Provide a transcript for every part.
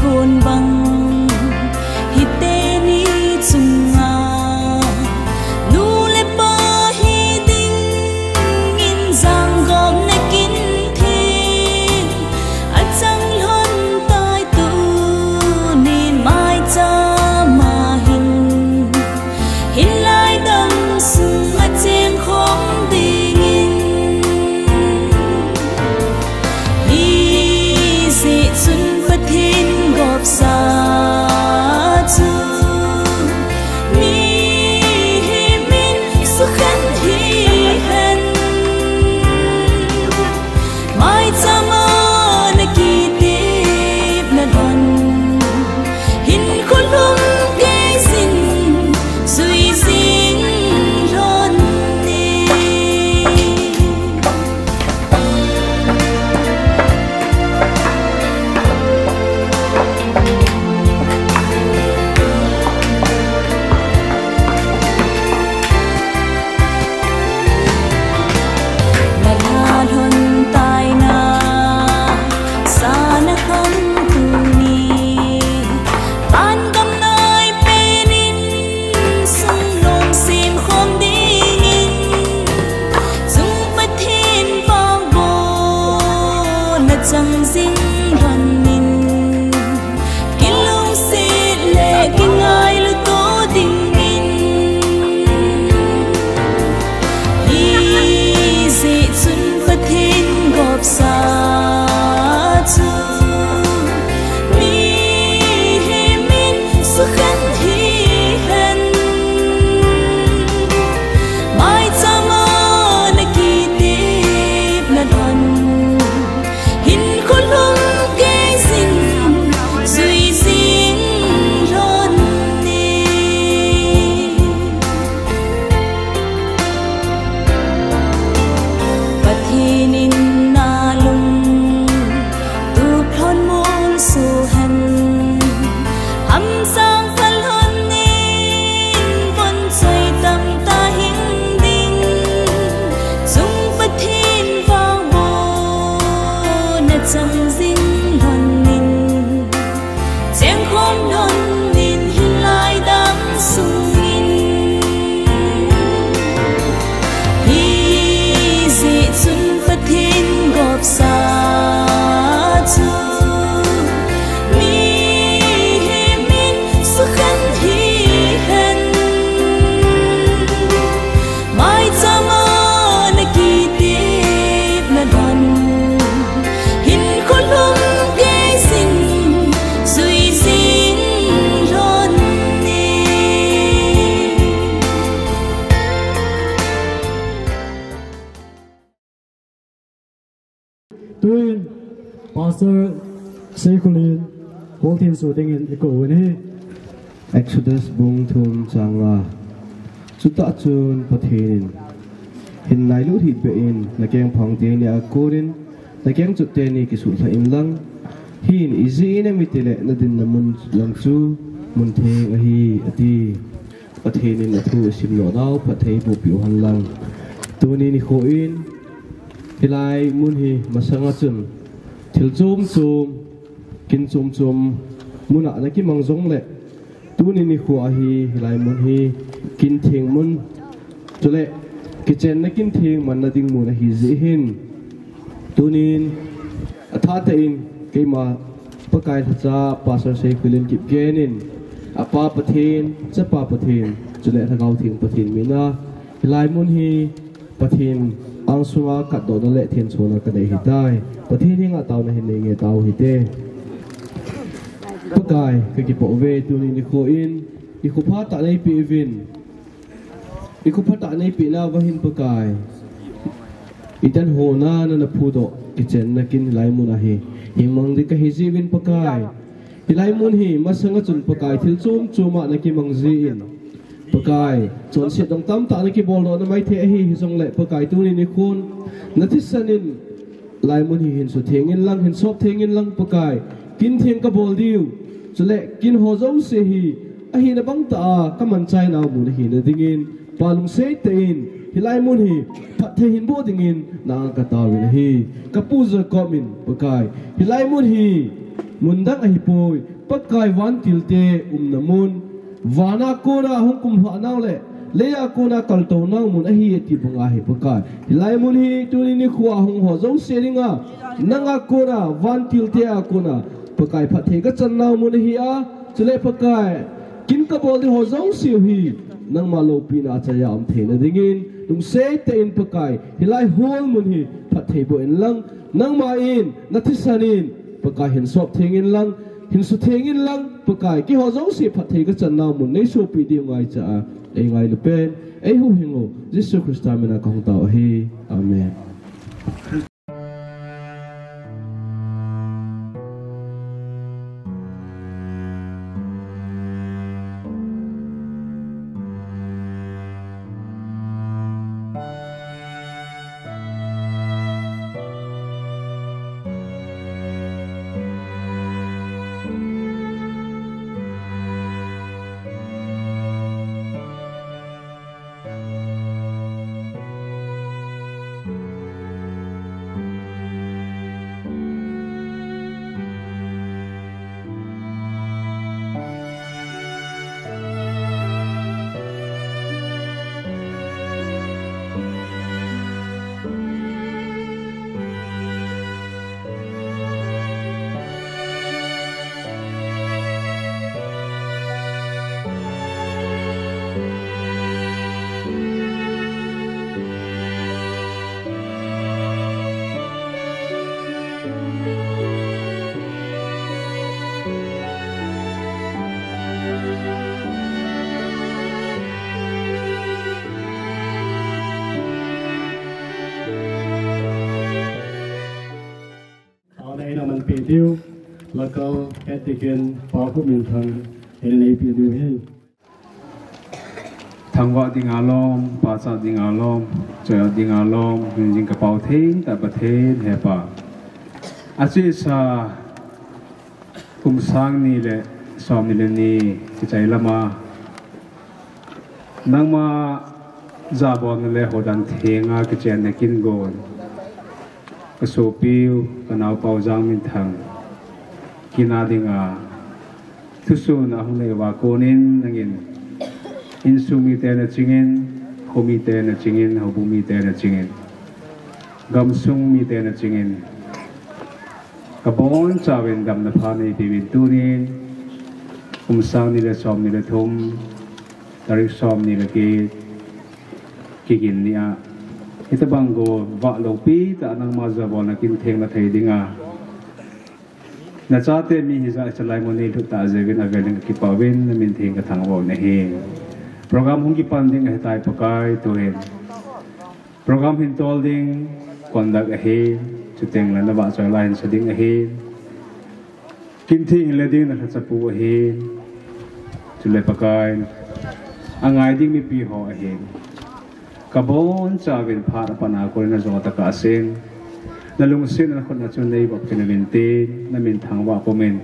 gôn băng hi tê ni chung nga nu le pa hi ding in giang gom na kin thi a chang lon tai tu nin mai cha ma hin lai dam sung a chen khom ding in hi se sun pathin gop sa chu mi hi min su khan hi han mai cha ma na ki tip na don hin khulum ke sin sui sin lon ni la la lon tai na sa na kham tu ni tan gam nai pe nin sung lom sim khom ding in dung pathin pang bo na chang zing ron nin kilung se le kingai lu to ding in hi se sun pathin gop sa chu mi hi min su khan hi han mai cha ma na ki tip na don hin khulum ke sin sui sin lon ni pathin in na lung tu phon mon su han ham sang phal hon nin bon choi tam ta hing ding dung pathin vang bo na chang zing lon nin cheng khom lon nin hin lai dam sung in hi se sun pathin gop sa chu mi hi min su khan hi han mai cha ma na ki tip na don hin khulum ke sin sui sin lon ni Tuyên Pastor Seikulin Boltin su ding in iko ni Exodus bung thum changa chuta chun pathin hin nai lu thi be in na keng phang te ni a korin na keng chut te ni ki su tha im lang hin izi ne mitile na din na mun lang chu mun the a hi ati pathin in thu sim lo dau pathei bu piu han lang tu ni ni kho in hilai mun hi masanga chun thil chum chum kin chum chum muna na ki mang zong le tu ni ni khu a hi hilai mun hi kin thing mun chule kitchen na kin thing man na ding mun hi zi hin tunin atha ta in keima pakai cha pastor sei kulin kip genin apa pathin cha pa pathin chule thagau thing pathin mina hilai mun hi pathin ang sunga kat do na le thin chona ka dei hi tai pathin hinga taw na hin nei nge taw hi te pakai ke ki po ve tunin ni kho in ni kho pha ta nei pi vin ni kho pha ta nei pi na wa hin pakai itan ho na na phu do kitchen na kin lai mun a hi himang di ka hi jivin pakai hilai mun hi masanga chun pakai thil chum chuma na ki mang ji in pakai chon se dong tam ta na ki bol do na mai the hi song le pakai tu ni khun na thi sanin lai mun hi hin su thengin lang hin sop thengin lang pakai kin theng ka bol diu chule kin ho zo se hi a hi na bang ta ka man chai na mu na hi na dingin palung se te in hilai mun hi phat the hin bo dingin na ka ta win hi ka pu zo komin pakai hilai mun hi mundak a hipoi pakai wan tilte namun wana kora hukum hana le leya kona kalto na mun a hi ti bunga hi pakai hilai mun hi tuni ni khuwa hung ho zo seringa nanga kora wan tilte a kona pakai phathe ka channa mun hi a chule pakai kin ka bol di ho zo siu hi nang malo pina chaya am the na dingin tung se te in pakai hilai hol mun hi phathe bo en lang nang ma in nathisanin pakai hin sop thengin lang hin su thengin lang pakai ki ho zo si phathe ka channa mun nei so pi di ngai cha ei ngai le pen ei hu hingo Jesus Christ amena ka hota hi amen. Tiêu là câu cái tiền kiện bảo của mình thằng hiện nay bị điều hiện thằng vợ đi ngả lom, bà xã đi ngả lom, trời đi ngả lom, mình chỉ cái bảo thế, tại bát thế hệ bà. Aci sa kum sang ni le, som ni le ni, cái trái lama, nang ma za bon le hodan thế nga cái chuyện này kinh gòn. Cái số piu cái nào bao giang mình thằng kina đi ngà thu su na hôm nay và cô nên ngin in su mi tên là chingin hồ mi tên là chingin hồ bu mi tên là chingin gam sung mi tên là chingin cái bốn cha bên gam na pha này bị tu nên sang ni là som ni là thum tarik som ni là kigin ni a ita banggo va lopi ta nang mazabo na kin theng na thei dinga na chate mi hi za chalai moni thu ta jevin aveleng ki pawin na min theng ka thangbo na he program hung ki panding he tai pakai to he program hin tolding kondak he chuteng la na ba choi line sading he kin thing le ding na chapu he chule pakai angai ding mi pi ho he kabon chawin phar pana ko na zo ta ka sen na lungsin na khon na chun nei bok kinalinte na min thangwa pomen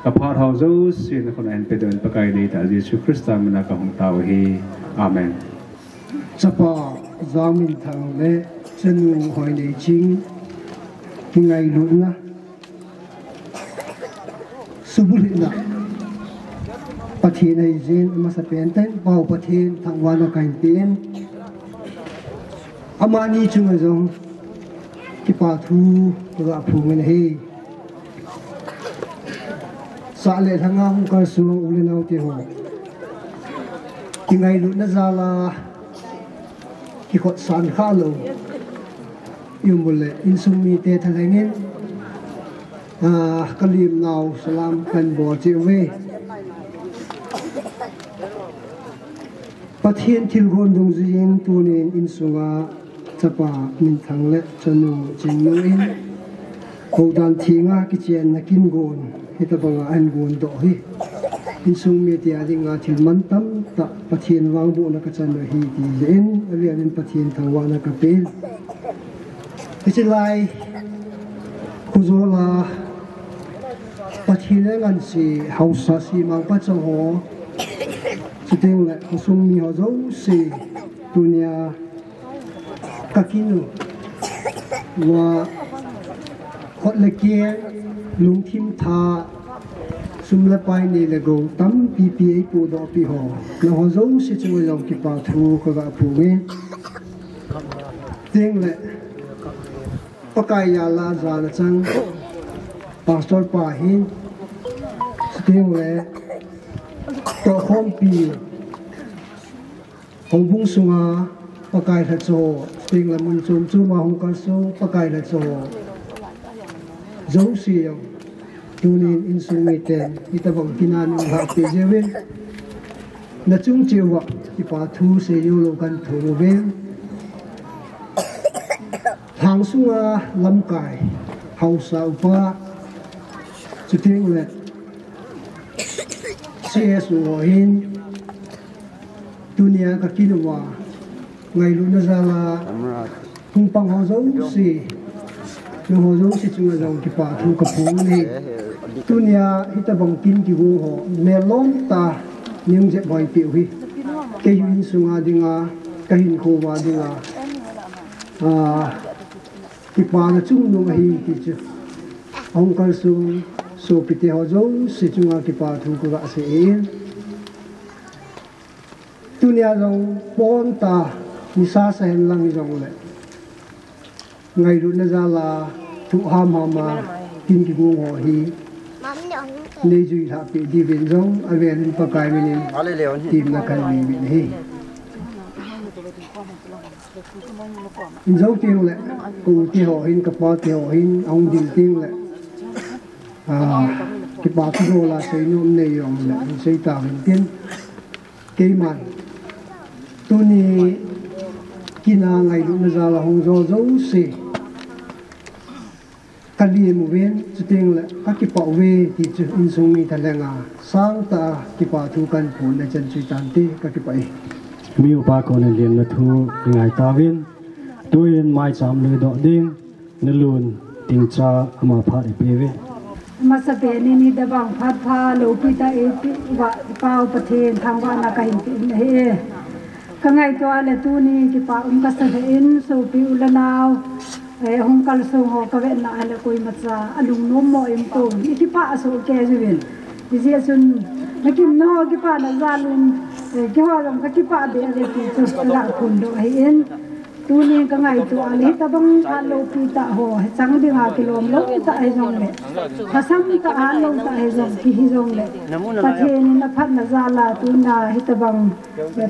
ka phar hau zo sin na khon an pe don pakai dei ta Jesus Christ amena ka hong taw hi amen chapa zamin thang le chenu hoi nei ching kingai lu na subuli na pathin ai jin ma sa pen ten pau pathin thangwa na kain pen amani chung azong ki pa thu ra phu men he sa le thanga hung ka su ule nau te ho ki ngai lu na zala ki khot san kha lo yumule insumi te thalengin kalim nau salam kan bo che we pathian thil gon dong jin tunin insunga chapa min thang le chanu chingnu in hodan thinga ki chen na kin gon hita banga an gon do hi insung mi ti adinga thil man tam ta pathian wang bu na ka chan hi ti len alian pathian thangwa na ka pel ki lai kuzola pathian ngan si hausa si mang pa chang ho chiteng le kusung mi ho zo si dunia kakinu wa khot le kia lung thim tha sum la pai ni le go tam PPA pu do pi ho lo ho zo si chu lo ki pa thu ko ga pu nge ting le pakai ya la za la chang pastor pa hin ting le to hom pi hong bung sunga pakai la cho ting la mun chum chu ma hong kal so pakai la cho zo si yo tunin insumiten ita bang kinan ng happy jewin na chung chewa ipa thu se yo lo kan thu ben thang sunga lam kai hausa upa chuting le cs lo hin dunia ka kinwa ngai lu na zala hung pang ho zo si no ho zo si chung la ki pa thu ka phu ni dunia hita bang kin ki go ho me long ta ning je boy pi hui ke yin sunga dinga ka hin ko wa dinga ki pa na chung no hi ki chu ong kal su so pi te ho zo si chunga ki pa thu ko ga se in dunia rong pon ta ni sa sa hen lang jong le ngai ru na za la thu ham ha ma kin ki go ho hi nei ju tha pi di vin jong a ven pa kai min tim na kan mi min hi in zo ting le ku ti ho hin ka pa ti ho hin ong dil ting le ki pa ti ho la sei nom nei yong le sei ta min tin ke man tu ni kina ngai lu na za la hong zo zo si kali mu ven chuting le ka ki pa we ti chu in sung mi thalenga sang ta ki pa thu kan phun le chen chui tan ti ka ki pai mi upa ko ne lien na thu ngai ta win tuin mai cham le do ding ne lun ting cha ama pha ri pe we ma sa pe ni da bang phat pha lo pi ta e pi wa pau pa the thang wa na ka hin pi he ka ngai to ale tu ni ki pa ka sa in so pi ulanaw hong kal so ho ka ve na ala koi matsa alung no mo em to ki pa so ke juvel ji sun na kim no ki pa na zalun ki ha lam ka ki pa de ale ti chu la kun do hen tu ni ka ngai tu ale ta bang alo pi ta ho chang di ha kilom lo ta ai jong le ka sam ta alo ta ai jong ki hi jong le ta the ni na phat na zala tu na hi ta bang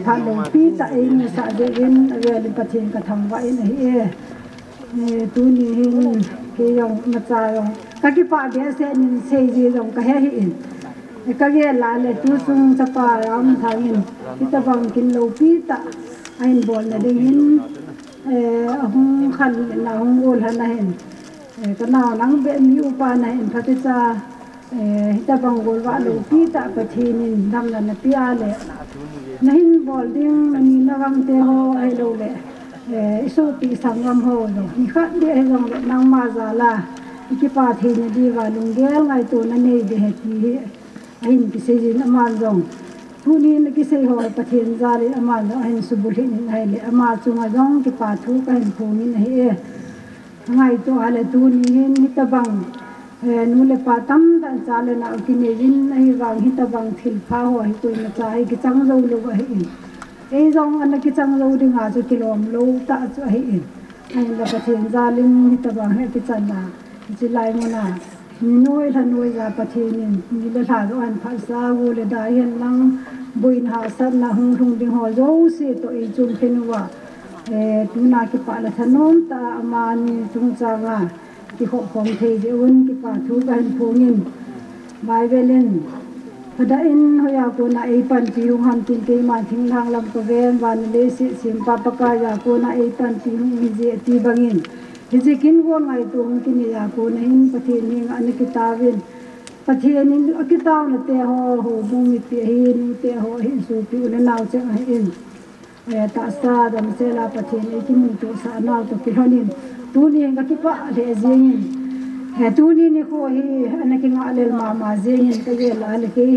phat lo pi ta ai ni sa de gen ave li pa the ka thang wa in hi tu ni hin ke yong ma cha yong ka ki pa de se ni se ji yong ka he hi in ka ge la le tu sung cha pa ram thang in ti ta bang kin lo pi ta ain bol na de hin hung khan na hung ol han na hin ka na nang be mi u pa na hin pha ti cha ta bang gol wa lo pi ta pa thi ni dam na na pi a le na hin bol ding ni na wang te ho ai lo le isu pi sangam ho no ni kha de jong le nang ma za la ki pa the ni di wa lung gel ngai to na nei de he ti ain ki se ji na man jong thu ni na ki se ho pa then za le ama no ain su bu ni nai le ama chu ma jong ki pa thu ka hin phu ni nei ngai to ale tu ni hin ni ta bang nu le pa tam da cha le na ki ne jin ai wang hi ta bang thil pha ho hi koi na cha ai ki chang zo lo wa hi ei jong an ki chang lo ding a chu kilom lo ta chu hi in ai la pa then za lim hi ta bang he ti chan na chi lai mo na ni noi tha noi ga pa the ni le tha ro an pha sa wo le da hen lang buin ha san na hung hung ding ho zo se to ei chung phen wa tu na ki pa la thanon ta ama ni chung cha ga ki ho khom the je un ki pa thu ga hin phu ngin bai velen pada in hoya ko na ei pan pi hung han tin ke ma thing hang lam ko ven wan le si sim pa pa ka ya ko na ei pan pi hung mi je ti bangin ji kin go ngai tu hung kin ya ko na hin pathe ni an ki ta vin pathe ni ki ta na te ho ho bu mi pi hi ni te ho hi su pi le naw che ai in ta sa dam se la pathe ni kin to sa naw to ki honin tu ni ga ki pa de zin tu ni ko hi an ki nga le ma ma zin ka ye la le ki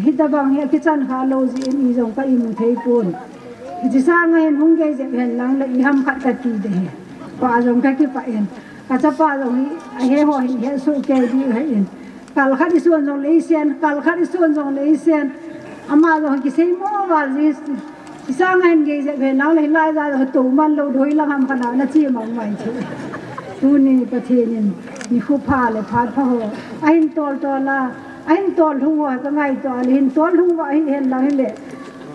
hi ta bang he ki chan kha lo ji ni jong ka i mu thei pon ji sa ngai hung ge je hen lang le i ham khat ta ti de pa jong ka ki pa en cả chấp ba rồi hệ họ hệ số kê đi hệ cả khát đi xuân rồi lấy sen cả khát đi xuân rồi lấy sen ama rồi cái xe mua vào gì sang anh cái về nào lấy lại ra rồi tủ man lâu đôi lăng ham khả năng là chi mà mày chứ tu ni bát thiên ni khu pha le pha pha ho anh to là anh to hung hoa cái ngày to lên to hung hoa hiện là hiện lệ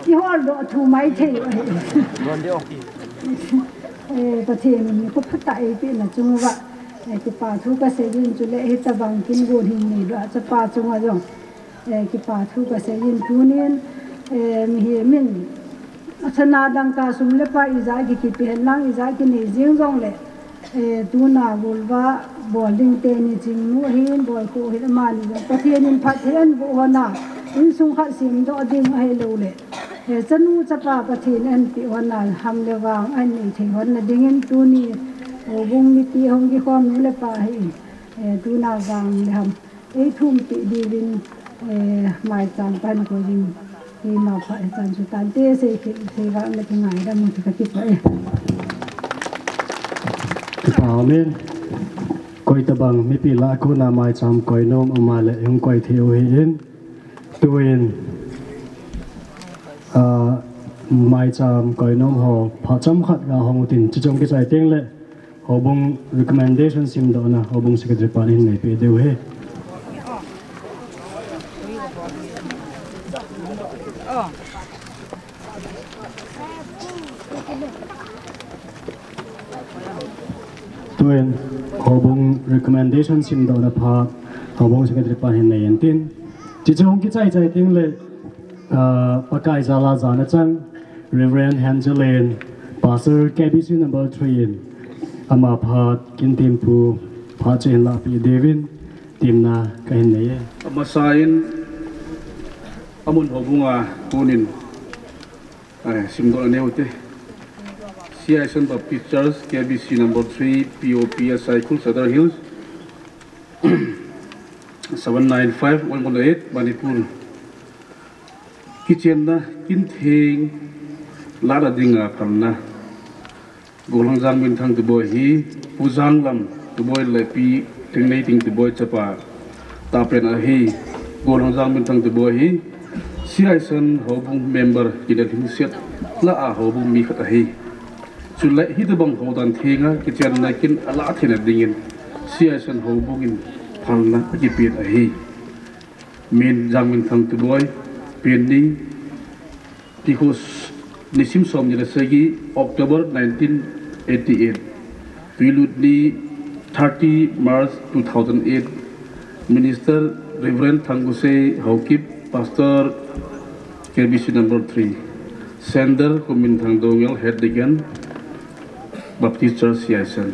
ที่ห้อดถูไม้เทประเทศนี้ก็พัฒนาเป็นนะจุงว่าที่ป่าทุกเกษตรยินจุเล่ตะบังกินโกหินนี่ด้วยจะป่าจุงว่าจงที่ป่าทุกเกษตรยินทุเนียนมีมินชนะดังกาสุมเล็บป่าอิจากิคิดเป็นลังอิจากินี่จิงจงเลยตัวนาบุลว่าบ่อลิงเตนี่จิงนู้หินบ่อโคหินมานี่ประเทศนี้พัฒนาบุหนาอินสุงขัดสิมดอดิ่งให้เร็วเลยจะนู้จะป่าประเทศนั้นปีวันนั้นทำเลวางอันนี้ถึงวันนั้นดิ่งตัวนี้โอ้บุ้งมิตีห้องที่ความนู้เลยป่าให้ตัวนาวางเลยทำทุ่มปีดีวินหมายจำปันก็ยิงที่มาผ่านจันสุตันเต้เสกเสกว่าไม่ถึงไหนได้หมดที่คิดไว้ป่าเมนก้อยตะบังไม่ปีละกูนาหมายจำก้อยนมเอามาเลยยังก้อยเที่ยวเห็นตัวเองmai cham koi nom ho phacham khat ga hong tin chi chong ke chai teng le ho bung recommendation sim do na ho bung secretary pan in nei pe deu he tuen ho bung recommendation sim do na pha ho bung secretary pan in nei tin chi chong ke chai teng le pakai zala zana chang Reverend Angeline Pastor KBC number 3 ama phat kin tim pu pha chen la pi Devin timna kain nei ama sain amun hobunga tunin simdol neute CISN Baptist Church KBC number 3 POPS Cycle Cedar Hills 795-118 Manipur kitchen na kin thing la da dinga phalna golang jang min thang tu boy hi pujang lam tu boy le pi ting nei ting tu boy chapa ta pen a hi golang jang min thang tu boy hi CISN hobung member kida thing set la a hobung mi khat a hi chu le hi tu bang ho dan thinga kitchen na kin ala thina dingin CISN hobung in phalna ki pi a hi min jang min thang tu boy Penny Tihus Nisim Som Segi October 1988 Pilutni 30 March 2008 Minister Reverend Thanguse Haukip Pastor KBC number 3 Sender Kumin Thangdongel Head Deacon Baptist Church CISN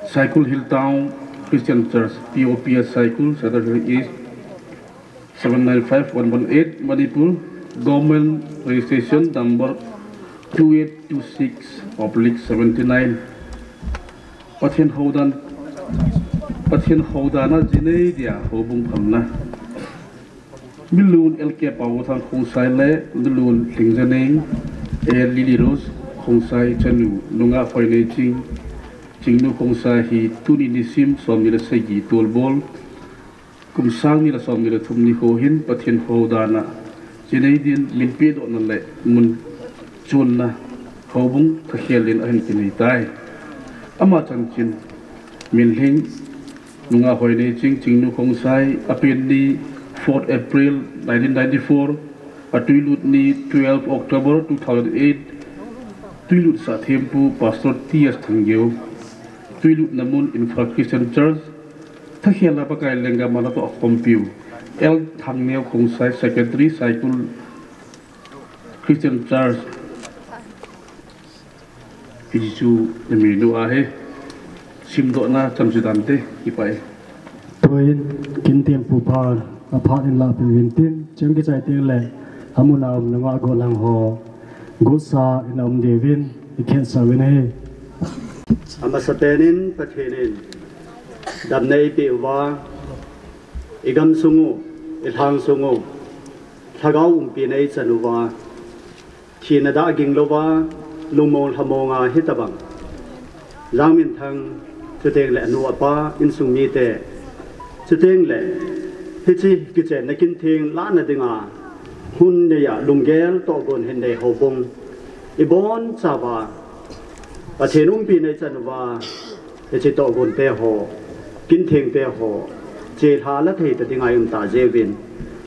Cycle Hilltown Christian Church POPS Cycle Saturday East 795-118 Manipur Government Registration number 2826/79 Pathian Hodana Jinei dia hobung phamna Milun LK Pau thang khongsai le Milun Thingjaneng Lily Rose khongsai chanu nunga foine chingnu khongsai hi tuni nisim somila segi tolbol kum sang ni la som ni la thum ni ho hin pathian ho dana chinai din min pi do na le mun chun na ho bung tha khelin a hin tinai tai ama chan chin min hing nunga hoi nei ching nu khong sai apin ni 4th April 1994 atuilut ni 12 October 2008 tuilut sa thempu pastor T.S. Thangyeu tuilut namun Infra Christian Churchถ้าเขียนแล้วประกาศเรื่องการมาแล้วตัวคอมพิวทางแนวของไซส์ Secretary Cycle Christian Church พิจูจะมีดูอะไรชิมโดน่าจำสุดอันเตอีไปตัวเองกินเตรียมปูพานอพาร์ตอินลาเป็นวินตินเชื่อมกิจใจเตียงแหล่อามุนาวนึกว่าโกลังหอกุศาอินอมเดวินอีกแค่สาวินัยอามาสเตนินประเทศดับในปีว่าอีกำสุงูอีทางสุงูถ้าเขาปีในสนุว่าที่นาดากิงโลว่าลุงมงทำมงอาฮิตบัง Ramin Thang to take le no apa in sung mi te to take le hichi kiche nakin thing la na dinga hun ne ya lungel to gon hen nei ho bong ibon chawa pathenum pi nei chanwa hichi to gon te ho kin thing te ho che tha la thei ta dinga yum ta jewin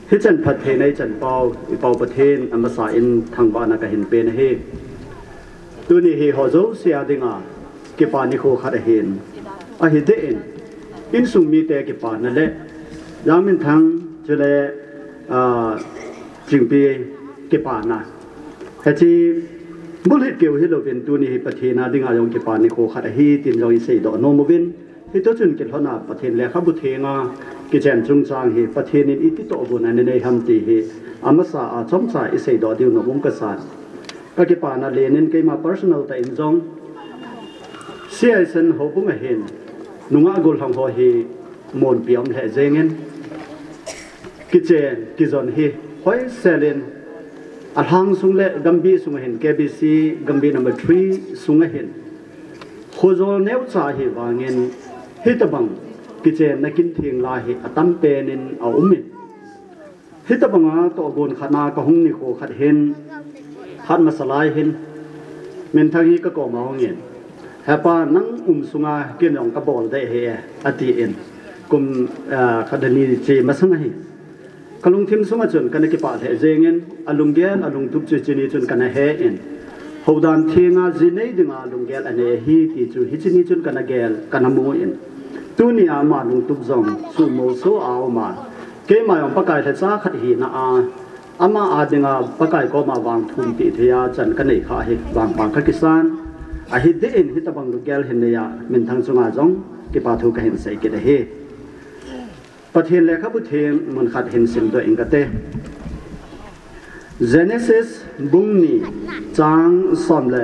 hichan phat the nei chan pau I pau pathen amasa in thangba na ka hin pe na he tu ni hi ho zo sia dinga ki pa ni kho khat hin a hi de in sung mi te ki pa na le Ramin Thang chule jing pi ki pa na hachi bulit keu hi lo vin tu ni hi pathena dinga yong ki pa ni kho khat hi tin jong I sei do no mo vin hi to chun ki thona pathen le kha bu thenga ki chen chung chang hi pathen in iti to bu na ne nei ham ti hi amasa a chom cha I sei do diu no bum ka san ka ki pa na le nen ke ma personal ta in jong sia sen ho bu nga hin nunga gol hang ho hi mon piom he zengen ki chen ki zon hi hoi selen a hang sung le gambi sung hin KBC gambi number 3 sung hin khozol neu cha hi wangin hitabang ki chen nakin thing la hi atam penin a umin hitabanga to gon khana ka hung ni kho khat hin khat masalai hin men thagi ka ko ma ngin hapa nang sunga kin ong ka bol de he ati in kum khadani che masang hi kalung thim sunga chun kan ki pa the jengen alunggen alung tup chu chini chun kan he in hodan thinga jinei dinga lungel ane hi ti chu hichini chun kan gel kan mu in tu ni ama lung tup zong su mo so aw ma ke ma yong pakai the cha khat hi na a ama a dinga pakai ko ma wang thum ti thea chan kan nei kha hi wang pa kha kisan a hi de in hi tabang lungel hin ne ya min thang chunga jong ki pa thu ka hin sei ke de he pathen le kha bu them mun khat hin sim do ingate Genesis bungni chang som le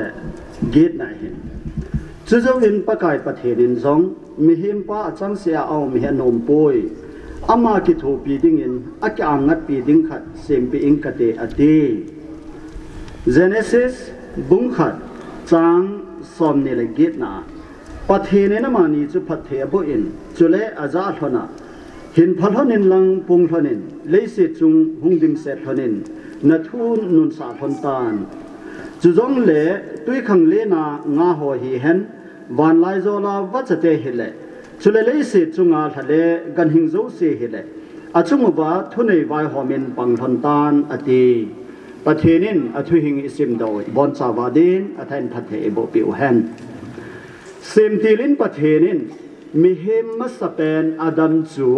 gate na hin chuzong in pakai pathen in zong mi him pa chang sia au mi he nom poi ama ki thu pi ding in akya ngat pi ding khat sem pi ing kate ati Genesis bung khat chang som ne le gate na pathen na mani chu phathe bo in chule aza thona hin phalhonin lang pung thonin leise chung hungdim se thonin na thun nun sa thon tan chuzong le tui khang le na nga ho hi hen van lai zo la wachate hile chule leise chunga thale gan hing zo se hile achung ba thunei vai homin pang thon tan ati pathenin athu hing isim doi bon chawadin athain phathe bo piu hen sim tilin pathenin mi hem masapen adam chu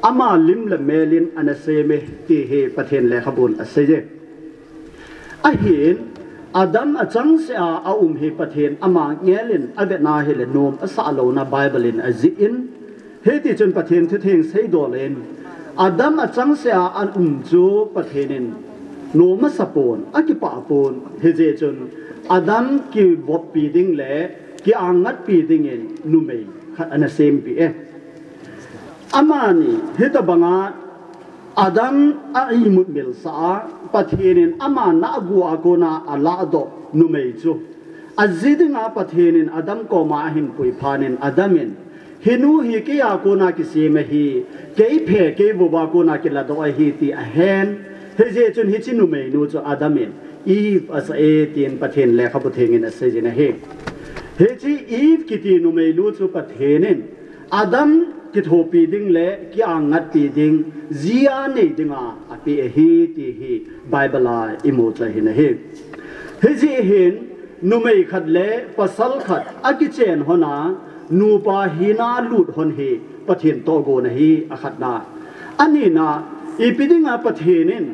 ama lim le melin anaseme ti he pathen le khabun aseje a hin adam achang se a he pathen ama ngelin avena hele nom asa lo na bible in azin he ti chun pathen thu theng sei do len adam achang se an chu pathenin nom sapon akipa pon he je chun adam ki wop pi ding le ki angat pi ding in numei khat anasem pi amani hitabanga adam ai mutmil sa pathenin ama na gu agona ala do numei chu azidinga pathenin adam ko ma him pui phanin adamin hinu hi ke ya kona ki seme hi ke phe ke boba kona ki la do hi ti a hen he je chun hi chinu mei nu chu adamin eve as a tin pathen le khabu thengin ase jina he chi eve ki ti nu mei nu chu pathenin adam ki thopi ding le ki angat pi ding zia nei dinga api hi ti hi bible a imocha hin he ji hin numei khat le pasal khat akichen hona nu pa hina lut hon he pathin to go na hi akhat na ani na ipidinga pathenin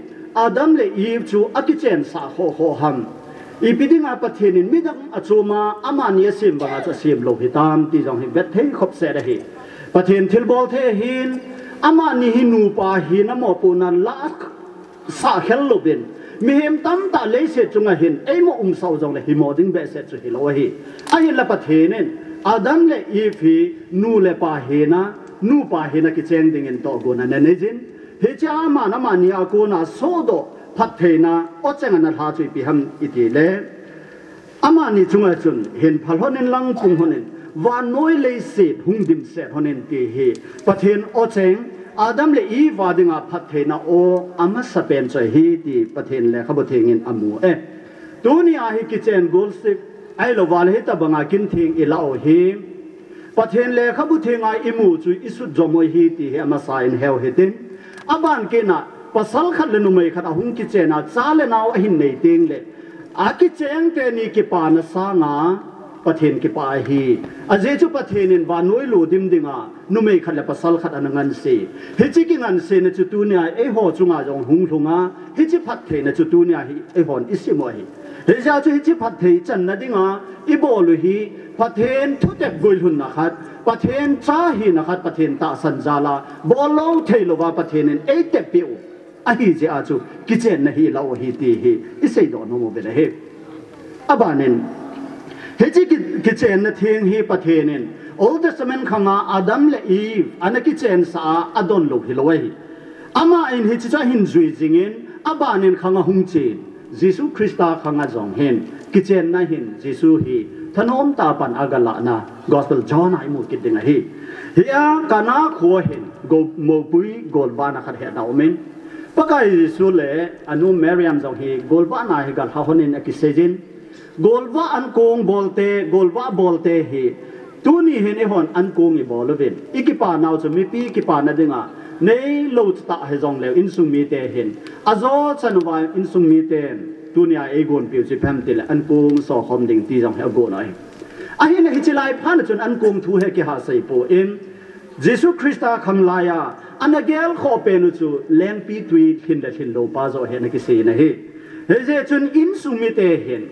adam le eve chu akichen sa ho ham ipidinga pathenin midang achuma amania sim ba cha sim lo hitam ti jong hi bet thei khop se da hi pathen thilbol the hin ama ni hinu pa hin amo punan la sa khel lobin mihem tam ta leise chunga hin emo sau jong le himoding be se chu hilo hi a hin la pathenen adam le ifi nu le pa hena nu pa hena ki cheng ding in to go na ne jin he cha ma na ma ni a ko na so do phathena o chang na tha chui pi ham iti le อามานี่จุงจุนเห็นพลนินลังปุงหนินว่าน้อยเลยเศษหุงดิมเศษหนินตีเหประเทศโอเชงอาดัมเลอีวาดิงาพัฒนาโออามาสเปนใจฮีตีประเทศเลขบเทงินอามูตัวนี้อาฮิกิเจนโกลสิไอโลวาลฮิตาบังอากินทิงอิลาโอฮีประเทศเลขบเทงาอิมูจุอิสุดจมวยฮีตีอามาสายนเฮลฮิตินอาบานเกนะปัสสัลขัดเลนุเมย์ขัดอาหุงกิเจนะซาเลนาวอหินเนติงเลอากิเจงเตนีกิปานสางาประเทศกิปาฮีอาเจจุประเทศนินวานวยลูดิมดิงานุเมย์ขัดเลปัสสัลขัดอนังเสีเฮจิกิงันเซนจุตุเนียเอโฮจุงาจงหุงทุงาเฮจิพัดเทนจุตุเนียเอโฮนอิสิโมฮีเฮจิอาจุเฮจิพัดเทจันนดิงาอิโบลุฮีประเทศทุเตกุลหุนนักประเทศจ้าฮีนักประเทศตาสันจาลาบอลลูเทโลวาประเทศนินเอเตปิโออาฮีเจอาจูกิเจนนะฮีลาวฮีตีฮีอิเซโดโนโมเบลเฮอาบานินเฮจิกิเจนนะเทียงฮีประเทศนินโอลด์เทสเมนต์ขังอาดัมและอีฟอันนั้นกิเจนสาอดอนลูกฮิลาวฮีอามาอินเฮจิจ้าหินจุยจิงินอาบานินขังอาฮุงจีนยิสุคริสต์ขังอาจงเห็นกิเจนนะหินยิสุฮีถนอมตาปันอากาลนะกอสเปลจอนาอิมูกิดดิงฮีเฮียกานาขัวเห็นโกโมปุยโกลบานาขัดเห็นเอาเมนปกายสุเลอนุเมริยมจงฮีโกลบานาฮิกัลฮาฮอนินอกิเซจินโกลบาอันโกงบอลเตโกลบาบอลเตฮีตูนี่เห็นไอฮอนอันโกงอีบอลเวนอีกิปานาวจะมีปีกิปานาดิงะในโลตตาเฮจงเลวอินซุมีเตเห็นอาโซชันวาอินซุมีเตตัวนี้ไอ้กวนผิวสิแพมติละอันโกงสอคอมดิ่งตีจังเฮลโกนไอไอ้เห็นฮิจิไลพันจนอันโกงทูเฮกิฮาไซโปเอ็มเยซูคริสต์คำลายาอันเกลขอเป็นจูแรงปีตุยหินเดหินโลปาโซเฮนกิเซนเฮเฮเจจนอินซุมิเตเห็น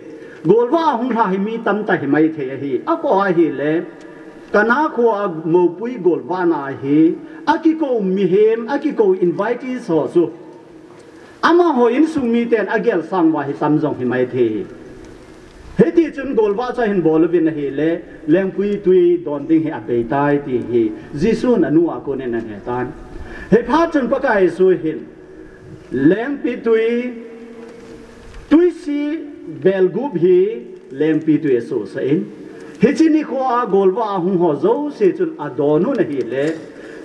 โกลว่าหงราหิมีตั้มตาหิไม่เทเฮอะก็ไอเฮเลกันนักว่าโมปุยโกลว่านาเฮอากิโกมีเฮมอากิโกอินไวตี้โซซูอามาหอินซุมีเตนอาเกลสังวาหิซัมจงหิไม่เทเฮติจนโกลว่าจะเห็นบอลวินเฮเลแรงปุยตุยโดนดิ้งเฮอเบยตายตีเฮจิสุนอนุอาโกเนนันเฮตันเฮพาจนปะกายสุเห็นแรงปีตุยซีเบลกูบีแรงปีตุยโซเซนเฮจินิโคอาโกลว่าหุงหัวโซเซจนอดอนุนเฮเล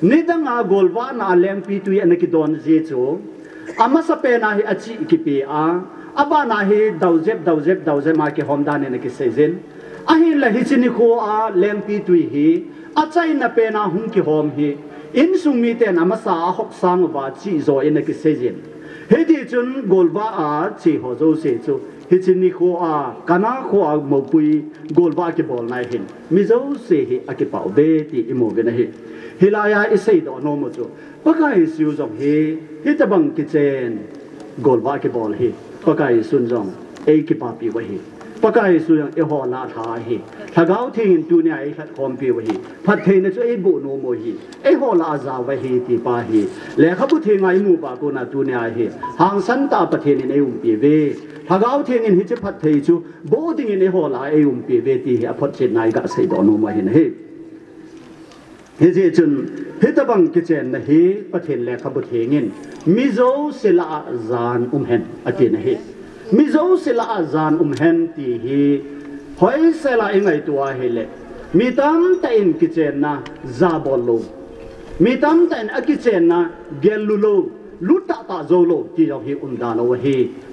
นิดังอาโกลว่านาแรงปีตุยอันกิดอนเจโจอามาสเปนาเฮอจิกิปีอาอาบานาเฮดาวเจบมาเกฮอมดานเนกิเซเซนอาเฮละฮิจินิโคอาแรงปีตุยเฮอาใจนาเปนาหุงกิฮอมเฮอินซุมีเตนอามาสาหกสังวาจิโซเอนกิเซเซนเฮดิจุนโกลว่าอาจิฮอโซเซโจฮิจินิโคอากานาโคอาโมปุยโกลว่ากิบอลนายเห็นมิโซเซเฮอากิปาเบติอิโมเวนะเฮฮิลายาอิเซโดโนโมโจปะกายซิวจงเฮฮิตบังกิเจนโกลว่ากิบอลเฮปะกายซุนจงเอกิปาปีวะเฮปะกายซุนจงเอฮอลาทาเฮถ้าเขาทิ้งตัวเนี่ยไอ้ขัดคอมปีวะเฮพัดเทนจะเอบุโนโมเฮเอฮอลาซาวะเฮติปาเฮแล้วเขาพูดทิ้งไอ้มูปากูนาตัวเนี่ยเฮหางสันตาประเทศในอุ้มปีเวถ้าเขาทิ้งฮิจิพัดเทจูโบดิ้งในฮอลาเออุ้มปีเวตีเฮอพัดเชนายกะเซโดโนโมเฮนเฮเฮเจจุนเฮตบังกิเจนนะเฮประเทศแลขบุเทงินมิโซเซลาซานเฮนอากินเฮมิโซเซลาซานเฮนตีเฮหอยเซลาเองไอตัวเฮเลมีตั้มแต่อินกิเจนนะซาบอลโลมีตั้มแต่อินอากิเจนนะเกลูโลลุตตาโซโลที่เราเฮดานเอาเฮ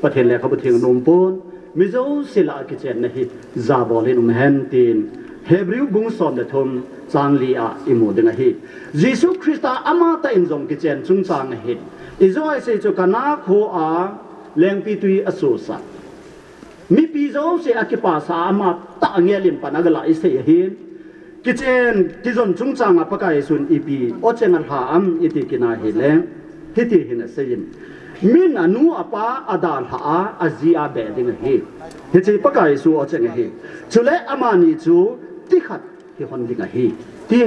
ประเทศแลขบุเทงนมปนมิโซเซลากิเจนนะเฮซาบอลเฮนตีนเฮบริวบุงสอนเดทมจางลีอาอิโมดึงเฮเยซูคริสต์อามาตาอินจงกิเจนจุงจางเฮอิโซไอเซจูกันนาโคอาแรงปีตุยอสุสะมีปีโซเซอากิปาสาอามาตาเงียลิมปานากลาอิเซเฮกิเจนกิจนจุงจางอาปะกายสุนอีปีโอเจงัลหาอัมอิติกินาเฮเลงฮิติเฮนเซยินมินอนุอปาอาดาลหาอาจีอาเบดิงเฮฮิจิปะกายสุโอเจงเฮจุเลอามานิจูติขัดที่คนดิ่งเฮที่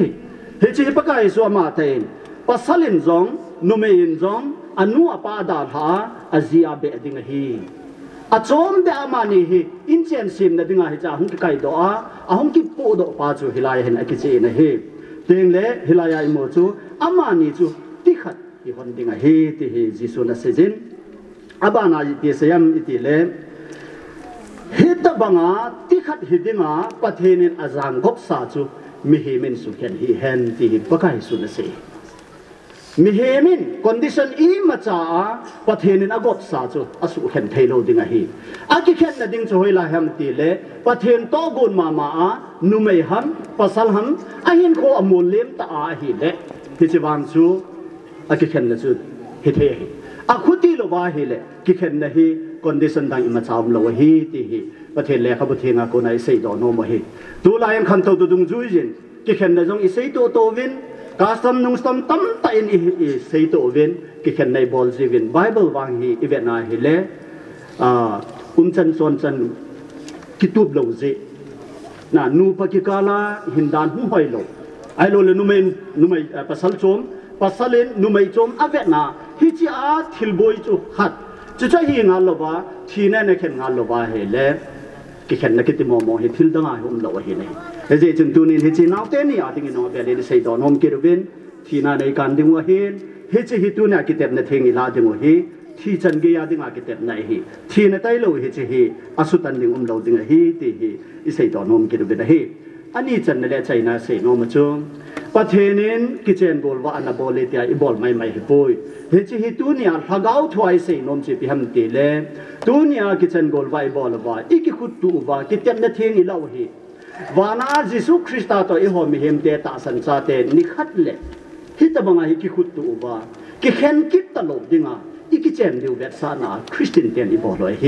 เฮจิปะกายสัวมาเตนปัสลินจงนุเมยินจงอนุอปาดาหาอาจีอาเบดิ่งเฮอาจอมเดอามานีเฮอินเจนซิมนะดิ่งเฮจ้าหงกิไกโดอาหงกิปูโดปาจูฮิลายเห็นอกิเจนะเฮเต็งเล่ฮิลายอิโมจูอามานีจูติขัดที่คนดิ่งเฮที่เฮจิสุนัสเซจินอาบานาอิติเซยัมอิติเล่ ฮิตบังอาที่ขัดฮิดิงาประเทศนินอาจารย์กบสาจูมิเฮมินสุเห็นฮิเฮนที่ฮิปะไกสุนเสมิเฮมินคอนดิชันอีมาจ้าประเทศนินอากบสาจูอสุเห็นเทโลดิงาฮิอากิเห็นนดิ่งโจฮิลาฮัมตีเลประเทศโตกุนมานุเมฮัมปัสสัลฮัมอาหินโคอมูลเลมตาอาฮิเลที่จะวางจูอากิเห็นนจูฮิเทฮิอาคุติโลวาฮิเลกิเห็นนฮิคอนดิชันดังอิมาจ้ามโลฮิที่ฮิประเทศเลขประเทศงาโกนไอเซโดโนโมฮิตัวลายังคันโตดุงจุยจินกิเข็นในจงอิเซโตโตวินกาสตัมนุงสตัมตั้มตาอินอิเซโตวินกิเข็นในบอลซีวินไบเบิลวางฮีอีเวนนาฮิเลจันส่วนจันกิตูบโลซีน่ะนูปกิกาลาหินดานหุ่นหอยโลไอโลเลนุเมปัสสัลโจมปัสสัลินนุเมโจมอเวนนาฮิจิอาทิลบอยจูฮัดจะใช้หิงาลบาทีนั่นเข็นงาลบาเฮเลกิเข็นนักติโมโมเฮทิลดังอาหุ่มโลเฮเลเฮจิจุนตูนินเฮจินาวเตนี่อาทิงนอเบลเลไซดอนอมกิรวินทีนั่นในการดึงว่าเฮเฮจิฮิตุเนี่ยกิเต็บนัทเฮงิลาดึงว่าเฮที่จันเกียดึงอากิเต็บไหนเฮทีนั่นไตโลเฮจิเฮอสุตันดึงโลดึงเฮตีเฮอิไซดอนอมกิรวินเฮอันนี้จันนั่นแหละใจน่าเสนอมาจงประเทศนี้กิจเอ็นบอลว่าอันนั้นบอลเลยที่ไอ้บอลไม่ฮิปุยเฮจิฮิตุเนี่ยพากเอาถวายเสนอมจีพิฮัมตีเลตุเนี่ยกิจเอ็นบอลว่าไอ้บอลว่าอีกิขุดตัวว่ากิจเอ็นนั่นเองอีเล่าเฮวานาจิสุคริสต์ตัวอีหอมิเฮมเตตาสันซาเตนิขัดเลฮิตบังอากิขุดตัวว่ากิเห็นกิตตลบดิงาอีกิจเอ็นดิวเวตสานาคริสตินเตียนอีบอลเลยเฮ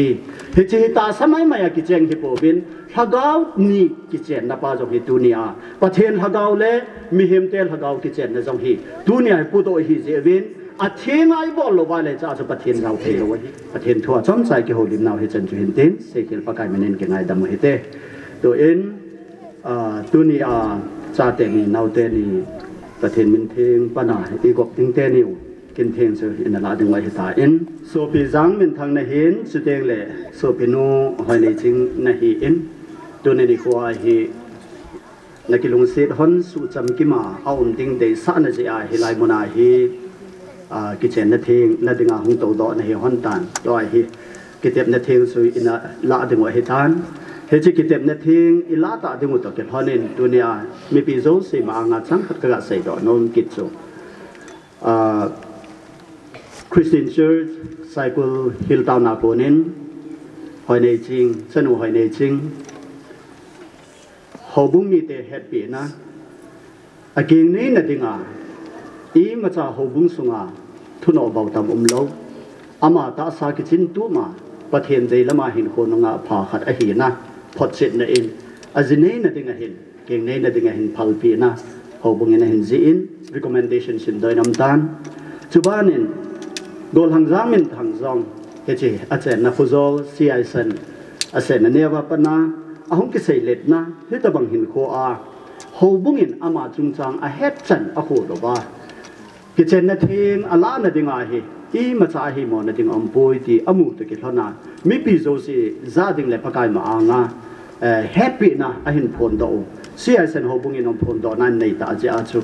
เฮจิฮิตาสมัยมากิจเอ็นฮิปโอบินพากเอานี่กิจเอ็นนับว่าจงฮิตุเนี่ยประเทศพากเอาเลมิเฮมเตลพากเอากิจเอ็นนั่นจงฮิตุเนี่ยพูดโดยฮิเจวินอาเทงไอบอลโลวาเลจะอาจจะประเทศเราเทโลวะประเทศทั่วจอมใจกิโฮลิมนาวเฮจันจุหินตินเสกิลปากายมันเองกินไงดำมือเฮเตตัวเอ็นตุนีอาจาเตนีนาวเตนีประเทศมินเทงปนาอีกบติงเตนิวกินเทงเสืออินนาดึงไว้เหตาเอ็นโซปีจังมินทางนาหินสุดเองเลยโซปีนูหอยในจิงนาหินตัวนี้ดีกว่าเฮนักกิลงเซตฮันสุจำกิมาเอาติงเดย์สานเจียเฮลายมนาเฮกิจเนเทงนาดึงอาหงโตดอนาเฮฮันตันตัวเฮกิจเนเทงสุอินาละดึงไว้เหตันเฮจิกิจเนเทงอิลาตาดึงอุตกิลฮันเนนตัวนี้มีปีโซเซมางัดสังขัดกระใสดอนนกิจโซChristian Church Cycle Hilltown นาโกนินหอยในจริงสนุกหอยในจริงเขาบุ้งมีแต่แฮปปี้นะอาเก่งนี้นะดิงาอีมาจากเขาบุ้งสุงาทุนอเบาตามโลอามาตาสากิจินตัวมาประเทศใจละมาเห็นคนงาผ่าขัดอาหินะพอดเสร็จนะเองอาจินี้นะดิงาเห็นเก่งนี้นะดิงาเห็นพัลปีนะเขาบุ้งนะเห็นจีน recommendation สินโดยน้ำตาลจุบ้านินโดนทางจางมินทางจองเฮจิอาเจนนาฟุโซลซีไอเซนอาเซนเนียวปนาอาหงกิเซเลตนะฮิตบังหินโคอาหูบุงินอามาจุงจางอาเฮดจันอาโคโดบากิเจนนาเทงอาลานาดิงอาเฮอีมาจาฮิมอนาดิงอัมปุยตีอามูตะกิทนามิปิโซซีซาดิงเลปะกายมาอางาแฮปปี้นะอาหินพนโดซีไอเซนหูบุงินอัมพนโดนั่นในตาเจอาจู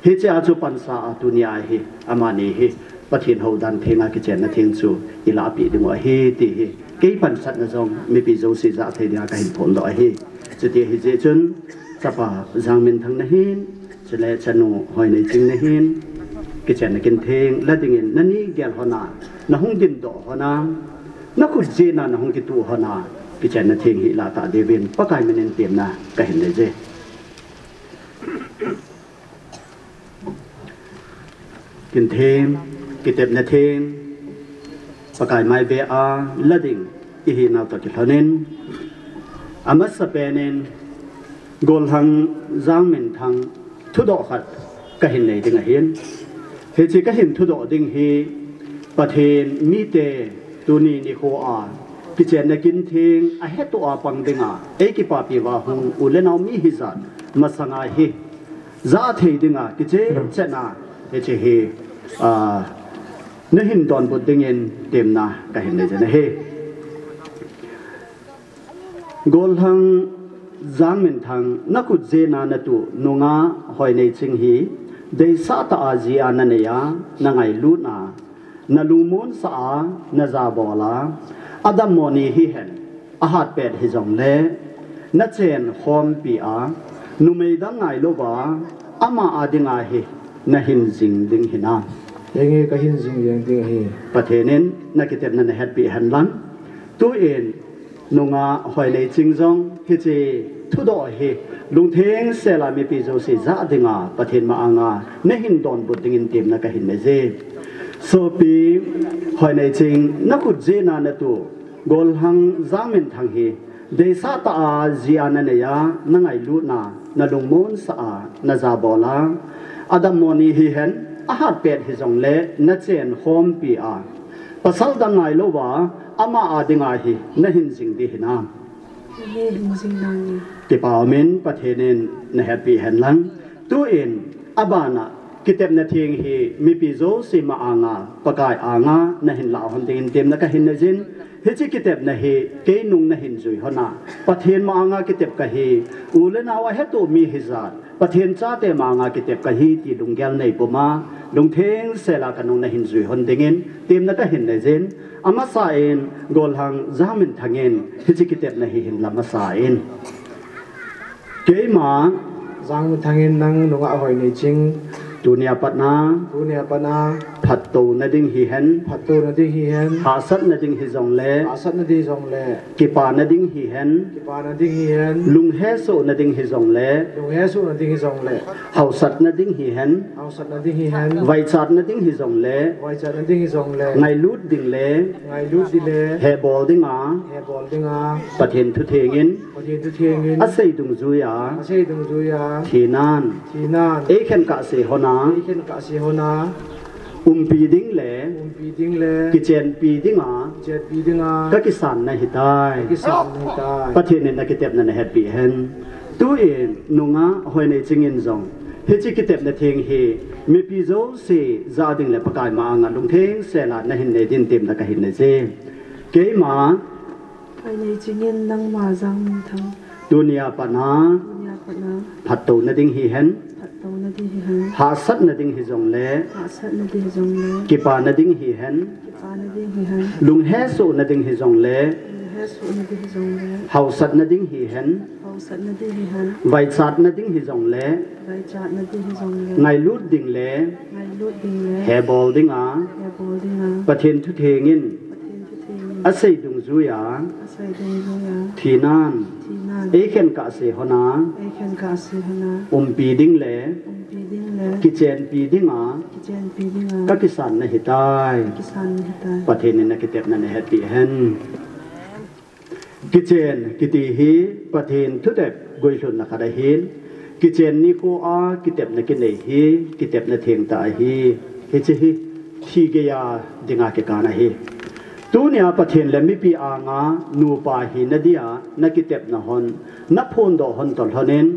เฮเจอาจูปันซาอาตุนีอาเฮอามานีเฮประเทศเขาดันเทงอากิเจนนาเทงซูอิลาปีดึงว่าเฮตีเฮเกี่ยปันสัตนะจงไม่ปีโจซีจะเทียกันผลดอกเฮจะเทียเฮเจจนสปาจางมินทั้งนะเฮนจะเละชนูหอยในจิงนะเฮนกิเจนนักินเทงและดึงเงินนั่นนี่เกี่ยวหนานะหงดินดอกหนานักขุดเจนานะหงกิตัวหนากิเจนนาเทงฮิลาตาเดวินปะกายมันเองเตรียมนะก็เห็นได้เจกินเทงกิเต็บนาเทงปากายไม้เบอาละดิ่งอีหินาตะกิลนินอามัสเปนินโกลหังจางมินทังทุดอกขัดก็เห็นในดิ่งเห็นเฮจิก็เห็นทุดอกดิ่งเฮประเทศมีเตตุนีนิโคอากิเจนกินเทงอาเฮตัวอาปังดิ่งอาเอกิปาปีวาหงอุเลนามีฮิซันมาสังอาเฮซาเทดิ่งอากิเจเจนาเฮจิเฮนั่นเห็นตอนบทเงินเต็มนะก็เห็นได้จะนะเฮโกลทังจางมินทังนักอุจเจนาณตุนงาหอยในจิงฮีเดซาตาอาจีอานันยานางไอลูนา นาลูมอนสานาซาบอลาอดัมมอนีฮิเห็น อาหารเป็ดให้จงเล่นัดเจนคอมปีอานุไม่ดังไงโลวาอามาอาดิงาเฮน่าหินจิงดิงหินายังไงก็หินจิงยังดิงเฮประเทศนี้นักกิจนั้นเฮ็ดปีหันหลังตัวเองนุงาหอยในจิงจงฮิจิทุดอเฮลุงเทงเซลามีปีโจสิจะดิงาประเทศมาอ่างาเนหินดอนบุตรดิงเต็มนักหินเมเจโซปีหอยในจิงนักขุดเจนานตัวกอลหังจามินทังเฮเดซาตาจีอานันเนียนังไอลูนานาลุงมอนสานาซาบอลาอดัมมอนีฮิเฮนอาหารเป็ดฮิจงเล่นัดเจนโฮมปีอาปัสสาวดังไงโลวาอามาอาดิงาฮินหินสิงดีฮินาที่ป่าวมินประเทศนี้นแฮปปี้เห็นหลังตัวเองอาบานะกิเต็มนาทีฮีมีปิโซสิมาอ่างาปกายอ่างานหินลาวหันตินเต็มนักหินนจินเฮจิกิเต็มนาฮีเกนุงนหินจุยฮนาประเทศมาอ่างากิเต็มกะฮีอูเลนาวะเฮตุมีฮิซาดประเทศชาติมาอ่างากิเต็มกะฮีที่ลุงแกลในปุมาลุงเทงเซลากันุงนหินจุยหันติงินเต็มนักหินนจินอามาสาอินกอลหังจามินทังอินเฮจิกิเต็มนาฮีหินลามาสาอินเกมาจางมินทังอินนังนุงอาหอยในจิงdunia patna phatto nading hi hen hasat nading hi zong le kipa nading hi hen lung he so nading hi zong le hausat nading hi hen vai chat nading hi zong le ngai lut ding le he bol ding a pathen thu thengin asei dung zuya thinan e khen ka se honaปีดิ้งเล่กิเจนปีดิ้งก็กิสันในหิตายประเทศนี้นักกิเต็บนั่นแฮปปี้เห็นตัวเองนุงะหอยในจิงเงินจงเฮจิกิเต็บในเทียงเฮมีปีโจสีซาดิ้งเล่ประกายมาอ่างลุงเทงเสลาในหินในดินเต็มนักหินในเจเกมาหอยในจิงเงินนังมาจังทั้งดุนยาปนาผัดตูนดิ้งฮีเห็นหาสัตนดิ่งฮิจงเล่กิปานดิ่งฮิเห็นลุงเฮสุนดิ่งฮิจงเล่เฮาสัตนดิ่งฮิเห็นไวชัดนดิ่งฮิจงเล่ไงลุดดิ่งเล่เฮบอลดิ่งอาประเทศทุเทงินอาศัยดุงจุยาทีนันเอเคนกาเสหนาปีดิ้งเล่กิเจนปีดิ้งอาก็กิสันในหิตายประเทศนี้นักกิเต็บนั่นแฮปปี้เฮนกิเจนกิติฮีประเทศทุเด็บกุยชนนักได้เห็นกิเจนนิโคอากิเต็บนักกินเลยฮีกิเต็บนักเทียงตาฮีเฮจิฮีทีเกียดิงอาเกกานะฮีตัวเนี้ยประเทศเลมิปีอ่างานูปาหินเดียนักกิเต็บนะฮอนนับพนดอฮอนตลอดเน้น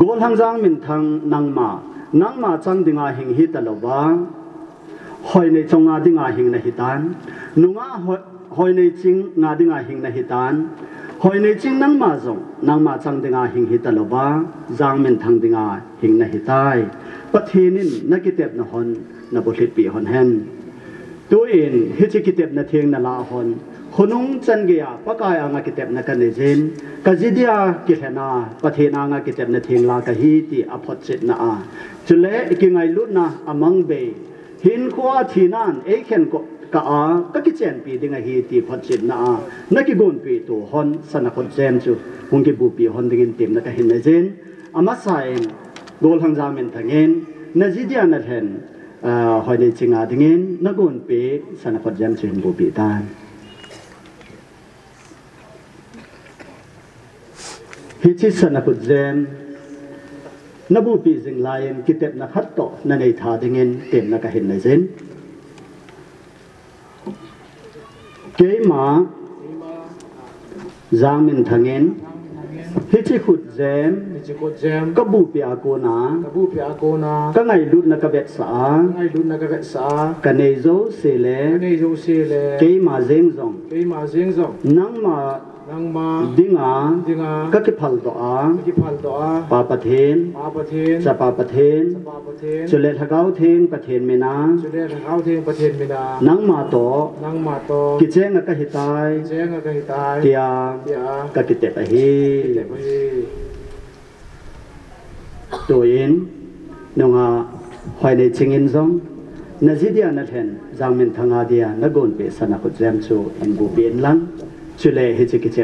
กอลหังจางมินทังนังมาจังดิงาหิงฮิตลบะหอยในจงอาดิงาหิงนะฮิตันนุงาหอยในจิงงาดิงาหิงนะฮิตันหอยในจิงนังมาจังดิงาหิงฮิตลบะจางมินทังดิงาหิงนะฮิตายประเทศนี้นักกิเต็บนะฮอนนับลิปีฮอนเฮนตัวเองฮิจิกิเต็บนาเทียงนาลาฮอนคนนุ่งจันเกียปากายอ่างกิเต็บนากันเนจินกจิเดียกิเทนาประเทศอ่างกิเต็บนาเทียงลากะฮีติอภัสจิตนาจุเลกิไงลุนาอมังเบหินขวาทีนันเอเคนกะก็กิเจนปีดิงฮีติภัสจิตนานักกุนปีตัวฮอนสนักคนเจมจูคงกิบูปีฮอนดิงินเต็มนักหินเนจินอามาไซน์โกลหังจามินทังเงินนาจิเดียนาเทนหอยในจิงอาดิงินนักกุนปีสนักคนเจมจูบูปีตานฮิจิสนักเจมนับปีจิงลายกิเต็บนักฮัตโตนันในท่าดิ่งเต็มนักเห็นในเซนเกมาจางมินทังเงินฮิจิขุดเจมกบูปีอาโกนาก็ไงลุดนักเวทสากันในโจเซเลเกมาเซงซองนังมา ดิงาก็คิพัลตัวปาปะเทนจะปาปะเทนจุเลทะเกาเทงปะเทนเมนานังมาโตกิเจงก็หิตายเตียก็กิเตปะฮีตัวเองนงาหอยในชิงอินซงนาจิเดียนัทเห็นจางมินทางอาเดียนักกนเปสนักเจมจูอินบูเบียนลังจุเลฮิจิกิเ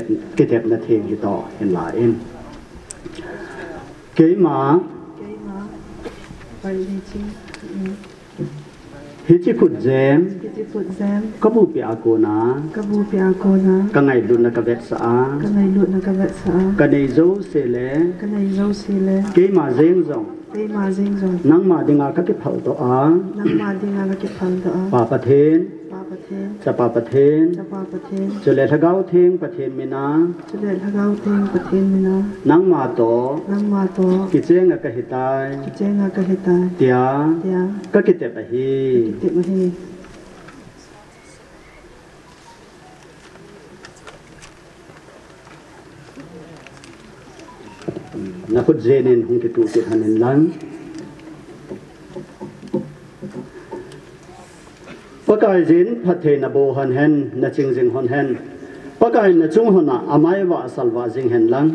ทปนาเทงฮิตอเห็นหลายเกยมาฮิจิพุดเจมกบูเปียโกนากังไงลุนนักเวทสากันในโจเซเลเกยมาเจงซงนังมาดิงาก็คิพัลตัวปาปะเทนจะปาปะเทนจะเลทะเกาเทงปะเทนมินานังมาโตกิเจงก็หิตายเตียก็กิเตปะฮีนักพุทธเจนินหงกิตุกิหันินลังปะกายจินพัฒเทนโบหันเฮนนจิงจิงหันเฮนปะกายนจุงหันะอามายว่าสัลวาจิงเฮนลัง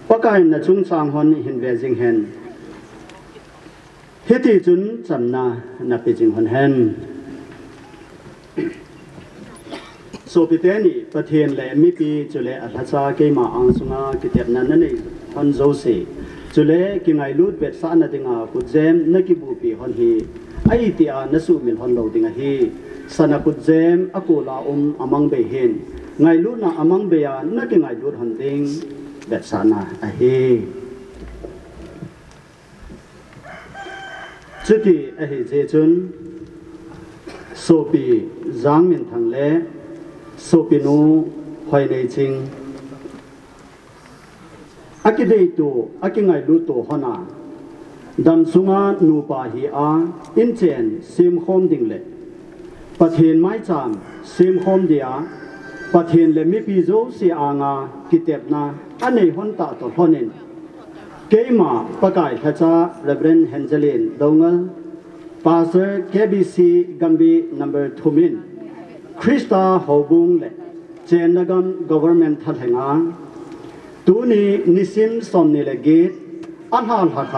ปะกายนจุงสางหันหินเวจิงเฮนฮิติจุนจำนานับจิงหันเฮนโซปิเตนีประเทศและมิปีจุเลอัลฮัซาเกมาอังสุงากิเตบนันนั่นเองฮันโจเซจุเลกิไงลูดเบ็ดสานดิงาคุเจมนักิบูปีฮันฮีไอติอานัสุมิลฮันโลดิงาฮีสนาคุเจมอกูลาอมังเบเฮนไงลูดนาอมังเบียนักิไงลูดฮันดิงเบ็ดสานาอฮีจุดที่อฮีเจจุนโซปีจางมินทังเลโซปินูหอยในจิงอากิเดตุอากิไงลูตุฮนาดันสุงานูปาฮีอาอินเจนซิมโฮมดิงเลปะเทนไม้จามซิมโฮมเดียปะเทนเลมิปิโซซีอางากิเตบนาอันในฮอนตาตอฮอนินเกมาปะกายทัจาเรเบรนเฮนเจลินดงลปาเซอร์เคบีซีกัมบีนัมเบอร์2มินคริสตาฮอบุงเลเจนนักgovernment ทัดแหงาตูนีนิสิมสอนนี่เลกีดอันหาลหัก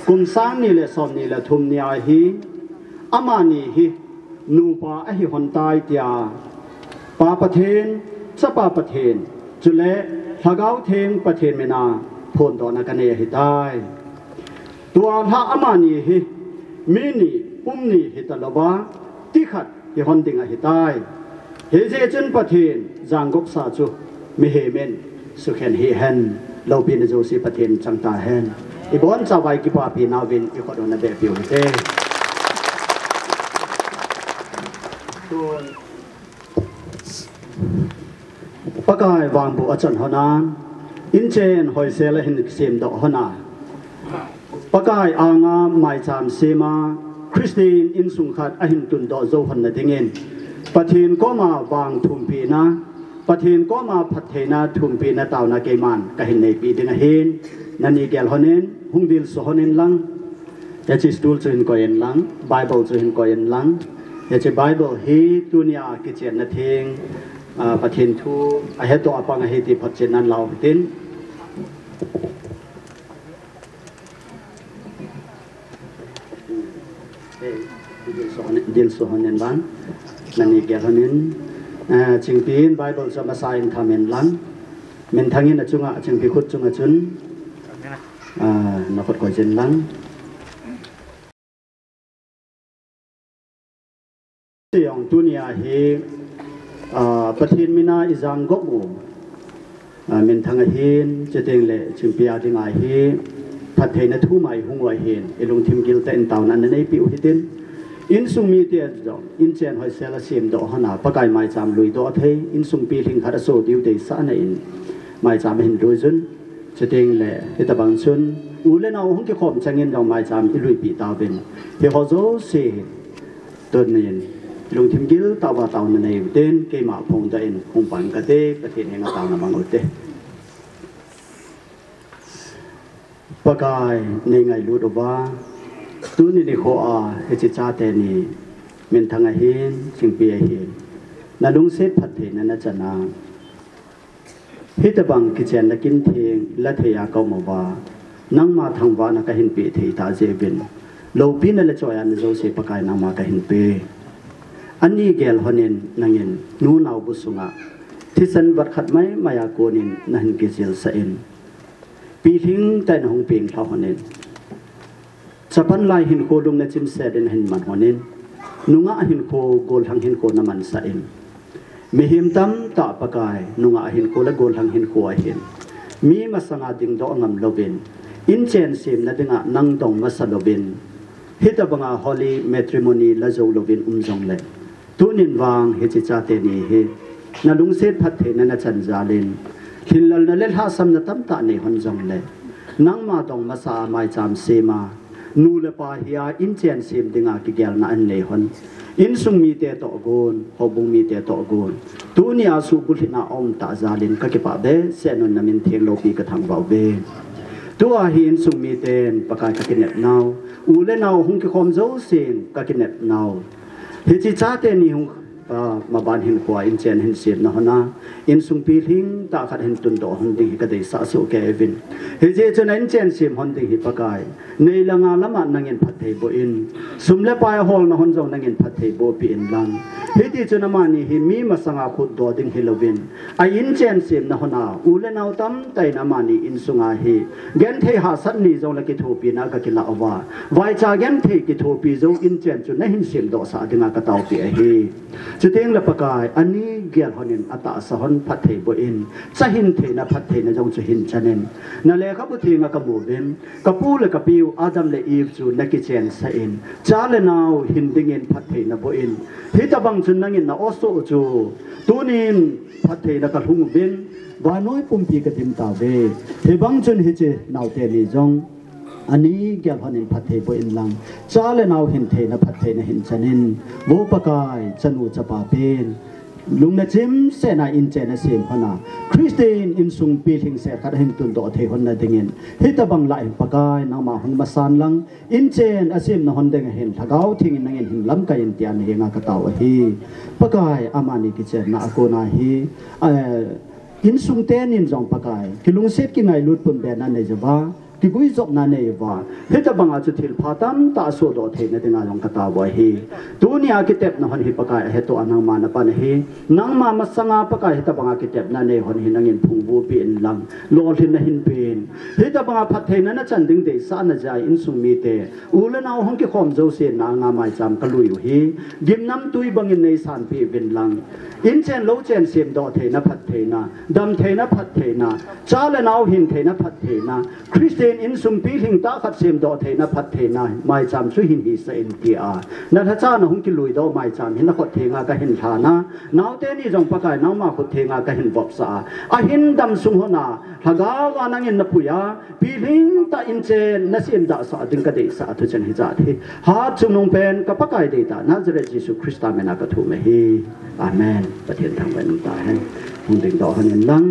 กุมสางนี่เลสอนนี่เลทุมนี่อาฮีอามานีฮีนูปาอหิฮอนตายตียปาปะเทนสปาปะเทนจุเลทะเกาเทงปะเทนเมนาพนตอนักเนยหิตายตัวหาอามานีฮีมินีนี่หิตลบาติขัดฮิฮอนติงหิตายเฮเจจุนปะเทนจางกบซาจูมิเฮเมนสุขันฮีเฮนเราปีนโจซีปะเทนจังตาเฮนอีบอนสาวายกิปาปีนาวินอีขอดอนเบบิวเตปะกายวางบุอาจารย์ฮนานอินเจนหอยเซลหินเสียมดอกฮนาปะกายอางาไม่จามเซมาคริสตินอินสุงขัดอหินตุนดอโจฮันนดิงเงินปะเทนก็มาวางทุมปีนะปะเทนก็มาพัฒเทนาทุมปีนาตาวนาเกมันกะหินในปีดิงเฮนนันนี่แกลฮอนินหุงดิลสฮอนินลังยาจิสตูลจุนกอยันลังไบเบิลจุนกอยันลังยาจิไบเบิลฮีตุนียากิเจนนาเทงปะเทนทูอาเหตุตัวปังเหตุพัฒเจนันลาวตินดิลสฮอนินบันนันนี่แกลฮอนินจิงปีนไบเบิลจะมาใส่ทำเมนลังเมนทางนี้นะจุงอ่ะจิงปีขุดจุงอ่ะจุนนักขุดกอยเจนลังที่อย่างตัวนี้เฮประเทศมินาอิจังกบูเมนทางเฮนจะเต็งเละจิงปีอาดิงาเฮพัฒเทนทุ่มไอหงวยเฮนไอลงทิมกิลเตนตาวนั้นในปีอุทิตินอินสุมีเตียจงอินเจนหอยเซลเซียมดอกหนาปะกายไม่จำลุยดอกเทอินสุมปีลิงคาร์โซดิวเดซ่าในอินไม่จำเห็นโดยจุนจะเต็งเละที่ตะบังจุนอูเลนเอาห้องเกี่ยวกับจังเงินเราไม่จำอิลุยปีตาเป็นเฮฮอโซเซตัวนี้ ลงทิมกิลตาวาตาวในเต้นเกมาพงเดินคงปันกระเตประเทศแห่งตาวนามังอุเตปกายในไงรู้ดว่าตัวนี้ในโคอาเฮจิจาเตนีเมนทางเห็นสิ่งเปียเห็นนาดุงเซตพัดเทนันจะนาฮิตบังกิเจนนักกินเทงและเทียเกามาว่านั่งมาทางวานักเห็นเปียเทีตาเจบินโลปีนั่นละจอยอันโจเซปกายนั่งมากเห็นเปียอันนี้เกลฮอนินนั่งเงินนูนเอาบุษงะที่สันวัดขัดไม่มายาโกนินนั่นกิเจลเซนปีทิ้งแต่หงเปียงเท่าฮอนินจะพันลายหินโคดุงในจิมเสดนหินมันฮอนินนุงะหินโคโกลทังหินโคน้ำมันเซนมีหิมตั้มตาปกายนุงะหินโคและโกลทังหินโคเห็นมีมาสังอาดิงดองำโลบินอินเจนซิมนัดงะนังดองมาสโลบินฮิตบังอาฮอลีเมทริโมนีละโจโลบินจงเลตุนินวางเฮจิจาเตนีเฮนาลุงเซตพัดเทนันจันจาลินหินลลนเลลฮาสัมนตั้มตาเนฮอนจงเลนังมาดองมาสาไมจามเซมานูเลปาฮิอาอินเจนซิมดิงากิเกลนาอันเลฮอนอินสุงมีเตโตโกนฮอบุงมีเตโตโกนตุนีอาสุบุลินาอมตาจาลินกะกิปะเบเซนุนนามินเทงโลปีกะทังบาวเบตัวหินสุงมีเตนปะกายกะกินเนบนาวอูเลนาวหุงกิคอมโจเซนกะกินเนบนาวเฮจิจาเตนีหุงมาบานหินขวาอินเจนหินเสียนะฮะนะอินสุงปีลิงตาขัดหินตุนโตฮอนดิงกะเดสะสุเกวินเฮเจจนอินเจนเสียมฮอนดิงฮิปะกายในละงาละมันนังเงินพัดเทโบอินสุมเลปายฮอลนะฮอนจงนังเงินพัดเทโบปีอินลังเฮติจนมานีฮิมีมาสังอาขุดดอดิงฮิโลวินไออินเจนเสียมนะฮะนะอูเลนาวตัมไตนามานีอินสุงอาฮีเกนเทหาสันนีจงละกิโทปีนากะกิลาอวาไวจาเกนเทกิโทปีจงอินเจนจุนหินเสียมดอสาดิงากะตาวปีอฮีจุเตงละปะกายอันนี้เกียรหอนินอัตตาสหนพัดเทบอินจะหินเทนะพัดเทนะจงจะหินจันเนนนั่นแหละครับที่งากระบูเบมกระปูเลกระปิวอาดัมเลอีฟจูนักเจนเซอินจ้าเลนาวหินดิงเงินพัดเทนะบอินฮิตาบังจุนนังเงินนะออสโตจูตูนินพัดเทนะกระหุงเบนวาน้อยปุ่มปีกระติมตาเวเทบังจุนฮิเจนาวเตนีจงอันนี้เกี่ยวกับนินพัดเทบอินลังจ้าเลนาวหินเทนะพัดเทนะหินจันเนนโวปกายจันูจะปาเป็นลุงนะจิมเสนาอินเจนะเสียมพนาคริสเตียนอินสุงปีทิงเสขัดหินตุนโตเทหอนนะดิงินฮิตบังไลปกายนามาหงมาสานลังอินเจนอาเซียมนะหอนเดงเห็นทะกาวทิงนังเงินหินลำกายินเตียนเฮงากะตาวฮีปกายอามานิกิเจนะอโกนาฮีอินสุงเตนินจงปกายกิลุงเซตกิไงลุดปุ่มเบนันเนจวาที่กุยจบนั่นเองว่าเฮตบังอาจุทิลพาตัมตาสุดโอเทนเดงาลงกตาวัยฮีตัวนี้อากิเต็บนะฮันฮิปกายเฮตัวอันนังมานะปันฮีนังมามาสังอาปกายเฮตบังอากิเต็บนั่นเองฮันฮินังเงินพุงบูปีนลังโลลินหินเป็นเฮตบังอาพัดเทนันจันดิงเดสานใจอินสุมีเตอูเลนเอาฮังกิคอมโจเซนางาไมจามกลุยอยู่ฮีกิมน้ำตุยบังอินในสานปีเป็นลังอินเจนโลเจนเสียมโดเทนะพัดเทนะดำเทนะพัดเทนะจ้าเลนเอาหินเทนะพัดเทนะคริสเตียนอินสุมปีหิงตาขัดเสียมโดเทนะพัดเทนะไม่จำช่วยหินหิสเอ็นกีอานัทจ้าหนุ่มกิลุยโดไม่จำหินละขดเทงากะหินฐานะนาวเตนี่จงปะกายนาวมาขดเทงากะหินบบสาอาหินดำสุงหนาหากาวานังอินนปุยาปีหิงตาอินเจนนัสเอ็นดาสาดึงกะเดสาทุจันหิจาทีหาจุนงเป็นกับปะกายเดตานาซาเรตเยซูคริสต์เมนากะทุเมฮีอาเมนประเทศทางเป็นตาให้หุ่นดึงดอกหันลัง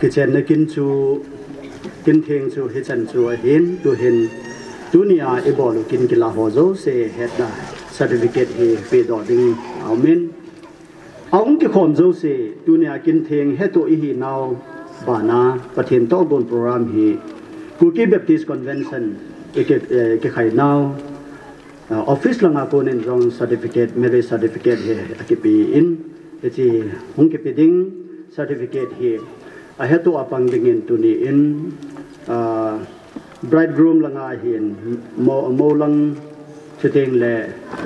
กิจในกินจูกินเทงจูเฮจันจูเห็นตัวเห็นตัวนี้ไอ้บอลกินกิลาหัวโจเซเฮ็ดได้ซาร์ติฟิเคตเฮเปดอดิ้งเอาเมนเอาอุ้งกิคอมโจเซตัวนี้กินเทงเฮ็ดตัวอีหีนาวบานาประเทศโตบนโปรแกรมฮีกูกี้เบปติสคอนเวนชั่นเอกไข่นาวออฟฟิศลังอาโกนินรองซาร์ติฟิเคตเมริซาร์ติฟิเคตเฮอากิปีอินเอจีหุงกิปีดิ้งซาร์ติฟิเคตเฮอาเฮตัวปังดิ้งอินตัวนี้อินbridegroom lang ahin mo lang chuteng le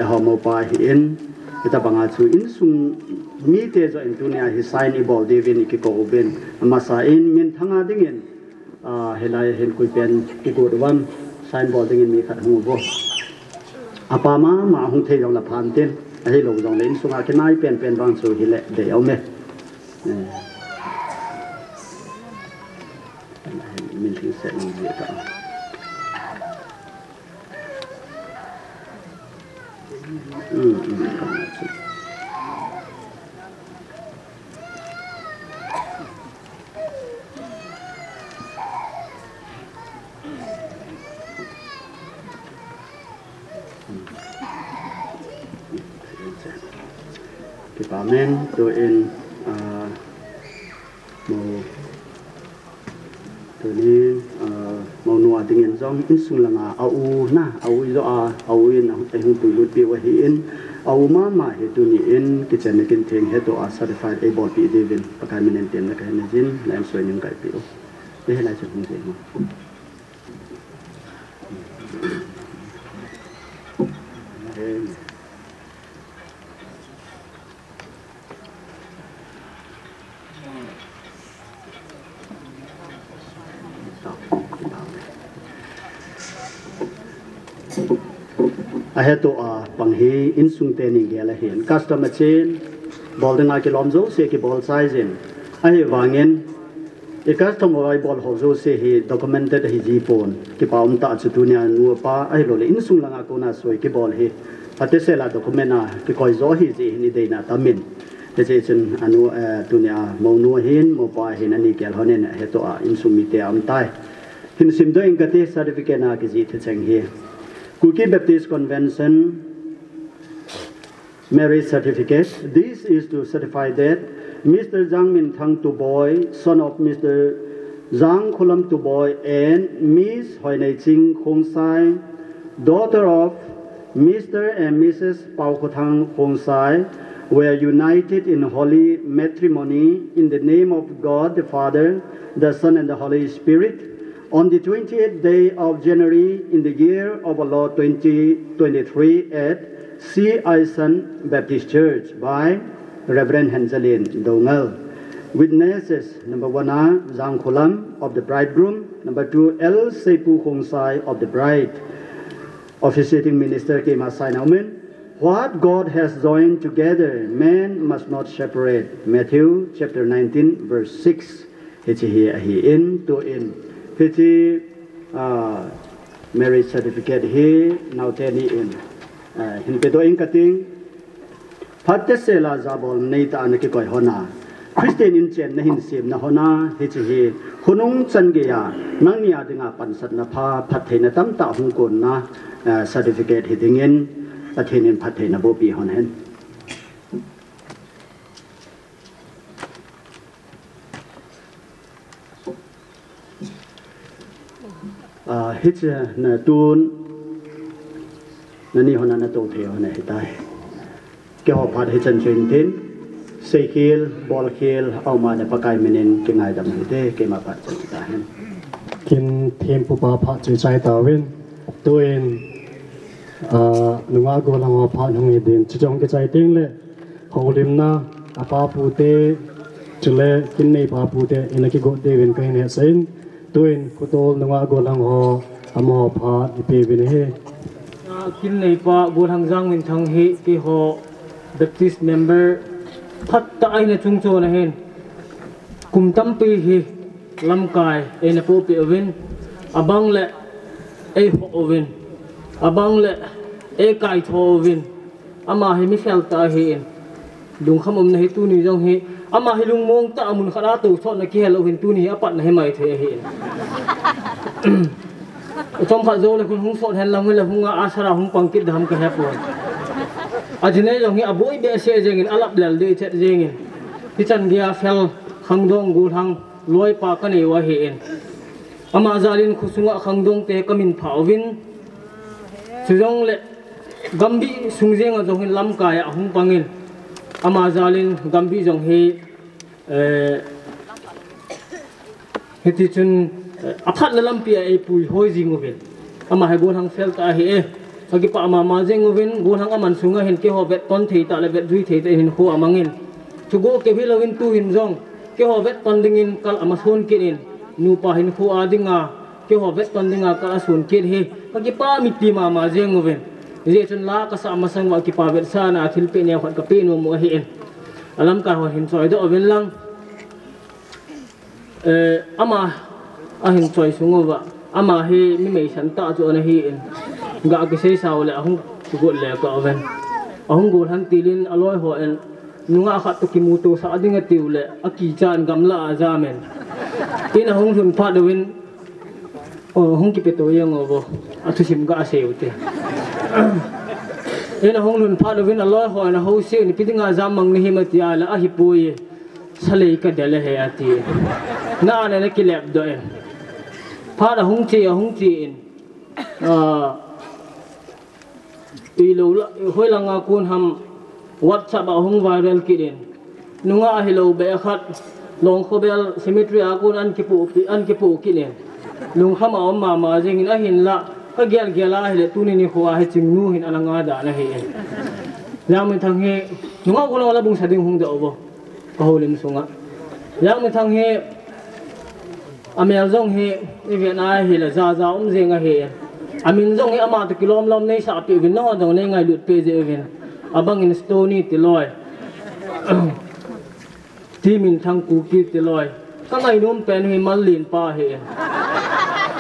ho mo pa hin kita banga chu in sung mi te zo in dunia hi sign i bol devin ki ko ben masa in min thanga dingin helai hen kui pen ki go wan sign bol dingin mi khat hu bo apa ma hung the jong la phan ten ai lo jong len sunga ke nai pen bang chu hi le de au me min thi set ni ta Amen. To in màu nua tiếng Anh giống in sung langa au na au izo au in ai hung tui lut pi wa hi in au ma hi tu ni in kitchen kin thing he to a certified able pi devin pakai menen ten na kai jin lam soi ning kai pi o he lai chung je mo I had to panghi in sung tening gela hin customer chain bolden a kilomzo se ki bol size in ai wangin e customer ai bol hozo se hi documented hi ji phone ki paum ta chu tunia nu pa ai lo le in sung langa ko na soi ki bol hi pate se la document na ki koi zo hi ji ni de na tamin te che chen anu tunia mo nu hin mo pa hin ani kel honen he to in sung mi te am tai hin sim do ingate certificate na ki ji the chang hi Kuki Baptist Convention marriage certificate. This is to certify that Mr. Zhang Min Thang Tuboy, son of Mr. Zhang Khulam Tuboy, and Miss Hoi Nei Ching Khong Sai, daughter of Mr. and Mrs. Pao Khotang Khong Sai, were united in holy matrimony in the name of God the Father, the Son, and the Holy Spirit. On the 28th day of January in the year of our Lord 2023 at C. Ison Baptist Church by Reverend Hanselin Dongal. Witnesses, number 1, Zhang Khulam of the bridegroom, number 2, L. Seipu Khong Sai of the bride. Officiating minister Kema Sai Naumen. What God has joined together, man must not separate. Matthew chapter 19 verse 6. He in to in. Pity marriage certificate he now tell in pedo in cutting patte sela zabol neita an ki koi hona Christian in chen na hin sim na hona he hunung chan ge ya nang nia dinga pansat na pha phathe na tam ta hung kon na certificate he dingin pathen in phathe na bo pi hon hen hit na tun nani hona na to the hona hitai ke ho phat he chan chen tin sei khil bol khil au ma na pakai menen ke ngai dam te ke ma phat chan ta hen kin thêm pu pa pha chai chai ta win tuin nunga go lang ho pha hong ni din chong ke chai ting le holim na apa pu te chule kin nei pa pu te ina ki go de win kai ne sein tuin kutol nunga go lang ho amo pha ipe bin he kin nei pa go hang jang min thang hi ki ho Baptist member phat ta ai na chung cho na hen kum tam pi hi lam kai e na po pi ovin abang le e ho ovin abang le e kai tho ovin ama hi mi fel ta hi in dung kham na hi tu ni jong hi ama hi lung mong ta amun khara tu so na ki helo hin tu ni apat na hi mai the hi trong pha zo le kun hung so hen lang le hung asara hung pangkit dham ka he pon ajine jong hi aboi be se jengin alap lel de chet jengin ki chan dia fel khangdong gu hang loi pa ka nei wa hi en ama zalin khusunga khangdong te kamin phawin sujong le gambi sungjenga jong hin lam ka ya hung pangin ama zalin gambi jong hi heti chun aphat la lampia e pui hoi jing oven ama hai gon hang fel ta hi e agi pa ama ma jeng oven gon hang aman sunga hen ke ho vet ton thei ta le vet dui thei te hin ho amangin chu go ke hilawin tu hin jong ke ho vet ton dingin kal ama son ke in nu pa hin khu adinga ke ho vet ton dinga ka asun ke he agi pa mi ti ma jeng oven je chun la ka sa ma sang wa ki pa vet sa na thil pe ne khat ka pe no mo hi en alam ka ho hin choi do oven lang ama ahin choi sungo ba ama hi mi mei san ta chu na hi en ga ke sei sao le ahung gol le ka ven ahung gol han tilin aloi ho en nunga khat to kimuto sa adinga tiule aki chan gamla azamen tin ahung hun pha dawin hung ki peto yang obo atu sim ga seute ena hung hun pha dawin aloi ho na ho se ni pidinga zamang ni himati ala a hi pui salei ka dele he ati na na ne kilep do en pha da hung chi in ilo hoi langa kun ham WhatsApp ahung viral kidin nunga hello be khat long khobel symmetry akun an kipu kinen lung khama ma jing in a hin la ka gel gela hele tuni ni khuwa he chingnu hin ananga da na he yang min thang he nunga ko la bung sading hung da obo ka holim sunga yang min thang he amel jong he evena he la za jenga he amin jong he ama to kilom lom nei sa pi vin no dong nei ngai lut pe je evena abang in stony tiloi timin thang ku ki tiloi ka ngai num pen hi malin pa he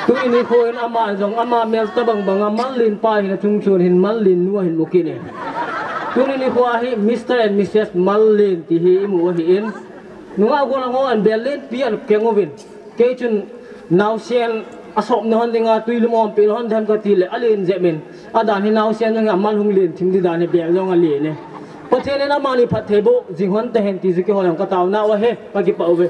tu ini khoin ama jong ama mel tabang bang malin pa hi na chung chun hin malin nu hin muki ne tu ini khwa hi Mr and Mrs Malin ti hi mu hi in nuwa go la ngo an belin pi an kengovin ke chun now sen asop no han dinga tuilum om pe hon dhan ka tile alin zemin adan hi now sen nga mal hung lin thim di dan be long ali ne pathe ne na mani phathe bo jinghon te hen ti ke holam ka taw na wa he pa ki pa ove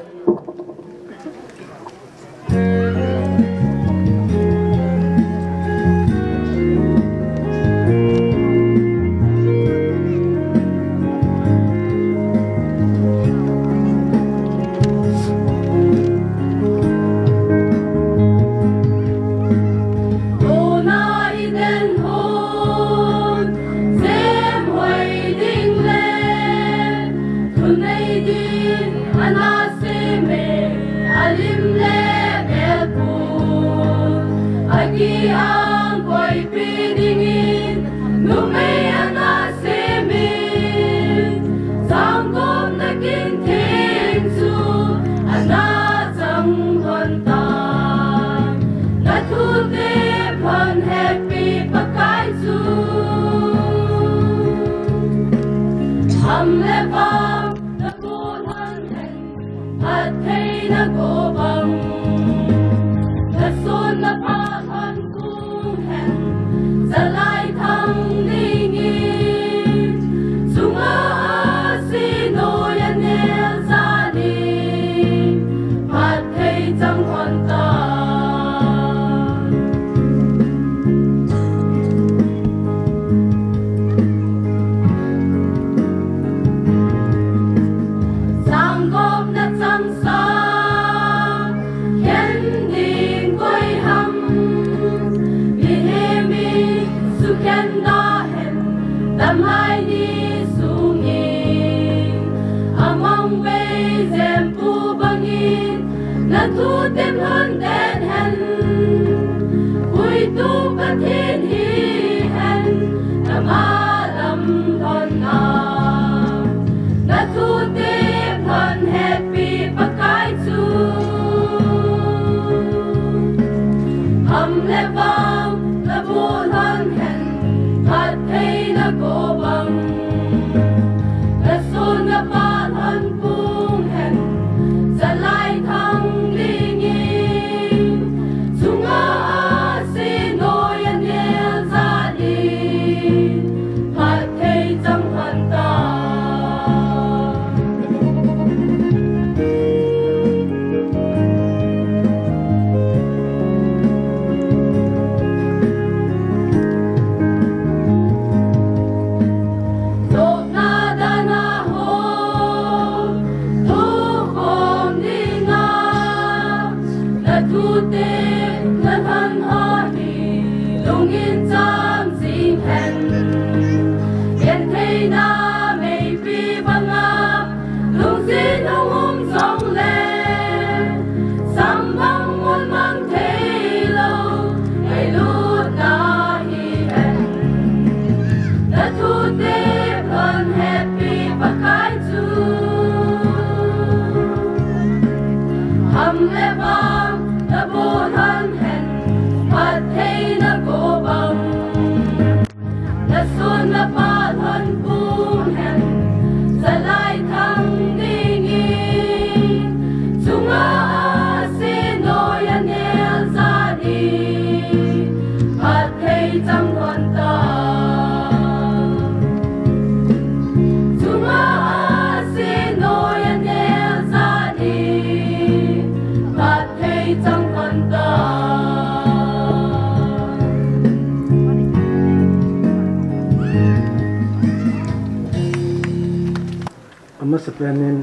Amasapenin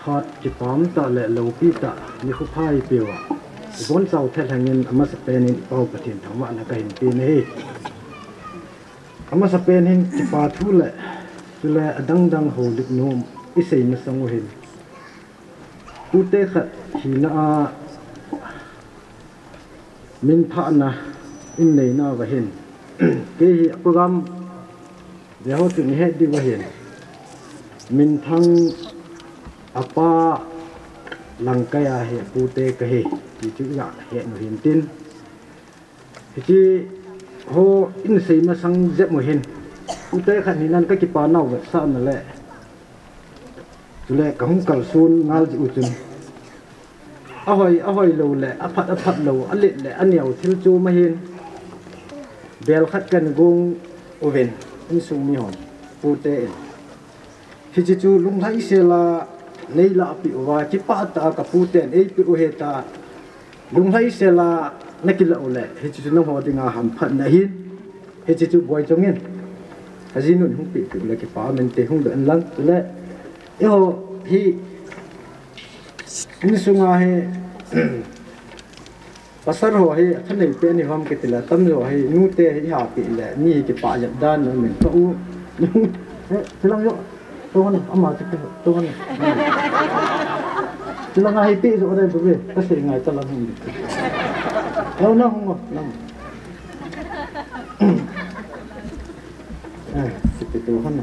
hot kipam ta le lopi ta ni khu phai piwa bon chau thel hangin amasapenin pau pathin thama na ka hin pi nei amasapenin kipa thu le chule adang dang ho lik nom isei na sangu hin ute khat hina a min pha na in nei na wa hin ke hi program de ho tu ni he di wa hin min thang apa langkaya he pute ka he ti chu ya he no hin tin ti ho in sei ma sang je mo hin pute khan ni nan ka ki pa nau sa na le tu le ka hung kal sun ngal ji uchun ahoi lo le aphat lo alit le aniau thil chu ma hin bel khat kan gung oven in sung mi hon pute khi chu lung thai se la nei la pi wa chi pa ta ka pu ten ei pi u he ta lung thai se la nakila ole hi chu no ho dinga ham phat na hin hi chu boy chongin aji nun hung pi pi le ki pa men te hung den lang le e ho hi in sunga he pasar ho hi thanei pe ni hom ke tila tam lo hi nu te hi ha pi le ni ki pa ya dan no men to u tilang yo tuhan amma kita tuhan tilang ai pi so ada bebe kasi ngai talang ni lau na hong nam kita tuhan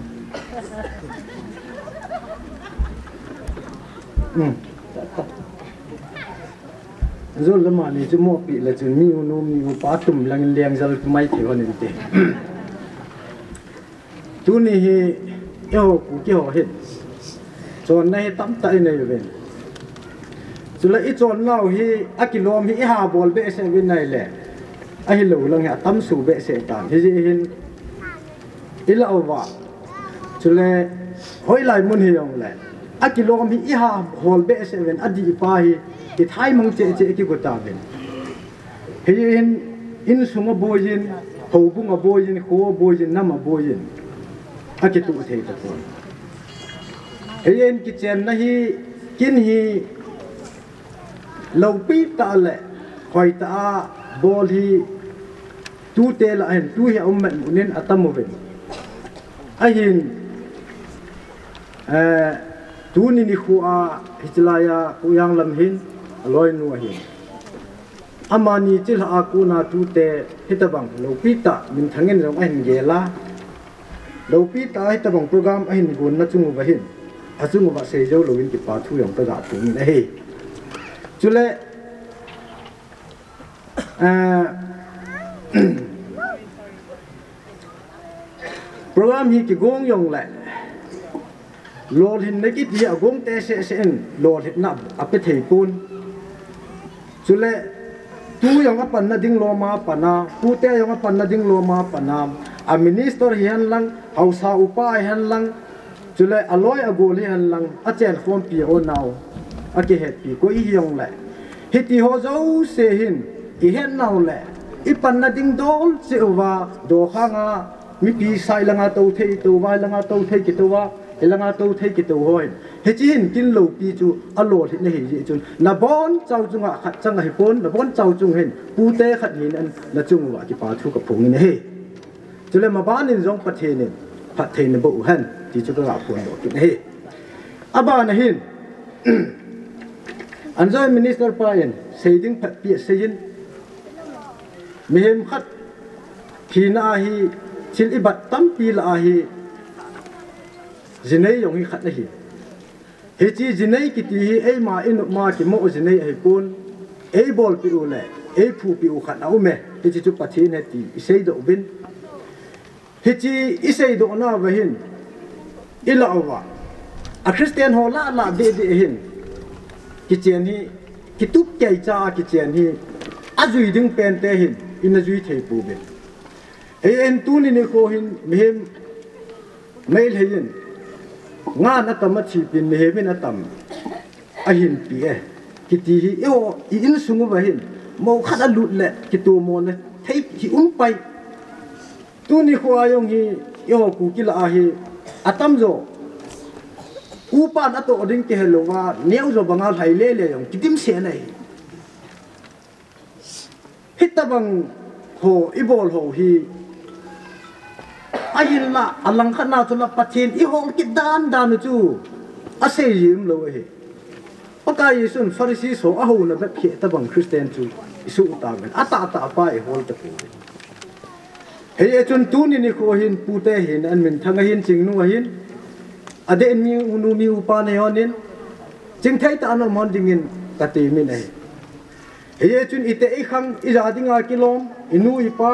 zol lama ni cuma pi la cun mi unum mi patum lang liang zal mai thiwa ni te tu ni hi yo ku ki ho hit chon nei tam tai nei ven chula I chon lau hi akilom hi ha bol be se vin nai le a hi lo lang ya tam su be se tan hi ji hin ila wa chule hoi lai mun hi yong le akilom hi ha hol be se ven adi pa hi ki thai mang che ki ko ta ven hi hin in sunga boyin ho bunga boyin kho boyin nama boyin aki tu thei ta ko yen ki chen na hi kin hi lo pi ta le khoi ta bol hi tu te la hen tu hi om men unen atamu ven a hin tu ni khu a hitlaya ku yang lam hin aloi nu hi amani chil ha ku na tu te hitabang lo pi ta min thangen rong hen gela lo pi ta hi tabang program a hin gun na chungu ba hin a chungu ba se jo lo in ki pa thu yong ta ga tu ni he chule program hi ki gong yong la lo hin ne ki ti a gong te se en lo hin na a pe thei pun chule tu yong a pan na ding lo ma pana pu te yong a pan na ding lo ma pana a minister hian lang hausa upa hian lang chule aloi agoli hian lang a chen form pi o now a ke het pi ko I hiong le hiti ho zo se hin I hen now le I pan na ding dol se wa do khanga mi pi sai langa to thei to wa langa to thei ki to wa langa to thei ki to hoi he chin kin lo pi chu a lo hi ne hi ji chun na bon chau chunga khat changa hi pon na bon chau chung hen pu te khat hin an na chung wa ki pa thu ka phung ni he chule ma ban in zong pathe ne pathe ne bo han ti chu ka phun do ki he aba na hin anjoi minister payen seiding phat pi seyin mehem khat thina hi chil ibat tam pi la hi jinei yong hi khat na hi he chi jinei ki ti hi ei ma in ma ki mo jinei ai pun ei bol pi u le ei phu pi u khat au me he chi chu pathe ne ti sei do bin hichi isei do na wa hin ilawa a Christian ho la de hin ki chen hi ki tup kai cha ki chen hi azui ding pen te hin in azui thei pu be en tu ni ko hin mehem mail hin nga na tam chi pin mehem na tam a hin pi e ki ti hi yo in sungu ba hin mo khada lut le ki tu mo na thei hi pai tu ni ko ayong hi yo ku ki la hi atam zo upan ato ding ke helova neu zo bangal hai le yong kitim se nei hitabang ho ibol ho hi ayin la alang khana tu la pathin I hol ki dan chu ase yim lo he pakai sun farisi so a ho na ba phe tabang Christian chu isu ta ben ata pa e hol ta pu he chun tu ni ko hin pu te hin an min thanga hin ching nu hin ade mi unu mi upa ne yonin ching thai ta no mon dingin ta ti mi nei he chun ite I khang I ra dinga kilom inu ipa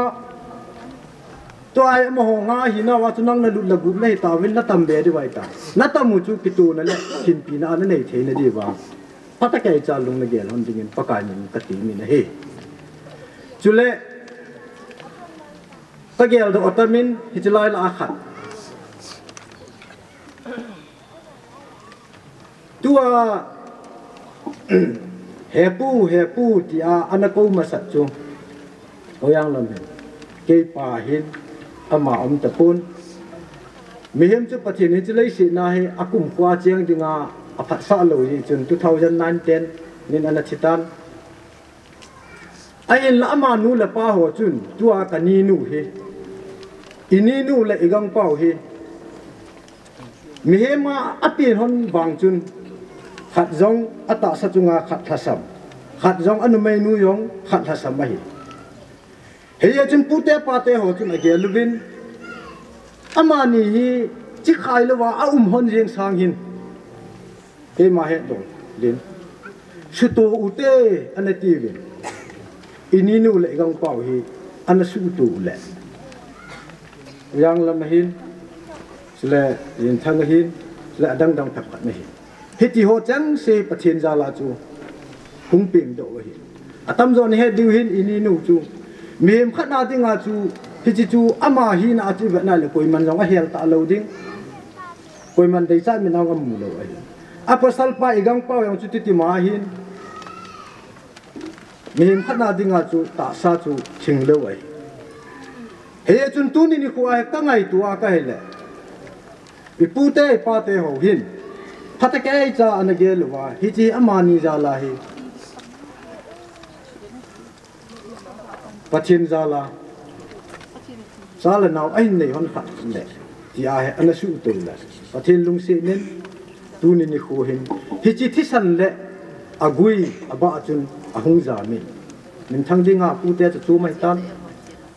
to ai mo ho nga hi na wa chunang na lu la gu nei ta win na tam be di wai ta na ta mu chu pitu na le thin pi na na nei the na di wa pata kai cha lung na gel hon dingin pa ka nin ta ti mi na he chule ta gel do otamin hijlai la khat tua hepu tia anako masat chu oyang lam ke pa hin ama tapun mihem chu pathin hi chlei si na he akum kwa cheng dinga aphat sa lo hi chun 2019 nin ana thitan ayin la ama nu la pa ho chun tua kani nu he ini nu la igang pau he mihema apin hon wang chun khat zong ata sa chunga khat thasam khat zong anu mai nu yong khat thasam mai he chun pute pate ho chun age lubin amani hi chi khai lawa a hon jeng sang hin he ma he do din shuto ute anati ve ini nu le gang pau hi ana su tu le yang lam hin sle yin thang hin sle dang thap khat mai hiti ho chang se pathin jala chu hung ping do hi atam zon he diu hin ini nu chu mem khana dinga chu hiti chu ama hi na chu ba na le koi man jong a hel ta lo ding koi man dei cha mi na ngam mu lo ai apasal pa igang pa yang chu ti ma hin mem khana dinga chu ta sa chu ching lo ai he chun tu ni ko ai ka ngai tu a ka hele ipute pa te ho hin Patakai cha anagelwa hiji amani jala hi pathin jala sala naw ai nei hon khat le ti a he anasu tu la pathin lung se nen tu ni khu hin hiji thisan le agui aba chun ahung ja mi min thang dinga pute chu mai tan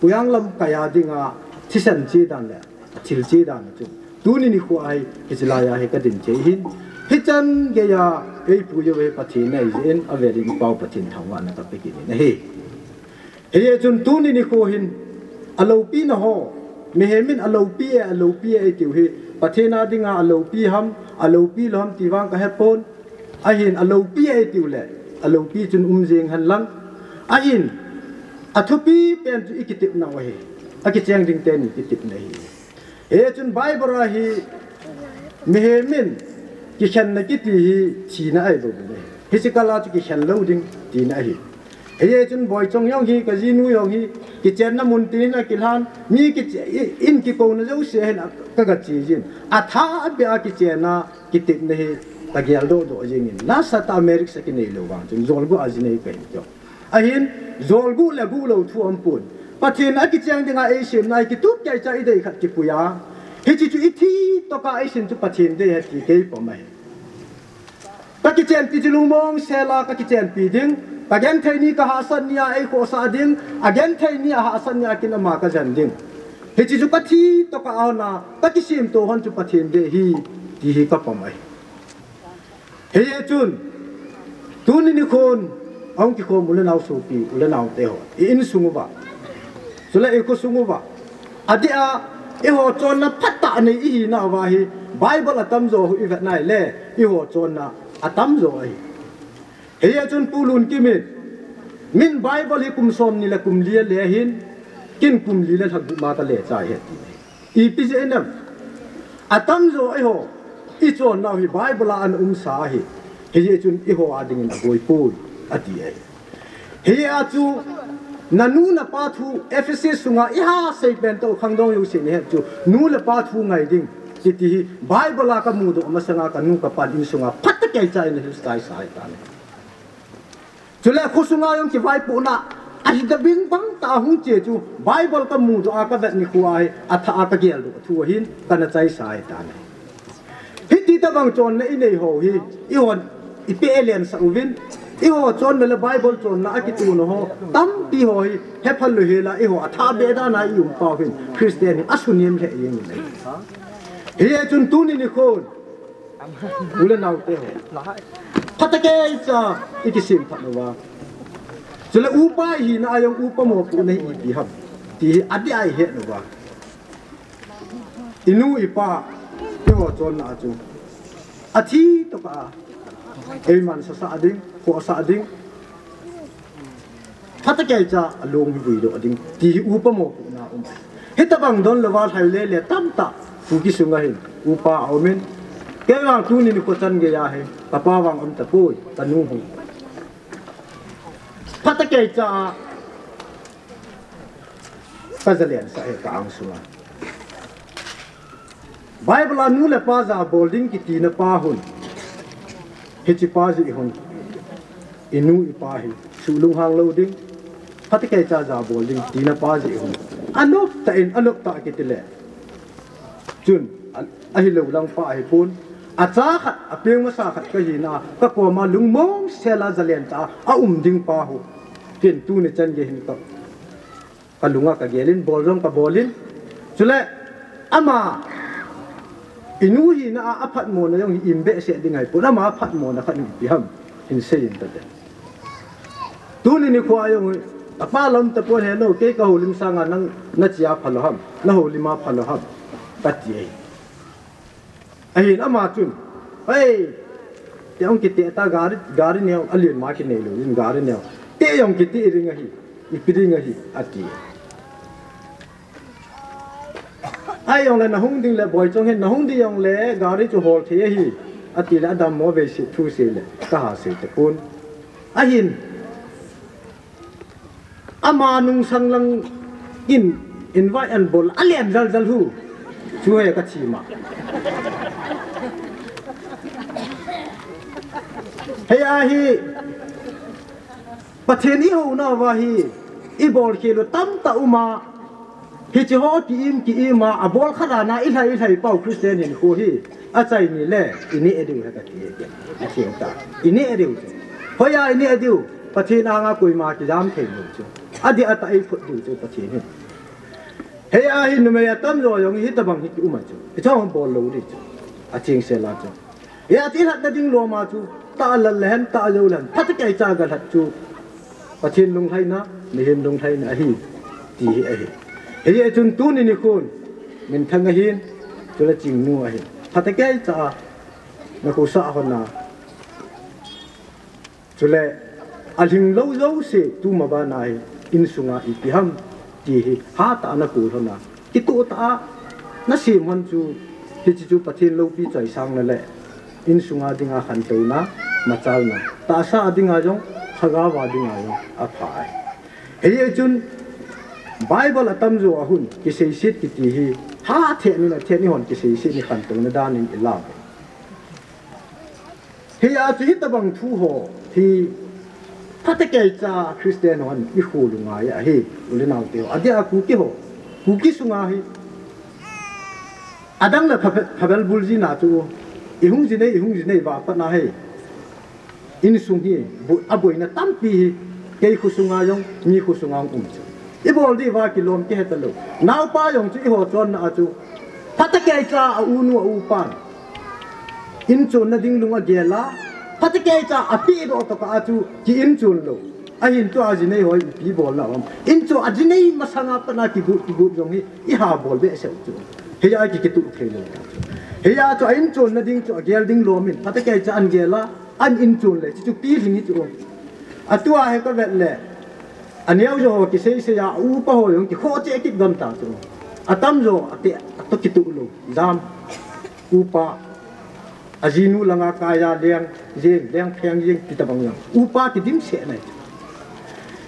puyang lam kaya dinga thisan chi dan le thil chi dan chu tu ni khu ai hijlaya he ka din che hin Hichan gaya ei puyo we pathin nei in a very pau pathin thangwa na ka peki ni he he chun tu ni ko hin alopi na ho mehemin alopi e tiu he pathina dinga alopi ham alopi lom tiwang ka hepon a hin alopi e tiu le alopi chun jeng han lang a hin athupi pen chu ikitip na wa he aki cheng ding ten ikitip na he chun bible hi mehemin ki khen na ki ti chi na ai bo ne hisikala chu ki khen lo ding ti na hi he chun boy chong yong hi ka ji nu yong hi ki chen na mun ti na ki han mi ki in ki ko na zo se na ka ga chi jin a tha be a ki chen na ki ti ne hi ta gyal do jing in la sa ta america sa ki nei lo wang chun zol gu a ji nei pe jo a hin zol gu la gu lo thu am pun pathin a ki chang dinga asian nai ki tu kai cha i dei khat ki puya Hiji chu iti to ka aisin chu pathin de he ti ke po mai ka ki chen pi jilung mong sela ka ki chen pi ding again thai ni ka hasan nia ai ko sa ding again thai ni ha hasan nia kin ma ka jan ding hiji chu ka thi to ka auna ka ki sim to hon chu pathin de hi ti hi ka po mai he chun tu ni khon ong ki ko mul nau su pi ul nau te ho in sungu ba sula e ko sungu ba adia i ho chon na phatta nei hi na wa hi bible atam zo i vet nai le i ho chon na atam zo ai he ya chun pulun kimin min bible hi kum som ni la kum lia le hin kin kum li la thak ma ta le cha he i pi je nam atam zo ai ho i chon na hi bible an sa hi he ye chun i ho ading in agoi pul ati ai he ya chu nanu na pa thu Ephesus sunga i ha sei pen to khangdong yu sin he chu nu la pa thu ngai ding ti ti bible ka mu do ma sanga ka nu ka pa din sunga phat ke chai na stai sai ta ne chu le khu sunga yong ki vai pu na ai da bing bang ta hu che chu bible ka mu do a ka vet ni khu ai a tha a ka gel do thu hin ka na chai sai ta ne hi ti ta bang chon na i nei ho hi i hon i pe alien sa uvin i ho chon le bible chon na ki tu no ho tam pi ho hi he phal lu he la i ho atha be da na yum pa hin christian asunim le yeng nei he chun tu ni ni khon ule nau te ho patake cha i ki sim phat wa chule upa hi na ayong upa mo pu nei i pi hab ti adi ai he no wa inu ipa i ho chon na chu athi to ka Eman sa ading, ko sa ading. Patake cha along hi do ading ti upa mo na hitabang don lawal haile le tamta fuki sunga hin upa aumen kewang tu ni ko chan ge ya he papa wang am ta poi tanu hu patake cha pazalian sa e ka ang sunga Bible anu le pa za bolding ki ti na pa hun Hichipazi ihon inu ipahi sulung hang loading patike cha za bolding tina pazi ihon anok ta in anok ta kitile chun ahi lo lang pa ai pun acha khat apeng ma sa khat ka hina ka ko ma lungmong sela zalen ta a ding pa hu tin tu ni chan ge hin ka kalunga ka gelin bolrong ka bolin chule ama inu hi na aphat mo na yung imbe se dingai pura ma aphat mo na khan biham in sein ta de tu ni ko ayong apa lam ta pon he no ke ka holim sanga nang na chia phalo ham na holima phalo ham pati ai na ma chun ei yang ki te ta gari ne alien ma ki ne lo in gari ne te yang ki ti ringa hi ipiringa hi ati ai yong le na hung ding le boy chong hen na hung di yong le gari chu hol the hi ati la dam mo ve si thu se le ka ha se te pun a hin ama nung sang lang in invite and bol alian zal hu chu he ka chi ma hey a hi patheni ho na wa hi i bol ke lo tam ta uma hi chi ho ki im ma abol khara na i thai pau christian hin ko hi a chai ni le ini edu ha ka ti ke a thiam ta ini edu hoya ini edu pathina nga koi ma ki jam thei lu chu adi ata ai phut du chu pathin hin he a hin me ya tam ro yong hi ta bang hi uma chu i chong bol lo ri chu a thing se la chu ya ti hat da ding lo ma chu ta la len ta lo lan phat kai cha ga hat chu pathin lung thai na ni him lung thai na hi ti ai he chun tu ni khun min thang hin chula ching nu a hi patake cha na ko sa hon na chule aling lo lo se tu ma ba nai in sunga i pi ham ti hi ha ta na ku hon na ki tu ta na sim hon chu hi chu pathin lo pi chai sang na le in sunga dinga khan to na ma chal na ta sa dinga jong thaga wa dinga jong a phai he chun Bible atam zo ahun ki sei sit ki ti hi ha the ni hon ki sei sit ni khan to na dan in ilam hi a chi ta bang thu ho hi patake cha christian hon i khu lu nga ya hi ule naw te adia ku ki ho ku ki sunga hi adang la phabel bulji na chu i hung ji nei ba pa na he in sung hi aboi na tampi hi ke khu sunga yong ni khu sunga chu ibol di wa kilom ke hetalo naw pa yong chi ho chon na chu patake cha a unu u pan in chun na ding lunga gela patake cha a pi do to ka chu ki in chun lo ahin to ajine hoi pi bol la in to ajine masanga pana ki gu jong hi I ha bol be se chu he ya ki tu thele he ya to in chon na ding to gel ding lo min pata kai cha an gela an in chon le chu pi ling chu atua he ko vet le aniau jo ki se ya u pa ho yong ki kho che ki gam ta chu atam jo ate to ki tu lo jam u pa ajinu langa kaya leng pheng yeng ki tabang yang u pa ki dim se nai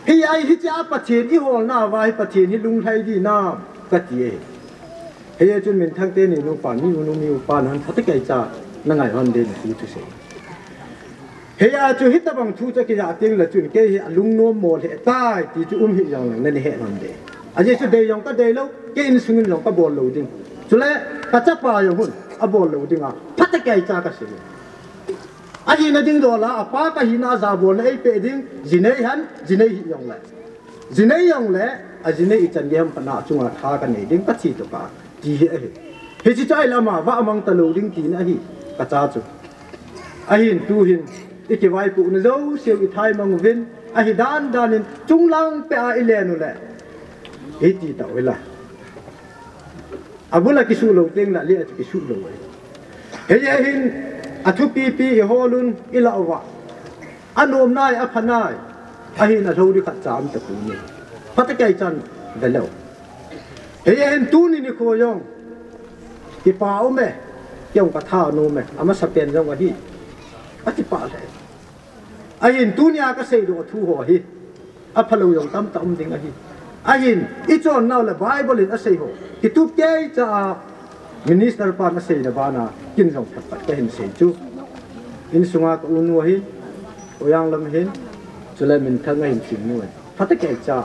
hi ai hi cha pathin I hol na vai pathin hi lung thai di na ka ti he chun min thang te ni nu pa ni nu mi u pa nan thate kai cha na ngai hon de ni tu se he ya chu hi tabang thu cha ki ya ting la chun ke hi lung no mo he tai ti chu hi yang na ni he hon de aje chu de yong ka de lo ke in sungin yong ka bol lo ding chu le ka cha pa yo hun a bol lo ding a thate kai cha ka se ahi na ding do la apa ka hina za bol ei pe ding jinei hi yong le a jinei chan yam pana chunga tha ka nei ding ka chi to ka ti he chi chai lama wa amang ta lo ding ki na hi ka cha chu ahin tu hin iki vai pu na zo siu I thai mang vin ahi dan in chung lang pe a ile nu le he ti ta wela abula ki su lo ting la le ki su lo he hin athu pi holun ilawa anom nai aphanai ahin a thodi khat cham ta ku ni pata kai chan velo he hen tu ni ko yong ki pa o me yong ka tha no me ama sapen jong hi ati pa le ahin tu nia ka sei do thu ho hi aphalo yong tam ding hi ahin I chon naw le bible in a sei ho ki tu ke cha minister pa na sei na bana kin jong thap ka hin sei chu in sunga ko unu hi oyang lam hin chule min thanga hin chim nu phata ke cha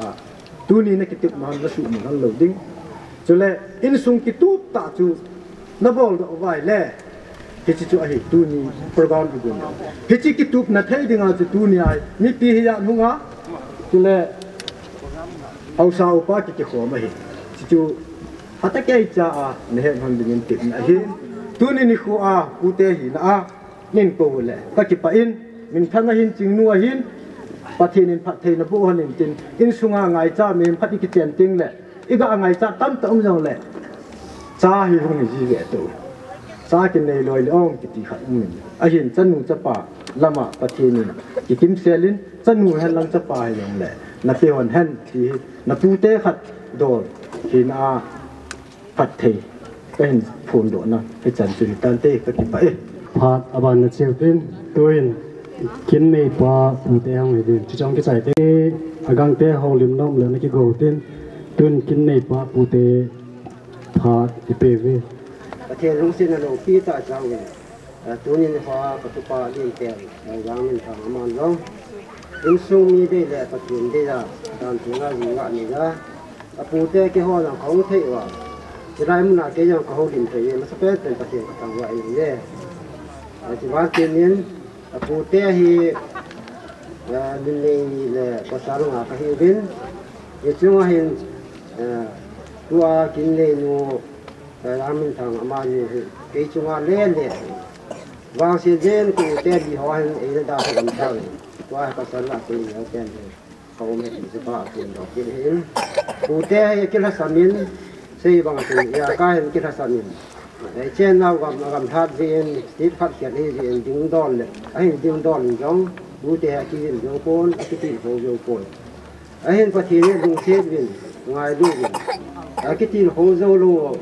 tu ni na ki tu man na su min hal lo ding chule in sung ki tu ta chu na bol do vai le ki chu a hi tu ni program du gun hi chi ki tu na thai dinga chu tu ni ai mi pi hi ya nunga chule au sa pa ki kho ma hi chu pata ke cha a ne he hon ding tip na hi tu ni khu a ku te hi na a nin ko le ka ki pa in min thanga hin ching nu a hin pathin in phat thei na bu han tin in sunga ngai cha min phati ki chen ting le iga ngai cha tam tam jong le cha hi hong ni ji ve to cha ki nei loi long ki ti khat min a hin chan nu cha pa lama pathin in ki kim selin chan nu han lang cha pa yong le na pe hon han ti na pu te khat dor hin a phat thei ka hin phun do na pe chan chu tan te ka ki pa Phát aban na chiêu tin tuin kin nei pa pu te hang hedin chi chong ki chai te agang te holim nom le na ki go tin tun kin nei pa pu te phat I pe ve pathian lung sin lo pi ta chang ve tunin ha ka tu pa din te yang min thang man lo in sung mi de le pathian de da dan thunga ri nga ni da pu te ki ho lang khong thei wa chi rai mun na ke yang ka ho din thei ma sa pe ten pathian ka tang wa ni de chỉ vài tiền nhân phụ te hi bên này là có sao mà cái hiệu viên thì chúng mình tua kinh này nó làm mình thằng mà như cái chúng ta lên để vang xe gen phụ te đi họ hình ấy là đã làm sao tua có sao là cái nhiều tiền không mấy cái ba tiền đó cái hình phụ te cái là sao miên xây bằng cái cái cái là sao miên trên nào gặp tháp gì tiếp phát hiện gì tiếng đòn này anh tiếng đòn giống bố trẻ kia giống con cái tiền hồ giống con anh phát hiện dùng xe viên ngoài đu viên cái tiền hồ dâu lô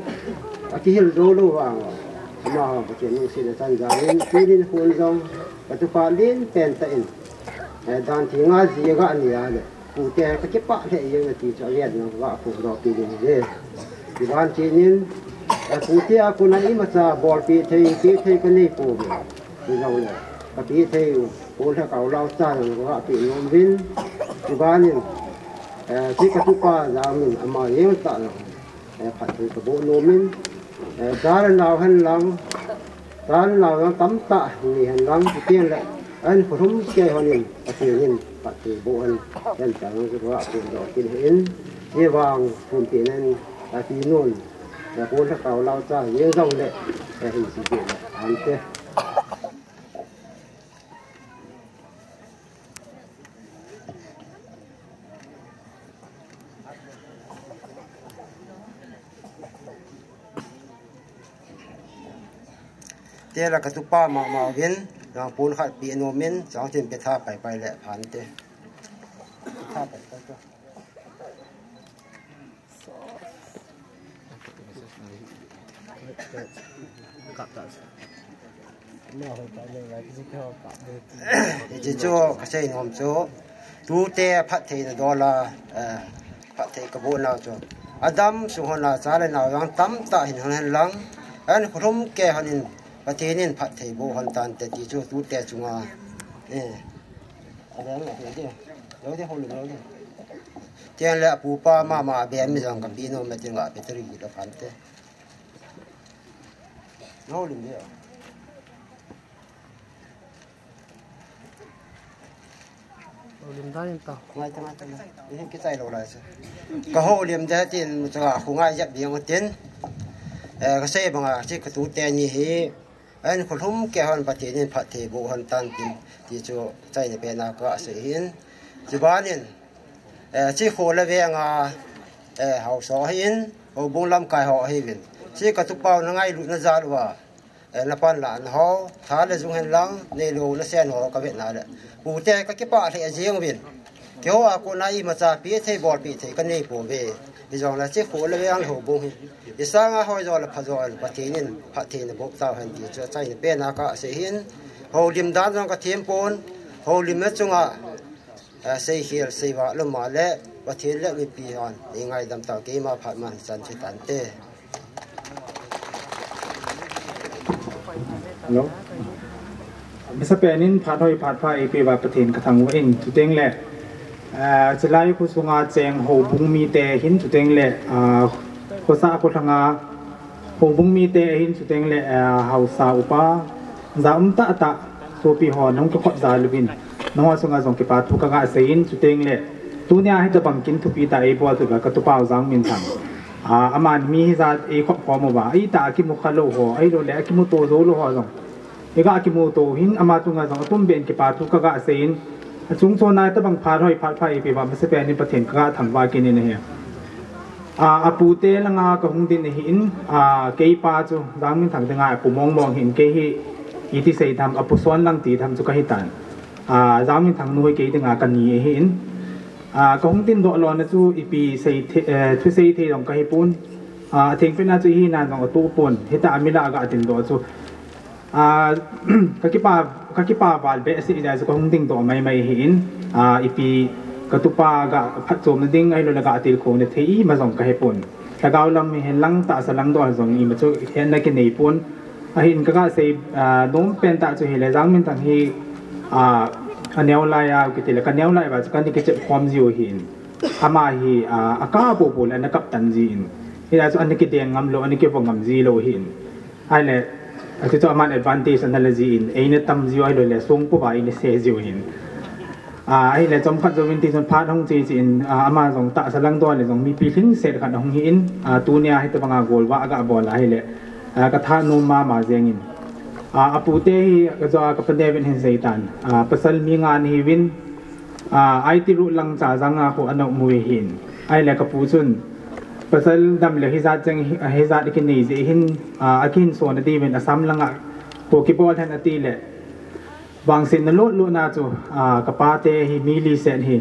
cái hiệu dâu lô vàng mà phát hiện dùng xe là sang giá lên cái tiền hồ giống cái thứ phát lên tiền tiền đàn thì ngay gì cái anh này bố trẻ cái bạn hệ như là thì cho biết nó vợ phụ đó tiền gì thì ban chỉ nên phụ thế cô này mà sa bol pi thei cái này phụ thì lâu rồi cái pi thei cô theo cầu lao xa rồi có pi nôm vin thì ba nên chỉ cái tu pa ra mình mà yên tạ rồi phải cái bộ nôm vin giá nào hành lang giá nào nó tắm tạ thì hành lang thì tiền lại anh phổ thông cái họ nhìn cái nhìn phải cái bộ anh anh chẳng cái đó tiền đó tiền hiến như vàng phun tiền anh cái nôn là cô sẽ cầu lao ra những dòng lệ để hình sự kiện án thế เตละกระตุป้ามาเว้นลองปูนขัดปีโนมินสองเทียนไปท่าไปแหละผ่านเตท่าไปก็จะโจ้ก็ใช่หอมโจ้ดูเตะพัดเทนดอลลาพัดเทกระโบนเราโจ้อดัมสุฮนาจาเลนเอายังตั้มตาหินหันหลังอันครุ่มแก่หันินประเทศนี้พัดเทโบหันตันแต่ที่โจ้ดูเตะจุงาอะไรนั่นแหละเดี๋ยวที่เขาหลุดแล้วเจ้าและปูป้ามาเบียมจังกับพี่น้องมาจึงกับเปตรีกับพันเตน้องหลุดเดียวลิมได้ยังต่อง่ายจังนี่คิดใจเราเลยสิก็หัวลิมจะที่มันจะคงง่ายยับเบียงกันเต็นก็ใช่บางอาชีพกระตุ้นเตนี่เฮอันคนทุ่มแก่หันประเทศนี้พัดเทโบหันตันเป็นที่จะใจในเป็นนักก็เสียหินจีบ้านนี่ที่โคละเวียงเขาสอหินเขาบุญลำกายเขาให้เป็นที่กระตุ้นเป่าง่ายหลุดน่าจะรู้ว่านับปันหลานเขาท้าเลยจุงเห็นหลังในโลนั่นเสียนหัวก็เป็นนั่นแหละปูเตะก็เก็บปะที่เจียงเป็นเกี่ยวกับคนนั้นมาจากปีเทบอลปีเทกันนี่ปูเวดิจงแล้วที่โคละเวียงเขาบุญดิสร้างเขาจะรับพระจอนประเทศนี้ประเทศนี้บุกตาหันดีจะใจในเป็นนักก็เสียหินเขาลิมด้านจงก็เทียมปนเขาลิมเมจุงเสียเขียเสียว่าลมมาแล้วประเทศเล็กวิปีอันยังไงดำตาเกี่ยมาผ่านมันสันติตันเตเนาะมิสเปนินพัดหอยพัดไฟปีว่าประเทศกระทังว่าเองจุดเด้งแหละจะไล่ผู้สูงอาแจงโหบุงมีแต่หินจุดเด้งแหละโคซาโคทังอาโหบุงมีแต่หินจุดเด้งแหละเฮาซาอุปาจาตะตัวปีหอน้องก็ขดจาลุบินน้องสูงอาส่งกิปาทุกกะเสียนจุดเด้งแหละตัวเนี้ยให้จะบังกินทุปีตาไอบัวตัวกระตุป้าจังมินทังอามันมีฮิซาเอขพอมาว่าไอตาคิมุขโลหอไอโดเลคิมุโตโซโลหอจังเอกาคิมุโตหินอามาตุงาจังตุ้มเบนกิปาทุกกะเสียนจุงโซนายตะบังพาดหอยพาดไฟปีว่าไม่ใช่เป็นในประเทศกะถังวากินนี่เนี่ยอาปูเตลังกะหงดินหินเกยปาจูดังมินถังตึงปูมองเห็นเกยฮิที่เสยทำอปุสวนลังตีทำจุกะหิตันดังมินถังนุยเกยตึงกันนี่หินกองตินดอกลอนนะจูอีปีเสยทุเสยเทลงกะหิปุนเทงเป็นอาจูหินานของตู้ปุนเฮตามิลากะตินดอกจูกะกิปาวาลเบสิได้จูกองตินดอกไม่เห็นอีปีกตุปากะพัดโจมนดิ้งไอ้โลละกะติลโคเนี่ยเทีมาส่งกะหิปุนตะกาวลำเห็นลังตาสลังดอกส่งอีมาจูเห็นนักเนยปุนเห็นกะเสยน้องเป็นตาจูเห็นเลยจังมินถังฮีอันเนี้ยลายกิติละกันเนี้ยลายว่าจะกันที่เกิดความจิวหินอามาฮีอากาโปโปแล้วนักตันจีนที่เราจะอันนี้กิติงำโลอันนี้เก็บงำจีโลหินไอ้เนี่ยที่จะอามัน advantage อันนั้นจีนไอ้เนี่ยตั้มจิวไอ้โดยเลยส่งปุ๊บไอ้เนี่ยเสียจิวหินไอ้เนี่ยจอมขัดจอมวินตีส่วนพาดห้องจีนอามาส่งตะสลังตัวเลยส่งมีปีลิงเสร็จขัดห้องหินตัวเนี่ยให้ตัวบังอาโกลว่าอากาบอลไอ้เนี่ยกระทานุมาเจียงินปูเตhiก็จะกับประเดี๋ยวเป็นเห็นเสียตันภาษามีงานฮิวินไอติรุลังจ่าจังอาโคอันมวยหินไอเล็กปูซุนภาษาดำเลยฮิซาจังฮิซาดิกินีจีหินอากินส่วนที่เป็นอาซัมลังโปกิบอลแทนตีเล่บางสิ่งนั้นลุนาจูกับปาเตฮิมิลิเซนฮิ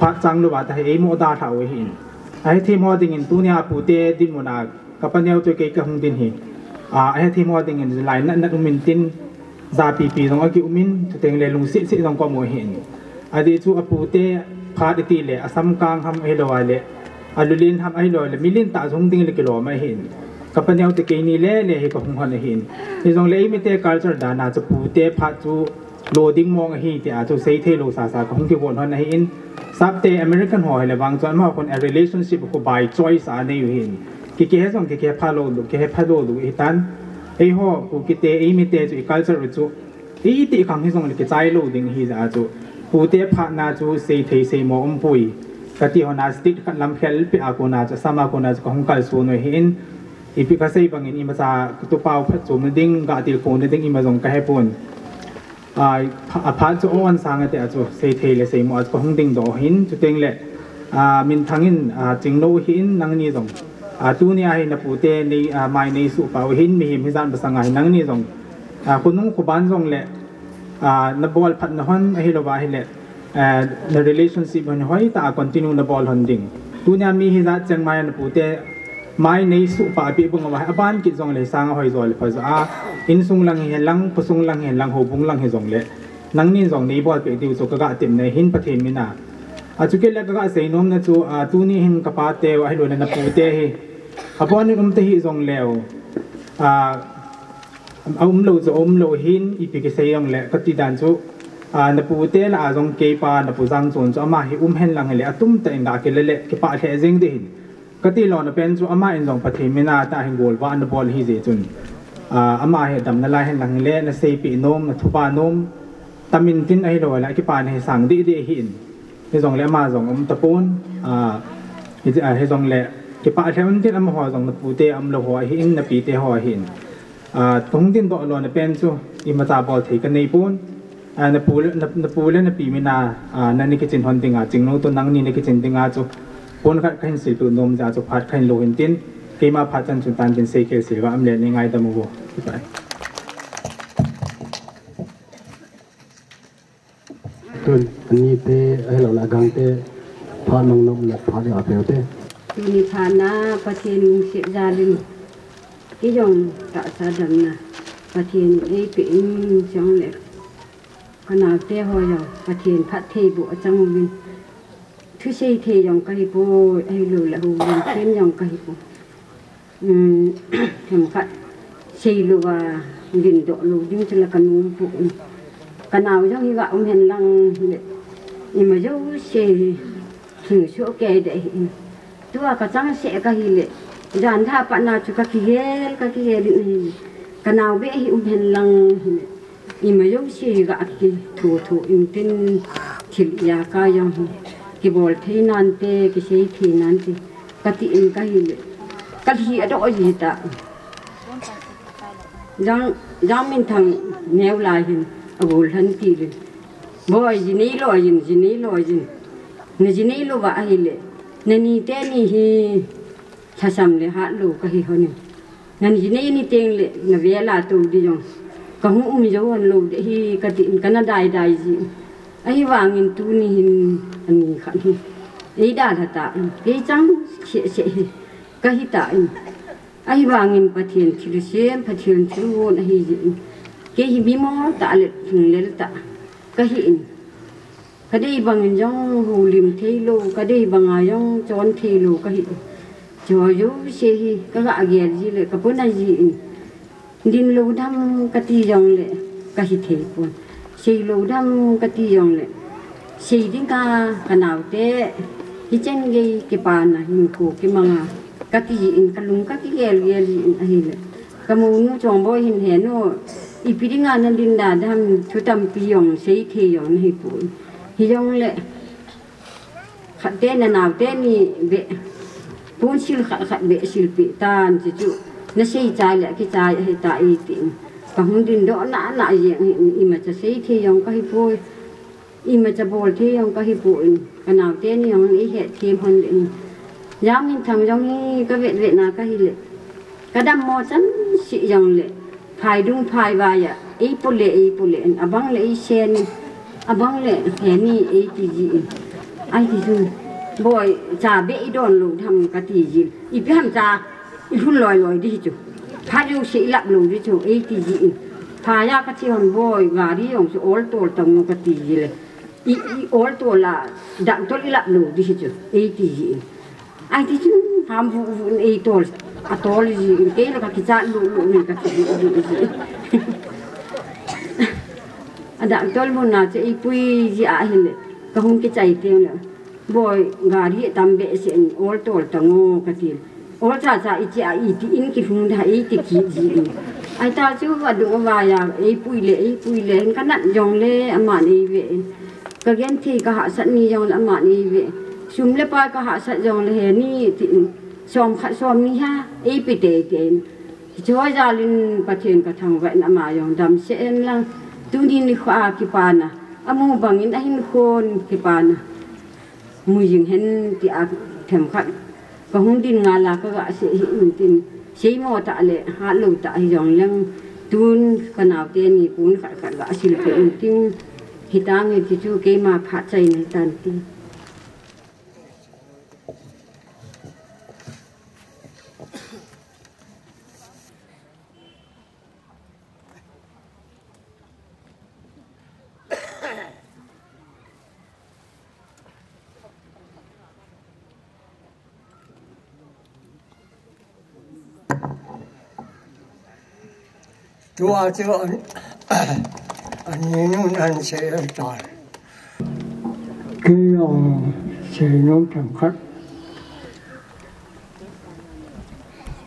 พัดจังลูกว่าแต่เอโมดาเท่าหินไอที่มอดิ่งตัวเนี้ยปูเตดินมุนากับปัญญาตัวเกย์กับหงดินหิไอ้ที่มอดิ่งหลายนัดอุมินตินซาปีตรงอากิอุมินจะเต็งเลยลุงสิตรงก็มัวเห็นไอ้ที่จูอปูเตพาดิตีเลยอาซัมกางทำไอ้ลอยเลยอาลุลินทำไอ้ลอยเลยมิลินตาสงดิ่งเลยกิโลไม่เห็นกับปัญญาตัวเกย์นี่เล่ให้กับหงหันเห็นที่ตรงเลยไม่เตะการจัดดานาจะปูเตพาจูโลดิ้งมองเห็นที่อาจูเซเทโลซากับหงที่วนหันเห็นซับเตอเมริกันหอยเลยบางส่วนมากคน relationship ก็ by choice อันนี้อยู่เห็นกิเฮส่งกิเฮพาโลดูกิเฮพาโลดูอีตันไอ้หัวกูกิเตไอ้มิเตจูอีคัลเจอร์จูอีติคำที่ส่งเลยกิใจโลดิ้งฮีจะจูกูเตพานาจูเซเทเซมอมปุยกติฮอนาสติกันลำเพลไปอากูนาจะสามากูนาจะของกัลซูนไว้เห็นอีพิกาเซ่บางอินอิมาซาตุปาวพัดจูมดิ้งกาติลโฟนดิ้งอิมาส่งกะเฮปุนพาจูอ้วนสังเตจูเซเทเลเซมอจูของดิ้งดอหินจูเต็งเลยมินทังอินจิงโนหินนังนี่ส่งตัวนี้ให้นับปูเตในไม่ในสุปาวหินมีหิมพิจารณ์ภาษาไงนั่งนี่ส่ง คนนู้นคนบ้านจงเละนับบอลพัดนหันไอ้เราว่าให้เละใน relationship มันห้อยตา continue นับบอลหันดิ่งตัวนี้มีเหตุจังไม่นับพูดแต่ไม่ในสุภาพบุรุษว่าบ้านกิจจงเลยสร้างห้อยจอยเลยเพราะว่าอินซุงลังเห็นลังพุซุงลังเห็นลังหัวบุงลังเห็นจงเละนังนี่จงนี้บอลเป็นที่สุกกะเต็มในหินประเทศมินาจุกเล็กก็เสียน้มนะจูตัวนี้เห็นกับปาเตวให้ดูในนับพูดแต่ขบวนนี้เตหิจงเลวเราจะเราหินอีพิกเซียงเละก็ติดดันจูนับพูดแต่ละจงเก็บปานับพูดจังจนจะมาให้เห็นลังเละตุ้มแต่งดาเกลเละกับปาเทเซงเดินก็ที่เราเนี่ยเป็นจูอามาเอ็นจงประเทศมินาตาเห็นโกลว่านับบอลฮิเซจุนอามาเห็นดำนั่นแหละเห็นลังเละนั่นเซปีนมนั่นทุบานมตามินตินไอ้เราแหละกับปาเนี่ยสั่งดีหินให้จงเละมาจงตะปูนให้จงเละกับปาเทมันที่อามาหัวจงนับพูดแต่อามาหัวหินนับปีเตหัวหินตรงที่ตัวเราเนี่ยเป็นจูอิมาตาบอลที่กันในปูนนับพูดนับปีมินานั่นนี่ก็จินหันติงจิงโนตัวนังนี่ก็จินติงจูปนขันสิตุนมจะจุพัดขันโลหินตินเกมาพัดจันจุนตันเป็นเซเคสิว่าอันเล่นยังไงตามมัวไปตุนอันนี้เตะให้เราละกังเตะพาน้องๆละพาได้อาเปียวเตะตุนิพานาประเทศลุงเสียจารินที่ยงกะสะดันนะประเทศไอ้เป็นจังเล็กขนาดเตะหอยประเทศพัดเทบุจังวินทุกสิ่งที่ยังก็ฮิโปให้รู้แล้วหูเป็นยังก็ฮิโปเห็นค่ะสิ่งรู้ว่าดินโดรู้ยิ่งจะละกันนุ่มปุ๊กันเอาจังที่ว่าเห็นลังนี่มาอยู่สิ่งถึงชั่วแก่ได้ตัวก็จังเสียก็ฮิเลจานถ้าปนาจุกขี้เกลนี่กันเอาเบี้ยเห็นลังนี่มาอยู่สิ่งก็ถูอินตินทิลยากายังकि बोलते ही नांते किसी थी नांते कति इनका ही ले कल ही अडो जीता जang min thang neo lai hin abul han ti le boy jini lojin ne jini lo wa hi le ne ni te ni hi chasam le ha lo ka hi honi nan jini ni teng le na ve la tu di jong ka hu jo an lo de hi kati kana dai ji ai wangin tu ni hin ani khan hi ei da ta ke chang che ka hi ta ai wangin pathian thilusem pathian thru na hi ke hi bi mo ta le le ta ka hi ka dei bangin jong hu lim thelo ka dei banga jong chon thelo ka hi jo yo se hi ka ga ge ji le ka pona ji din lo dam ka ti jong le ka hi the pon xây lô đâm cái tí dòng lệ xây đến cả nào thế thì trên cái bàn này hình cổ cái măng cái tí gì cái lúng cái ghê gì hình lệ cái mông nó tròn bôi hình hẹn nó ít bị ngã nên linh đà đâm chú tâm pi dòng xây thì dòng này phụ thì dòng lệ khát tên là nào tên thì về bốn xíu khát về xíu bị tan chỉ chịu nó xây trái lại cái trái hay tại tiền còn không tin đó nã diện im màจะxây thì dòng cái phôi im màจะbồi thì dòng cái phôi cái nào tên dòng ý hệ thêm hơn định giáo mình thằng dòng cái vệ nào cái lệ cái đam mò chắn sĩ dòng lệ phải đúng phải vài à ý bồ lệ à băng lệ sen à băng lệ hèn ni ý gì ai thì thôi bồi trà bể đòn lù thằng cái gì ý biết ham trà ý hun lòi đi chứพาดูสิหลับหนูดิจูเอทีจีพายากที่หอนบ่อยงาดีของสิโอลตัวตรงกติเลยอีโอลตัวละดังตัวหลับหนูดิจูเอทีจีไอ้ที่จูทำฟูเอตัวอะตัวเลยจีเกย์แล้วก็กิจลุนี่ก็สิอะดังตัวมันน่าจะอีปุยจีอาหิเลยก็คงกิจใจเตียงเลยบ่อยงาดีตามเบสโอลตัวตรงกติโอ้จ้าอีจีอีที่อินกิฟงได้อีที่ขีจีไอ้ตาชื่อว่าดูว่าอย่างไอ้ปุยเล่ก็นั่นยองเล่อามานี่เวก็ยันที่ก็หาสัตว์นี่ยองอามานี่เวชุมเล่ไปก็หาสัตว์ยองเล่นี่ที่ซ้อมนี่ฮะไอ้ปีเตนช่วยจารินประเทศก็ทางแวนอามายองดำเส้นลังตุนีนี่ข้ากิปานะอามูบังอินไอ้หินคนกิปานะมือยิงเห็นที่อาแถมขัดก็หงดินงาลาก็กะเสียหินดินเสียหมอตะเลยหาลูตะยองเลี้ยง tun kanau te ni pun khat khat wa sil pe in ting hitang e ti chu ke ma pha chai ni tan ti Tua chứ anh nhìn anh sẽ toàn cái ông sẽ nó thầm khắc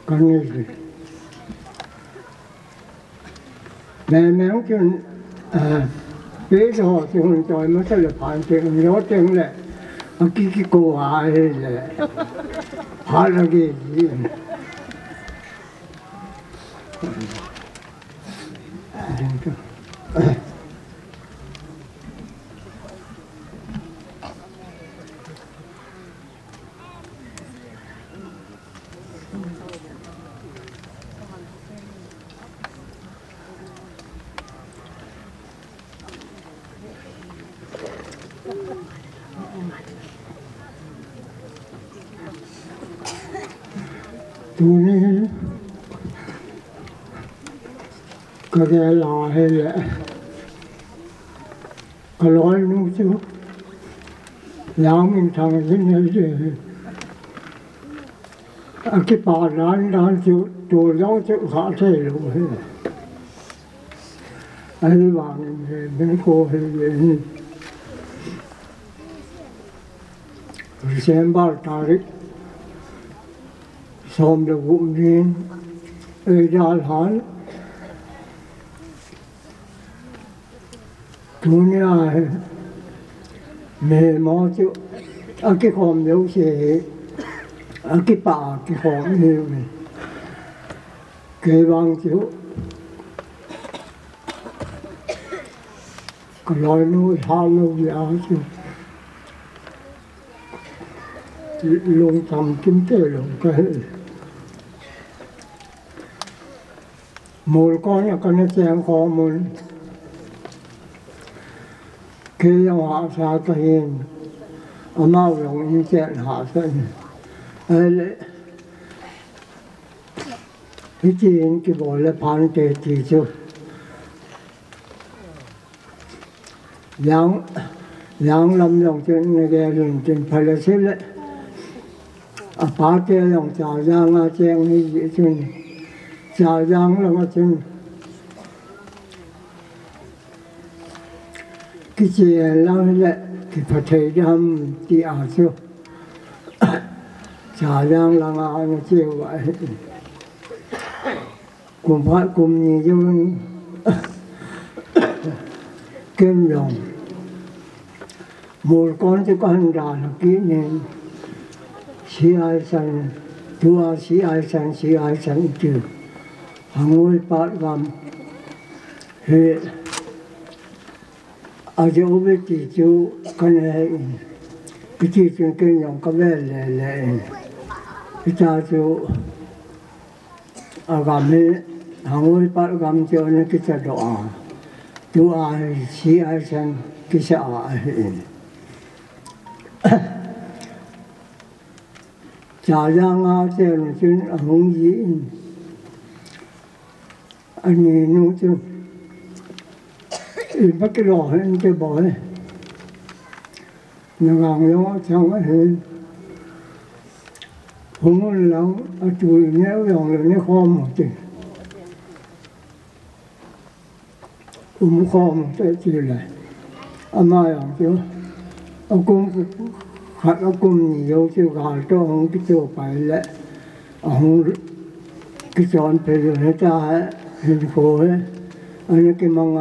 có nghe gì mẹ méo chứ biết rồi thì mình trời mới sẽ là phản chuyện nhớ tiếng lệ cái cô ai là phá ra cái gì tôi có cái lò hay là có lối nữa chứ lão mình thằng cái này thì cái bà đàn chịu tôi giáo chịu khó thể luôn ấy bạn bên cô hay gì xem bao tarik xóm được vụn riêng ở đà hán chúng ta mẹ mò chứ cái khom nếu sẽ cái bà cái khom nếu này cái bằng chứ cái lời nói hà lâu giá chứ luôn thầm kinh tế luôn cái một con là con nó chém khó một khi họ xa cái hiền ở mau lòng in chuyện họ sân ấy lẽ cái chuyện cái bộ là phán đề thì chứ yang làm lòng chuyện này cái đường chuyện phải là xếp lệ à phá cái lòng chào giang à chen như vậy chứ chào giang là cái chuyện cái chuyện làm lệ cái phải thấy đam đi à chứ chào giang là ngài nó chịu vậy cùng phải cùng nhiều kim lòng một con thì con đà là kỷ niệm sĩ ai sanh tua sĩ ai sanh chứ hàng ngôi bát gam hệ ở chỗ với chị chú con này cái chị chú kinh nghiệm có vẻ lệ cái cha chú ở gam hệ hàng ngôi bát gam cho nên cái cha đỏ tua sĩ ai sanh cái cha hệ chả giang á chứ là chuyện không gì anh nhìn nó chứ bắt cái lò lên cái bò này nó gàng nó trong cái hình không có lắm ở chùi nếu dòng là nó kho một chứ kho một cái gì này mai ông chứ ông cũng hạt ông cũng nhiều chứ gà cho ông cái chỗ phải lệ ông cái chọn phải rồi hết ra hình khổ ấy anh cái mong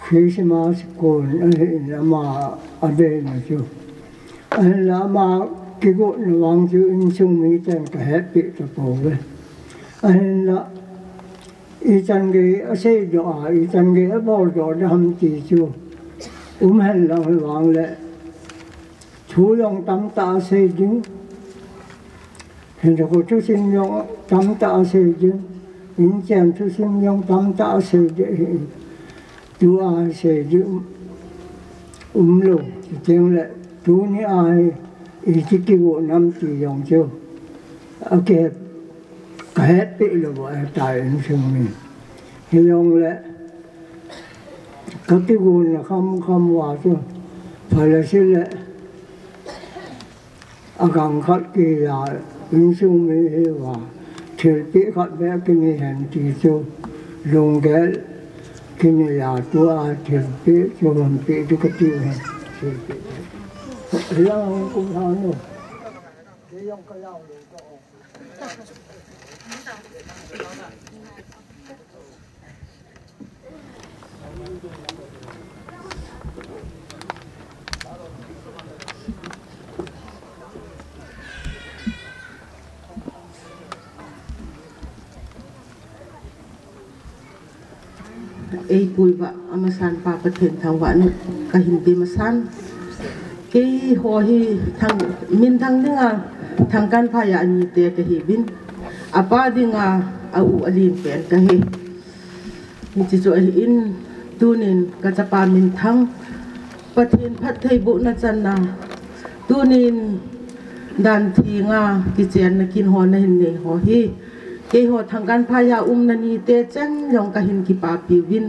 khi xem mà còn anh mà ở đây là chứ anh là mà cái gỗ nó vang chứ anh chung mấy chân cả hết bị tập bổ vậy anh là ý chân cái xây dựng ý chân cái bao giờ làm gì chưa hành là phải vang lệ chú lòng tâm ta xây dựng hiện giờ cô chú sinh nhung tâm tạo sự chứ những chàng chú sinh nhung tâm tạo sự chứ chú ai sẽ giữ lù tiếng lệ chú ní ai ý chí kêu bộ năm chỉ dòng chưa ok cả hết bị là bộ tài ứng sinh mình hy vọng lệ các cái nguồn là không hòa chứ phải là xin lệ gần khát kỳ là ứng sinh mình hy hòa thì bị khát vẽ cái này hẳn chỉ cho dùng cái này là chú ai thì bị cho mình bị cái tiêu này thì là cũng thằng nữa pui ba amasan pa pathen thang wa nu kahin bi masan ke ho hi thang min thang dinga thang kan pha ya ni te ke hi bin apa dinga au alin pen ka hi ni chi zo in tunin ka chapa min thang pathen phat thei bu na chan na tunin dan thi nga ki chen na kin ho na hin ne ho hi ke ho thang kan pha ya na ni te chan yong ka hin ki pa pi win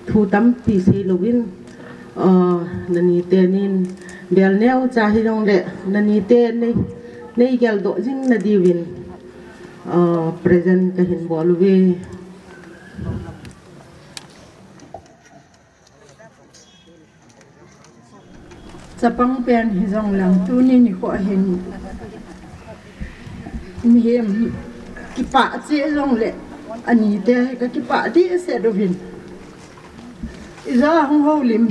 thu tam pi se lo win na ni te nin bel neo cha hi long le na ni te nei gel do jing na di win present ka hin bol we Sapang pen hi zong lang tu ni ko hin mi hem ki pa che zong le ani te ka ki pa di se do vin iza hong ho lim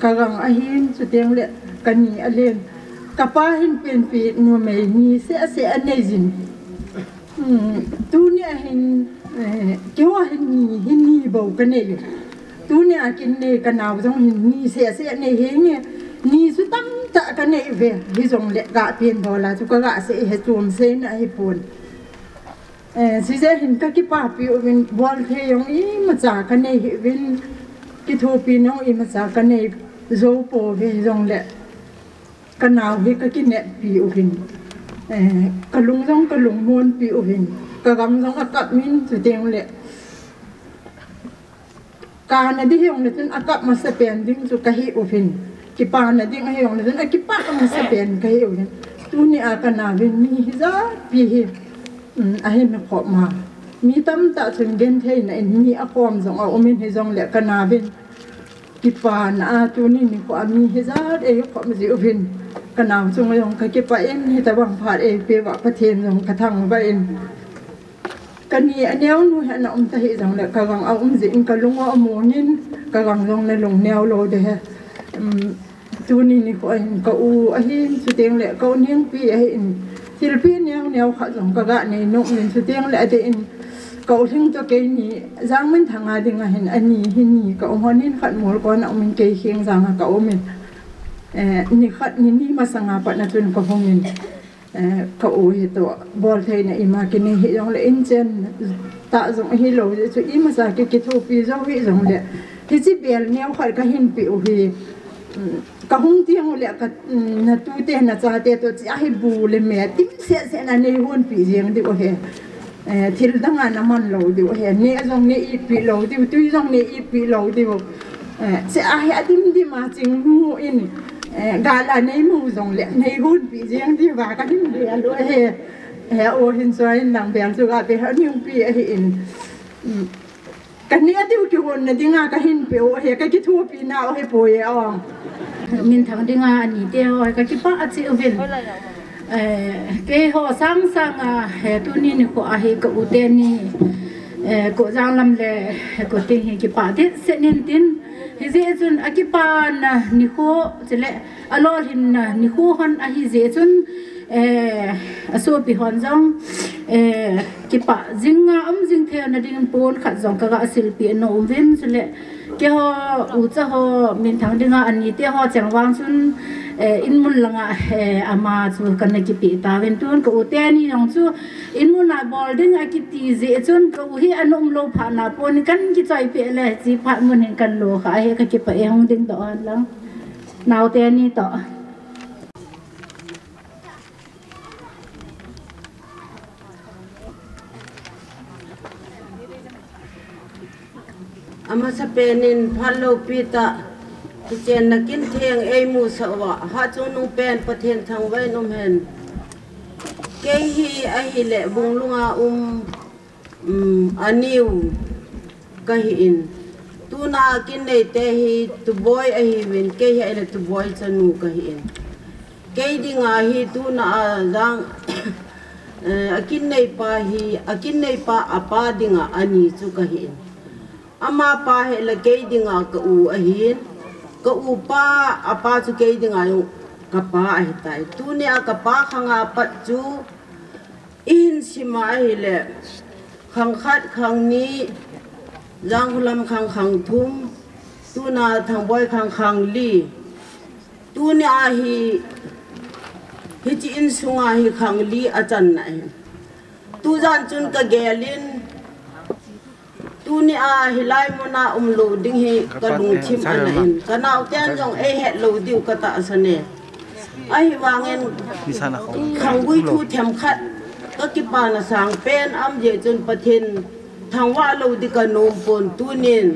ka gang a hin su teng le ka ni a len ka pa hin pen pi nu me ni se anei jin tu ni a hin ki wa hin ni bo ka ne tu ni a kin ne ka naw zong hin ni se anei he ni ni su tam ta ka nei ve hi zong le ga pen bo la chu ka ga se he chum se na hi pon si se hin ka ki pa pi o vin bol the yong i ma cha ka nei hi vin ki tho pi no i ma cha ka nei zo po ve zong le ka naw hi ka ki ne pi o vin ka lung zong ka lung mon pi o vin ka gam zong ka min su teng le ka na di yong le tun akap ma sa pen ding su ka hi o vin ki pa na ding a yong na ki pa ka sa pen ka hi tu ni a ka na vin mi hi za pi hi a hi me kho ma mi tam ta chun gen thei na ni a khom zong a omin hi zong le ka na vin ki pa na tu ni ko a mi hi za e kho ma ji u vin ka na chung yong ka ki pa en hi ta bang phat e pe wa pa then zong ka thang ba en ka ni a neu nu ha na ta hi zong le ka gang a jing ka lung a mo nin ka gang zong le long neu lo de he tu ni ko anh ka u a hin su teng le ko ning pi a hin sil pi neo kha jong ka ga nei no min su teng le de in ko thing to ke ni jang min thanga ding a hin ani hin ni ka honin khat mol ko na min ke kheng jang ka o min ni khat ni ma sanga pa na tun ko hong min ka o hi to bol thei na ima ke ni hi jong le in chen ta jong hi lo chu i ma sa ke tho pi jong hi jong le ti chi bel neo khat ka hin pi o hi ka hung tiang le ka na tu te na cha te to chi a hi bu le me tim se na nei hon pi jeng di o he thil danga na man lo di o he ne jong ne i pi lo di tu jong ne i pi lo di o se a hi adim di ma ching mu in ga la nei mu jong le nei hon pi jeng di wa ka him de lo he o hin so in lang bel chu ga pe ha ni pi a hi in ka ne diu ki hon na dinga ka hin pe o he ka ki thu pi na o he po ye o min thang dinga ani te o ka ki pa achi uvin ke ho sang a he tu ni ko a he ka u te ni ko jang lam le ko te he ki pa de se nin tin he je chun a ki pa na ni ko chele alol hin na ni ko hon a hi je chun aso pi hon jong ki pa jinga jing the na ding pon khat jong ka ga sil pi no vin chele ke ho u cha ho min thang dinga ani te ho changwang chun in mun langa ama chu kan ki pi ta ven tun ko te ni nong chu in mun na bolding a ki ti je chun ko hi anom lo pha na pon kan ki choi pe le chi pha mun hen kan lo kha he ka ki pa e hong ding to an lang naw te ni to ama sa penin phalo pita chen na kin theng ei mu sawa ha chu nung pen pathen thang vai nom hen ke hi a hi le bung lunga aniu ka hi in tu na kin nei te hi tu boy a hi win ke hi le tu boy chanu ka hi in ke dinga hi tu na jang akin nei pa apa dinga ani chu ka hi in ama pa he la ke dinga ka u a hin ka u pa apa chu ke dinga yo ka pa a hi tai tu ne a ka pa khanga pat chu in sima hi le khang khat khang ni jang hulam khang thum tu na thang boy khang li tu ne a hi chi in sunga hi khang li a chan na tu jan chun ka gelin tu ni a hilai mona lo ding hi ka lung thim anain ka naw ten jong e het lo diu ka ta sane ai wangen khang gui thu them khat ka ki pa na sang pen am je chun pathin thang wa lo di ka nom pon tu nin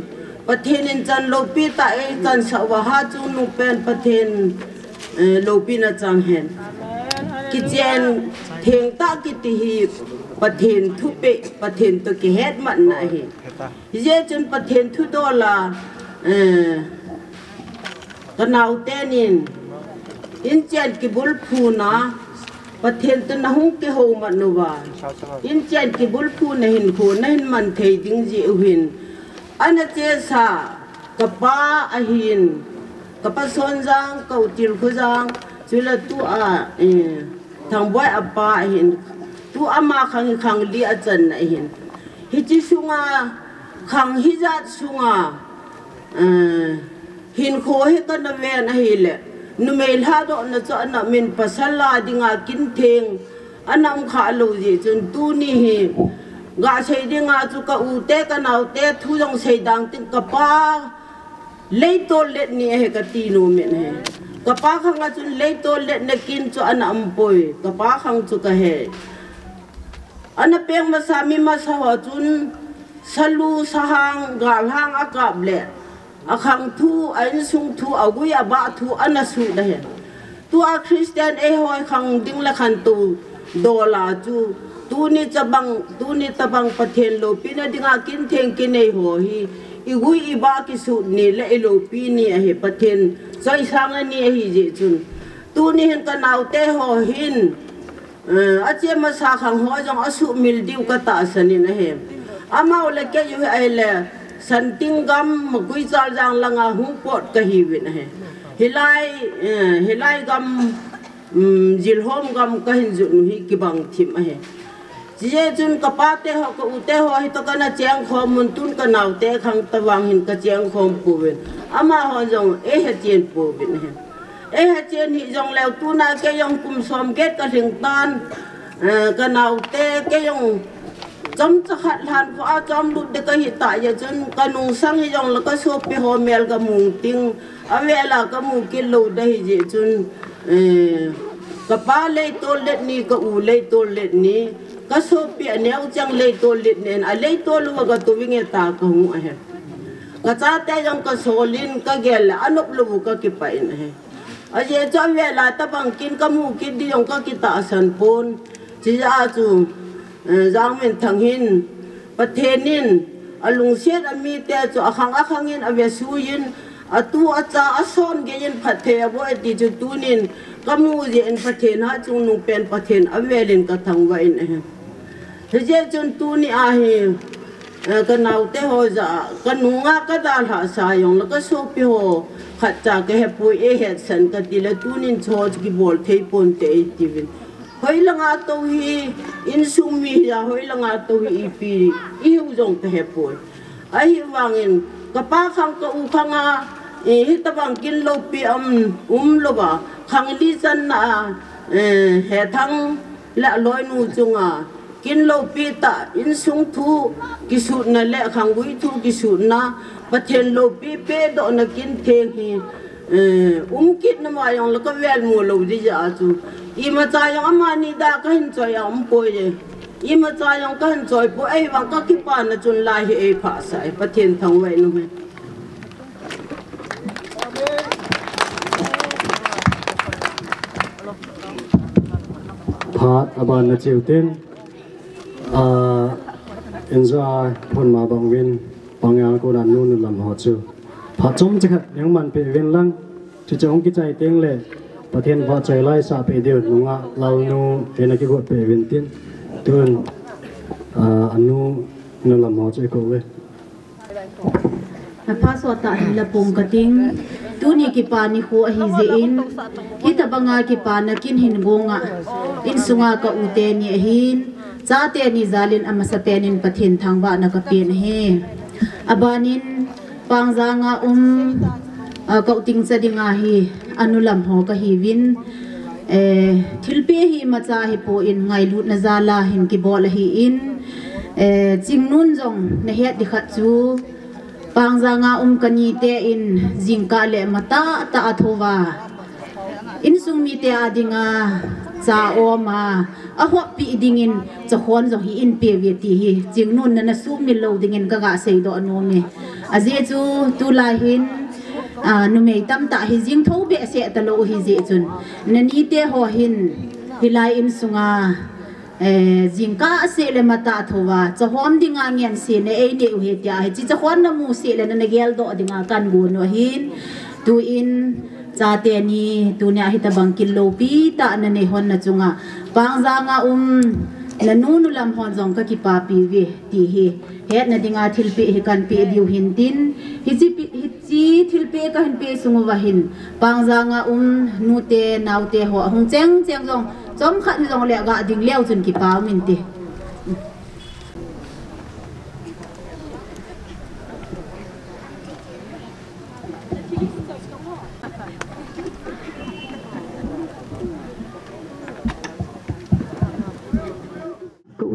pathin in chan lo pi ta e kan sa wa ha chu nu pen pathin lo pi na chang hen ki chen theng ta ki ti hi pathen thu pe pathen to ki het man na hi je chun pathen thu do la kanau tenin in chen ki bul phu na pathen to na hu ke ho man no wa in chen ki bul phu na hin khu na hin man thei ding ji hin ana che sa ka pa a hin ka pa son jang ka util khu jang chula tu a thang boy apa hin tu ama khang li a chan na hin hi chi sunga khang hi zat sunga hin kho hi ka na ve na hi le nu mel ha do na cha na min pasala dinga kin theng anam kha lo ji chun tu ni hi ga sei dinga chu ka u te ka nau te thu jong sei dang tin ka pa le to let ni he ka ti no men he ka pa khang a chun le to let na kin chu anam poi ka pa khang chu ka he ana peng masami masawa chun salu sahang gal hang akap le akhang thu ain sung thu agui aba thu anasu da he tu a christian e hoi khang ding la khan tu dola chu tu ni tabang pathen lo pina dinga kin theng kin ei ho hi igui iba ki su ni le lo pi ni a he pathen soi sang ni hi je chun tu ni hen ka nau te ho hin ache ma sa khang ho jong asu mil diu ka ta sani na he amao le ke yu ai le san ting gam ma gui chal jang langa hu pot ka hi win he hilai gam jil hom gam ka hin ju hi ki bang thim he je chun ka pa te ho ka u te ho hi to kana cheng khom mun tun ka naw te khang ta wang hin ka cheng khom pu win ama ho jong e he chen pu win he e ha chen hi jong leo tu na ke yong kum som get ka ling tan ka nau te ke yong chom cha khat han ko a chom lu de ka hi ta ya chun ka nung sang hi jong la ka so pi ho mel ka mung ting a we la ka mu ki lo da hi je chun ka pa le to let ni ka u le to let ni ka so pi aneu chang le to let nen a le to lu ga tu winge ta ka hu a he ka cha te jong ka solin ka gel anop lu ka ki pa in he aje cho ve la ta bang kin ka mu kin di yong ka ki ta san pon chi a chu jang men thang hin pathenin alung set ami te chu akhang in ave su yin atu acha ason ge yin phathe bo ti chu tunin ka mu je en pathen ha chu nu pen pathen avelin ka thang wa in he je chun tu ni a hi ka nau te ho za ka nunga ka dal ha sa yong la ka so pi ho khat cha ke he pu e he san ka ti le tunin choj ki bol thei pon te ti vin hoi langa to hi in sumi ya hoi langa to hi pi i hu jong te he pu ai wangin ka pa khang ka u khanga hita bang kin lo pi lo ba khang li san na he thang la loi nu chunga kin lo pi ta in sung thu ki su na le khang gui thu ki su na pathen lo pi pe do na kin theng hi kit na ma yong la ka wel mu lo di ja chu I ma cha yong amani da ka hin choi am poi je I ma cha yong ka hin choi po ai wang ka ki pa na chun lai hi e pha sai pathen thang wei nu me Part about the children, enjoy phun ma bang win bang yang ko dan nun lam ho chu. Part chom chak yang man pe win lang, chi chong ki chai teng le, pathen va chai lai sa pe deu nunga lal nu ena ki go pe win tin, tun anu nun lam ho chu ko we. Paswata hila pong kating tuni kipa ni ho hi zein kita banga kipa na kin hin gonga in sunga ka ute ni hin chate ni zalin amasapenin pathin thangba na ka pen he abanin pangjanga kauting sadinga hi anulam ho ka hi win thilpe hi macha hi po in ngai lut na zala hin ki bol hi in chingnun jong na het di khat chu pangjanga kani te in jingka le mata ta athova in sungmi te adinga cha oma ahwa pi dingin chahon zo hi in pe veti hi jingnun na su mi lo dingin ka ga sei do anome aje chu tu la hin numei tam ta hi jing tho be se ta lo hi je chun nani te ho hin hilai in sunga jingka se le mata thowa chahom dinga ngen se ne ei ne he tia hi chi chahon na mu se le na gel do dinga kan gu no hin tu in chate ni tu nya hi ta bang kilo pi ta na ne hon na chunga pangjanga na nu lam hon jong ka ki pa pi ve ti hi he na dinga thilpe hi kan pe diu hin tin hi chi thilpe ka hin pe sungu wa hin pangjanga nu te nau te ho hung cheng cheng jong chom khat jong le ga ding leo chun ki pa min ti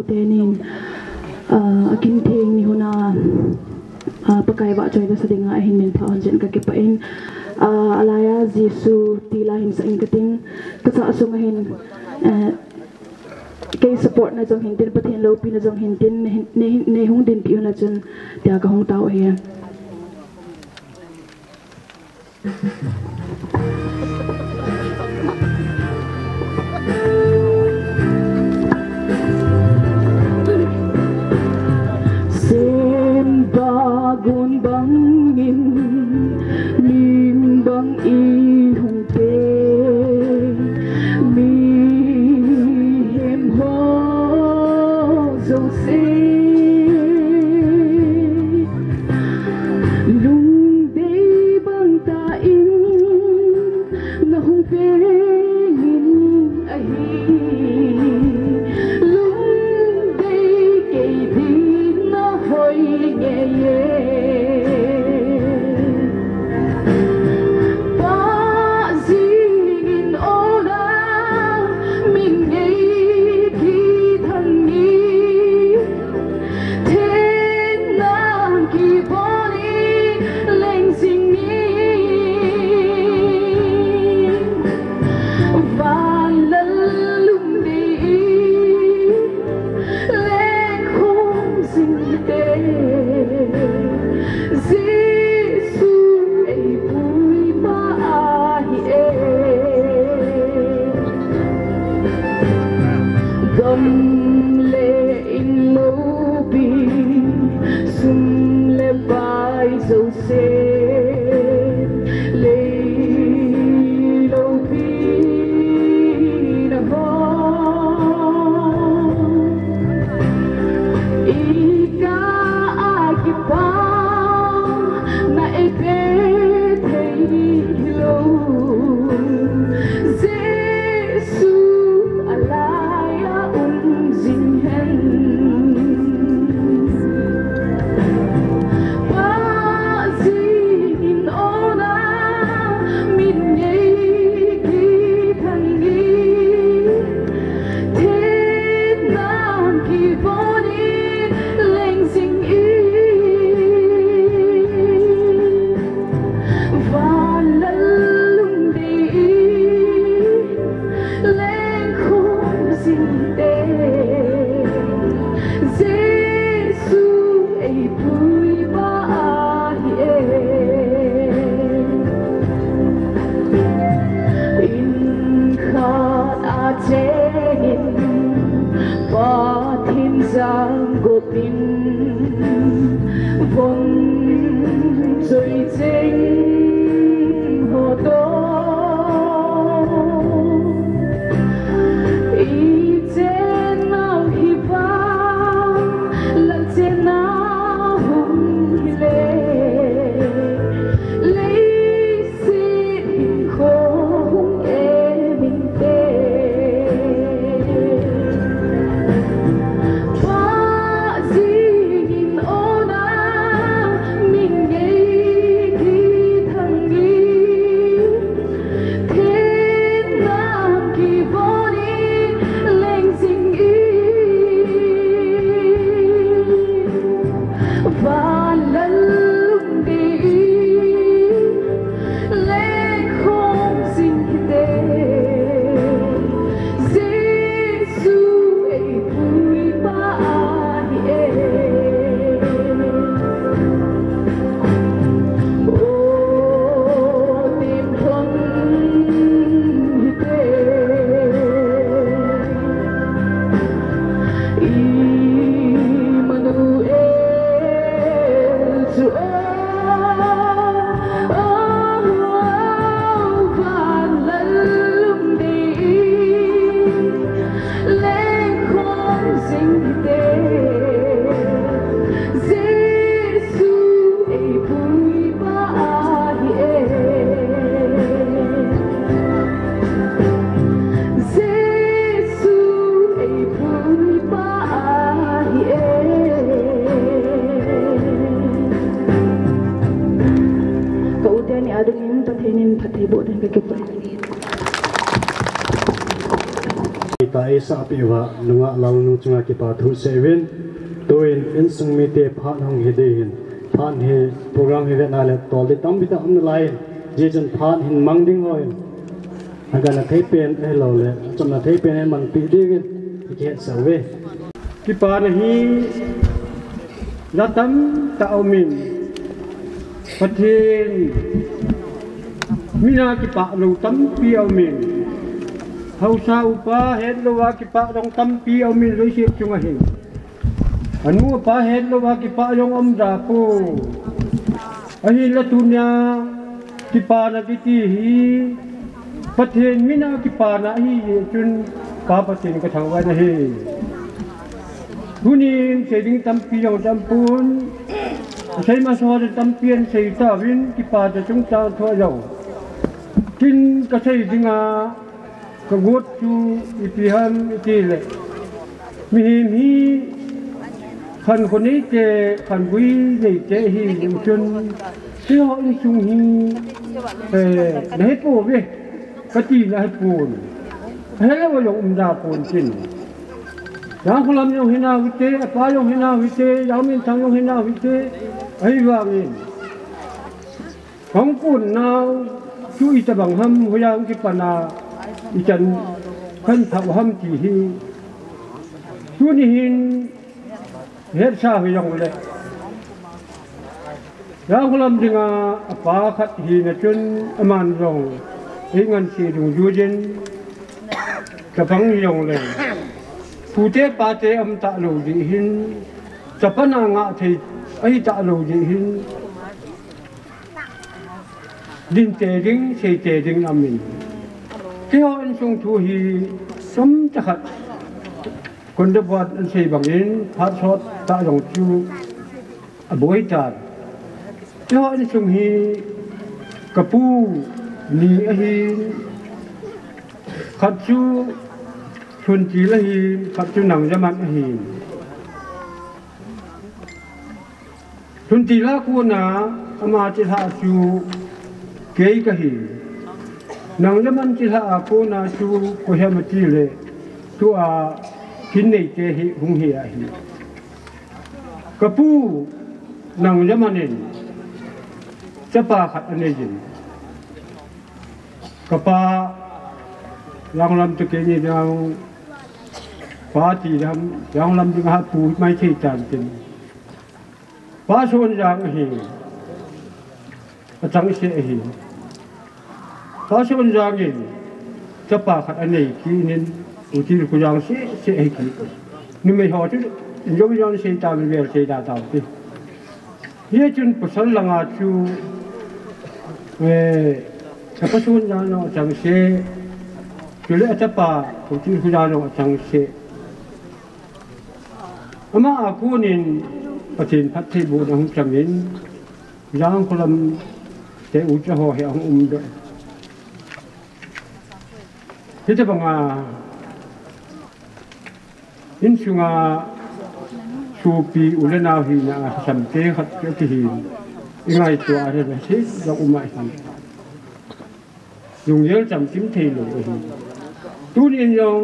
tenin akin thing ni huna pakai ba choi da sadinga hin min pha jen ka ke pain alaya jisu tila hin sa in kating ka sa asung hin ke support na jong hin tin pathin lo pi na jong hin tin ne hung din pi na chun tia ka hung tau he gun bangin lim bang i hung te mi hem ho zo se lung de bang ta in na hung te in ai lung de ke di na hoi nghe ye Zing Tại sao bị vợ nung lao nung chung cái bà thu sẽ viên tôi in sung mi te phan hong he dehin phan he program he na le tol de tam bita am lai je jan phan hin mang ding hoi aga na thei pen e lo le chom na thei pen man pi de gen ke sa ve ki pa na hi latam ta omin pathin mina ki pa lo tam pi omin hau sa upa het lo wa ki pa dong tam pi omin lo si chung a hin anu pa het lo wa ki pa yong om da po ahi la tunya ki pa na ki ti hi pathin mina ki pa na hi chun pa pathin ka thang wa na hi hunin se ding tam pi yong tam pun sai ma so de tam pian sei ta win ki pa de chung ta tho yong kin ka sei dinga ka gut chu ipiham itile mi hi khanคนนี้เจขันกุยใหญ่เจฮีจนที่เขาอิสุงฮีให้ปูเว้กะจีให้ปูนให้แล้วว่ายงดาปูนจินยางพลัมยงหินาวิเตปายงหินาวิเตยางมินทางยงหินาวิเตไอ้ว่ามินของปูนนาวชูอิตบังหัมหยังกิปนาอิจันขันทับหัมจีฮีชูนี่หินhết sao thì dòngเลยแล้วคนลำจึงป้าขัดหินจนมันลงให้เงินเสียดูยูเจนกระพังยองเลยผู้เจ้าป้าเจ้าตะลูดีหินจะพนังอ่ะที่ไอ้ตะลูดีหินดินเจดิงเสเจดิงอามินเกี่ยวอันทรงทูฮีสมจะขัดคนจะบวชอันใช่บางอินพัดชดตาหลงจูบ่อยจัดเจ้าอันทรงฮีกระปูนีอหินขัดจูชนจีละหินขัดจูหนังยมันอหินชนจีละกูนาอามาจิตาจูเกยกะหินหนังยมันจิตากูนาจูกูเฮมจีเลยตัวกิ tin nei te hi hung hi a hi kapu nang yamanin chapa khat ane jin kapa lang lam tu ke ni dang pa ti lam yang lam ding ha pu mai thi chan tin pa son yang hi achang se hi pa son yang ni chapa khat ane ki nin u ti ku yang se hi ki ni me ho tu yo yo se ta me ver se da ta ti ye chun pasal langa chu apa sun jano chang se jule chapa ku ti ku jano chang se ama aku nin patin phat thi bu dang chamin yang kolam te u cha ho he ang do hita banga in sunga supi ulena hi na samte khat ke hi ingai to are ba si da umai hi dùng yel cham kim thei lo hi tu in yong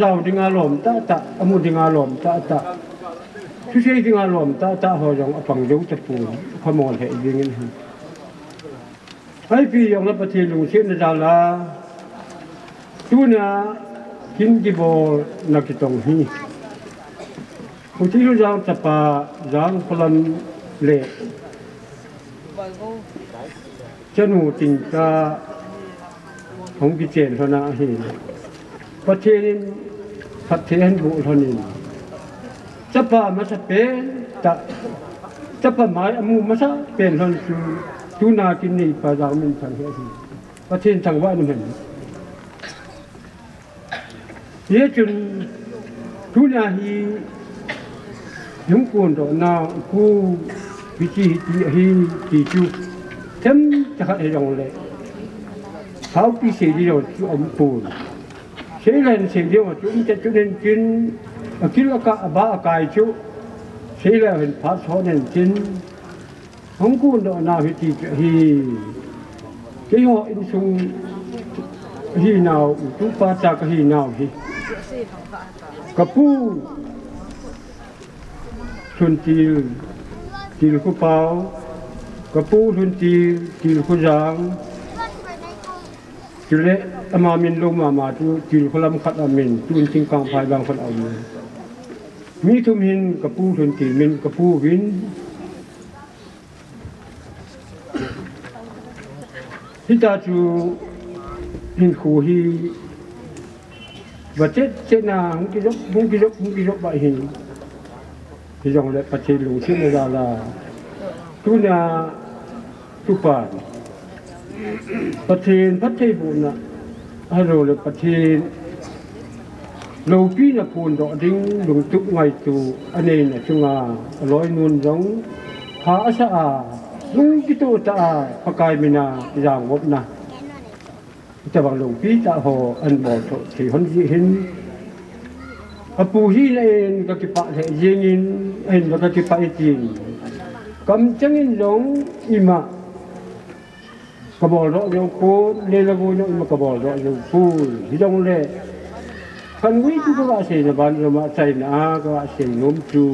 rau dinga lom ta ta amu dinga lom ta ta tu sei dinga lom ta ta ho yong apang jo ta pu khamol he dingin hi ai pi yong la pathi lu sin na la tu na kin gi bo na ki tong hi ku ti lu jang chapa jang kolam le chanu ting ka hong ki chen thona hi pathin pathen bu thonin chapa ma sa pe ta chapa mai amu ma sa pen thon chu tu na kin ni pa jang min thang he hi pathin thang wa ni men ye chun tu na hi yung kun do na ku bi chi hi ti chu thêm chắc là dòng lệ tháo cái xì đi rồi chú ống phun xí lên xì đi mà chúng ta chú nên chín kín là cả ba cái chú xí là hình phát số nên chín không có độ nào thì cái họ in sung hi nào chú phát ra cái hi nào thì kapu xuân tiêu của bao kapu thun til khu giang tilệ ama min lo ma tu til kholam khat amin tun ting kang phai bang phon au mi thum hin kapu thun til min kapu win hita chu hin khu hi và chết na hung ki jok ba hin hi jong le pa che lu sin la la tu na tu pan pathin phat thei bu na haro le pathin lo pi na phun do ding lung tu ngai tu ane na chunga loi nun jong pha sa a lung ki tu ta pakai mina yang ngop na ta bang lo pi ta ho an bo to thi hon ji hin apu hi len ka ki pa le yengin en ka ki pa tin cầm chân in giống ima cà bò rõ dầu cô lên là vui nhưng mà cà bò rõ dầu cô thì trong lệ phần quý chú các bạn xài là bạn rồi mà xài là các bạn xài nôm chú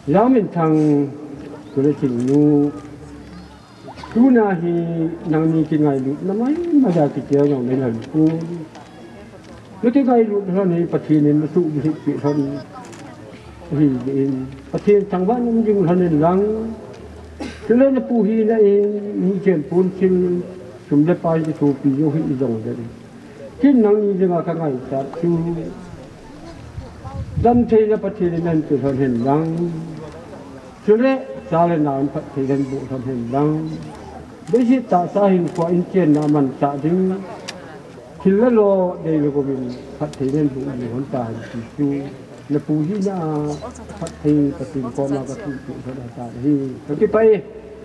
giáo mình thằng tôi đã chỉnh nu chú na thì năng ni cái ngày lụt nó mấy mà ra cái chơi nhau nên là cô lúc cái ngày lụt thôi này phát hiện nên nó sụp bị thôi thìประเทศทางบ้านมันยังทันหลังฉะนั้นปูฮีนั่นเองมีเช่นปูนชิ้นสมเด็จไปจะถูกปีโยหิจงเลยที่นั่งนี่จะมาข้างในจัดชูดันเทนประเทศนั้นจะทันหลังฉะนั้นสารนามประเทศนั้นบุทันหลังไม่ใช่ตาสาหินกว่าอินเจนนามันจะถึงคิดแล้วรอเดี๋ยวก็มีประเทศนั้นบุอยู่หันตาชูna puhi na pati pati ko ma pati ko sa ta hi pati pai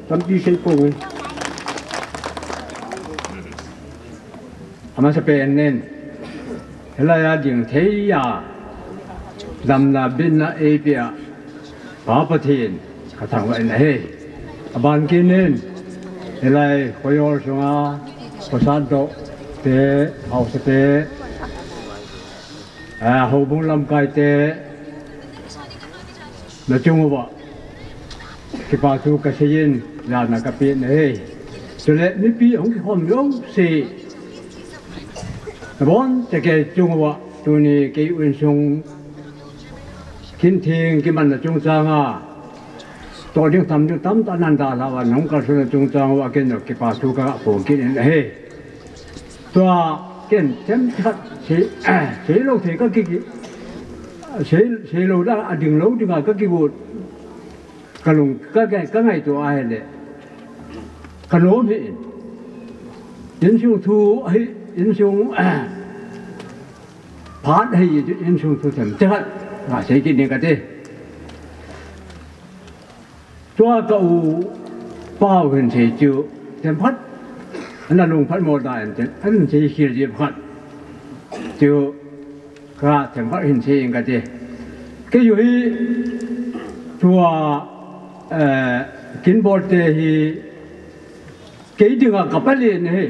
tampi sei po ngi ama sa pen nen hela ya jing thei ya dam na bin na e pia pa pathin ka thang wa na he aban kin nen hela khoyor sunga posan do te au se te hậu bung lâm cai tê nói chung là cái bà chú cái xây dựng là cái biển này cho nên nếu bị ông cái hòm nhôm xì bốn cái chung là tụi này cái运送kinh thiên cái mình là trung trang àตัวเรื่องทำเรื่องตั้มตอนนั้นตาลาวันน้องกระสุนจงจังว่าเกินกับปาสุกะผมกินเฮ้ตัวเกินเต็มทัดเสียโลกเสียก็กี่เสียโลกได้ดึงโลกดึงอะไรก็กี่บุตรกระลุงก็ไงตัวอะไรเลยขนมเห็นยินชงทูให้ยินชงพาดให้ยินชงทูเต็มทัดเสียกินเองกันเด้ตัวก็ป้าเป็นเสียจูเต็มพัดอันนั้นลงพัดโมได้อันเสียขีดเจ็บพัดจูก็เต็มพัดเห็นเสียงกันเจก็อยู่ที่ตัวกินบอลเตะที่กี่ดึงกับปลีนเฮ้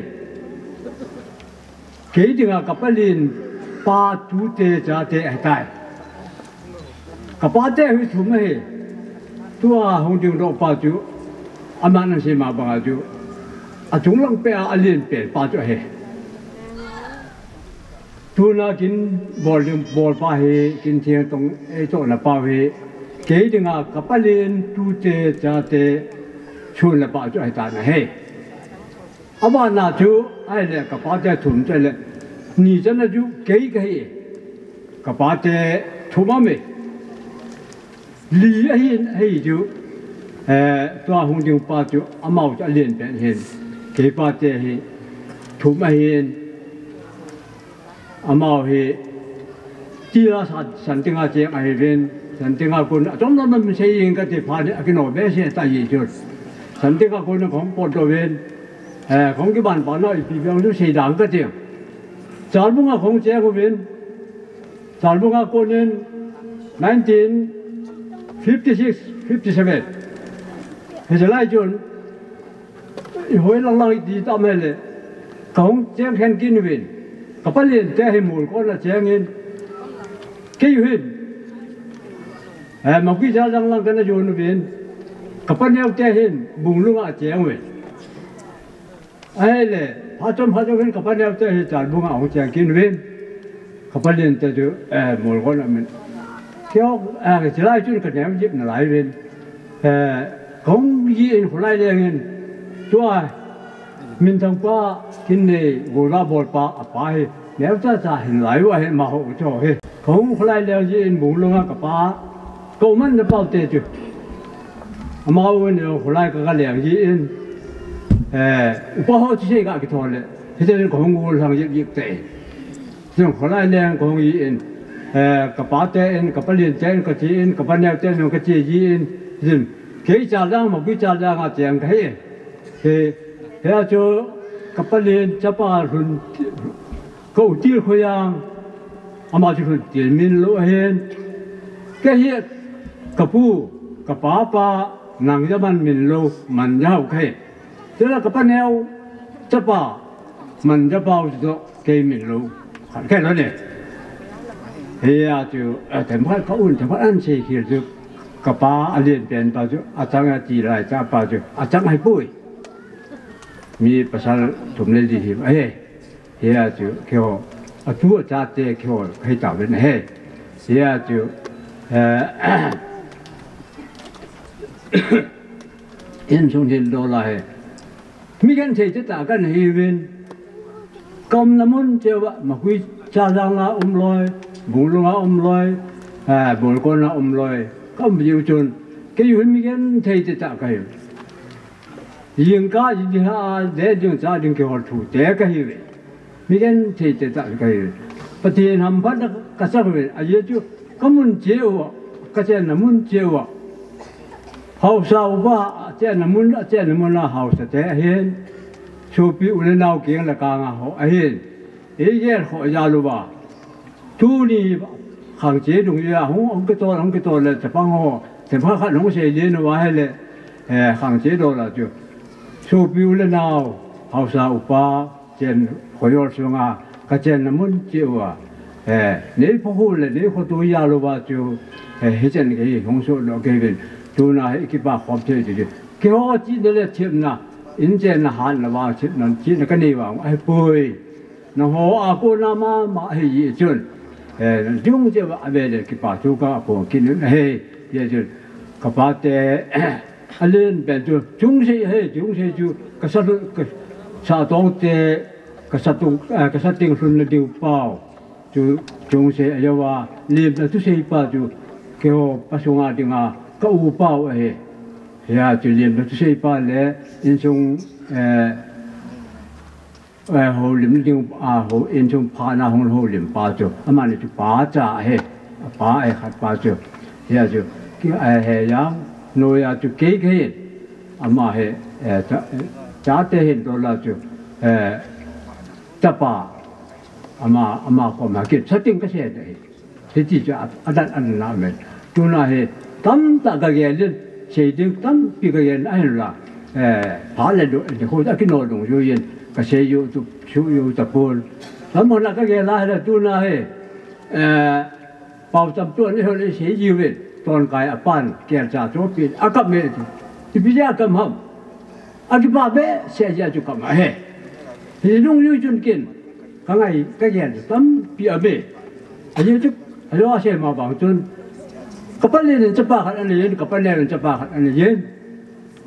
กี่ดึงกับปลีนป้าจูเตะจ่าเตะให้ตายกับป้าเตะให้ทุ่มเฮ้ตัวหงจึงรอป้าจูอามันนั่นสิมาบังอาจูอาจงลังเปอาเลียนเปป้าจูเฮตัวน่ากินบอลป้าเฮกินเทียงตรงโจน่ะป้าเฮเกี่ยดึงกับปลีนจูเตจ่าเตชวนละป้าจูให้ตายนะเฮอาบ้านน่าจูไอ้เนี่ยกับป้าเตทุ่มใจเลยนี่จะน่าจูเกี่ยกับเฮกับป้าเตทุ่มมั้ยลีให้จูตัวหงจึงป้าจูอาเมาจะเลียนเป็นเห็นเกี่ยป้าเตให้ถูกมาเห็นอาเมาให้ที่เราสันติงาเจ้าให้เป็นสันติงาคนจำนวนมันไม่ใช่ยิงกันที่ผ่านกินโนเบสตายจุดสันติงาคนของปอดเวนของที่บ้านป่าน้อยปีเบียงรู้สีด่างก็เจียงสารบุงาของเจ้าก็เป็นสารบุงาคนนั้น1956, 57. Thì lại chọn hồi lần đi tạm này không chém khen kinh viên, các bạn liền chơi hình mùi con là chém in kinh viên. Mà khi ra lần cái này chọn viên, các bạn nêu chơi hình bùng lung à chém viên. Ai lệ phát trong viên các bạn nêu chơi hình chọn bùng ông chém kinh viên, các bạn liền chơi mùi con là mình. Theo cái lại chuyện cái ném dịp lại bên không gì anh lại liền cho mình thằng qua kinh này vô la bột pa phải nếu ta hình lại vậy mà hậu cho hết không lại liền gì anh muốn luôn cả pa câu mình nó bao tệ chứ mà when nó lại cái liền gì anh bao nhiêu cái thôi đấy thế nên không có thằng dịp tệ nhưng lại liền không gì anhกับป้าเต้นกับป้าเลียนเต้นกับจีนกับป้าแนวเต้นกับจีนซึ่งเคยจ่าล่างมาคุยจ่าล่างอาเจียงเขาเฮ้ยจูกับป้าเลียนจะป้าหุ่นกูจีนคุยยังอามาจีหุ่นจีนมินโลเฮนแค่เฮ้กับผู้กับป้าหนังจะมันมินโลมันยาวแค่เจ้ากับป้าแนวจะป้ามันจะเบาจะแค่มินโลแค่นั้นเองเฮียจูแต่พอเขาอุ่นแต่พออันเชี่ยขี้จูกับป้าเลียนเป็นป้าจูอาจารย์จีไรจ้าป้าจูอาจารย์ให้ปุ้ยมีภาษาถุงเล่นดีหิมเฮียจูเขียวตัวจ่าเจ้าเขียวให้จ่าเป็นเฮียจูยินส่งยินโดลามีกันเชี่ยจะต่างกันเฮวินกำน้ำมันเจ้ามาคุยจ่าจังละลอยบุลงอาลอยบุลคนอาลอยก็ไม่อยู่จนก็อยู่มีกันเทจะกันอยู่ยังก้ายิ่งหาเด็ดยังจ้ายังเกี่ยวกับถูกเด็กก็อยู่มีกันเทจะกันอยู่ประเทศทำพัฒน์ก็สักเวอายุจู่ก็มุ่งเจ้าก็เจ้าน้ำมุ่งเจ้าเฮาสาวบ้าเจ้าน้ำมุ่งละเฮาสเตเห็นชูปีอุเลนเอาเกียงละกางเฮาเห็นเอเย่ขอยาลูบ้าทุนี่ขังเจ้าตรงนี้องค์ตัวเลยจะฟังหัวแต่พอขันองค์เสียเย็นไว้เลยขังเจ้าโดนละจู่ชูปิวเลยนาวเฮาสาวป้าเจนขอยอดสงาก็เจนน้ำมันเจ้า nếu phô hồn là nếu có tôi ya lo ba chú hết chân cái hong số nó cái bên chú na cái ba họp chơi thì cái họ chỉ để là chim na in trên là han là ba chim nó chỉ là cái này vào ai bơi nó họ cô na mà hay gì chứ chúng chỉ vào về để cái ba chú cả cô kia nữa hay vậy chứ các bạn để lên bên chú chúng sẽ chú cái sao đông để cái sao tiếng xuân là điều bao chú chúng sẽ giờว่าliềm là chú sẽ bao chú kêu bắt xuống à tiếng à có u bao ấy ya chú liềm là chú sẽ bao lẽ in chung hồ liềm tiếng hồ in chung phá na hồ liềm bao chú mà này chú phá trả ấy phá ấy khát bao chú ya chú cái ấy ya nói chú cái mà ấy trả tiền đó là chú chấp à ama ko ma ke setting ka se dai se ti ja adan na me tu na he tam ta ga ge le se ding tam pi ga ye ai la ha le do ho da ki no dong yo yin ka se yo tu chu yo ta pol tam mo la ka ge la he tu na he pao tam tu ni ho le se yi we ton kai a pan ke cha cho pi a ka me ti pi ja ka ham a ki ba be se ja chu ka ma he ni nong yu chun kin cái ngày cái gì tấm bia bể anh nhớ chứ anh nói xem mà bảo chân các bạn lên chấp bạc anh lên các bạn lên chấp bạc anh lên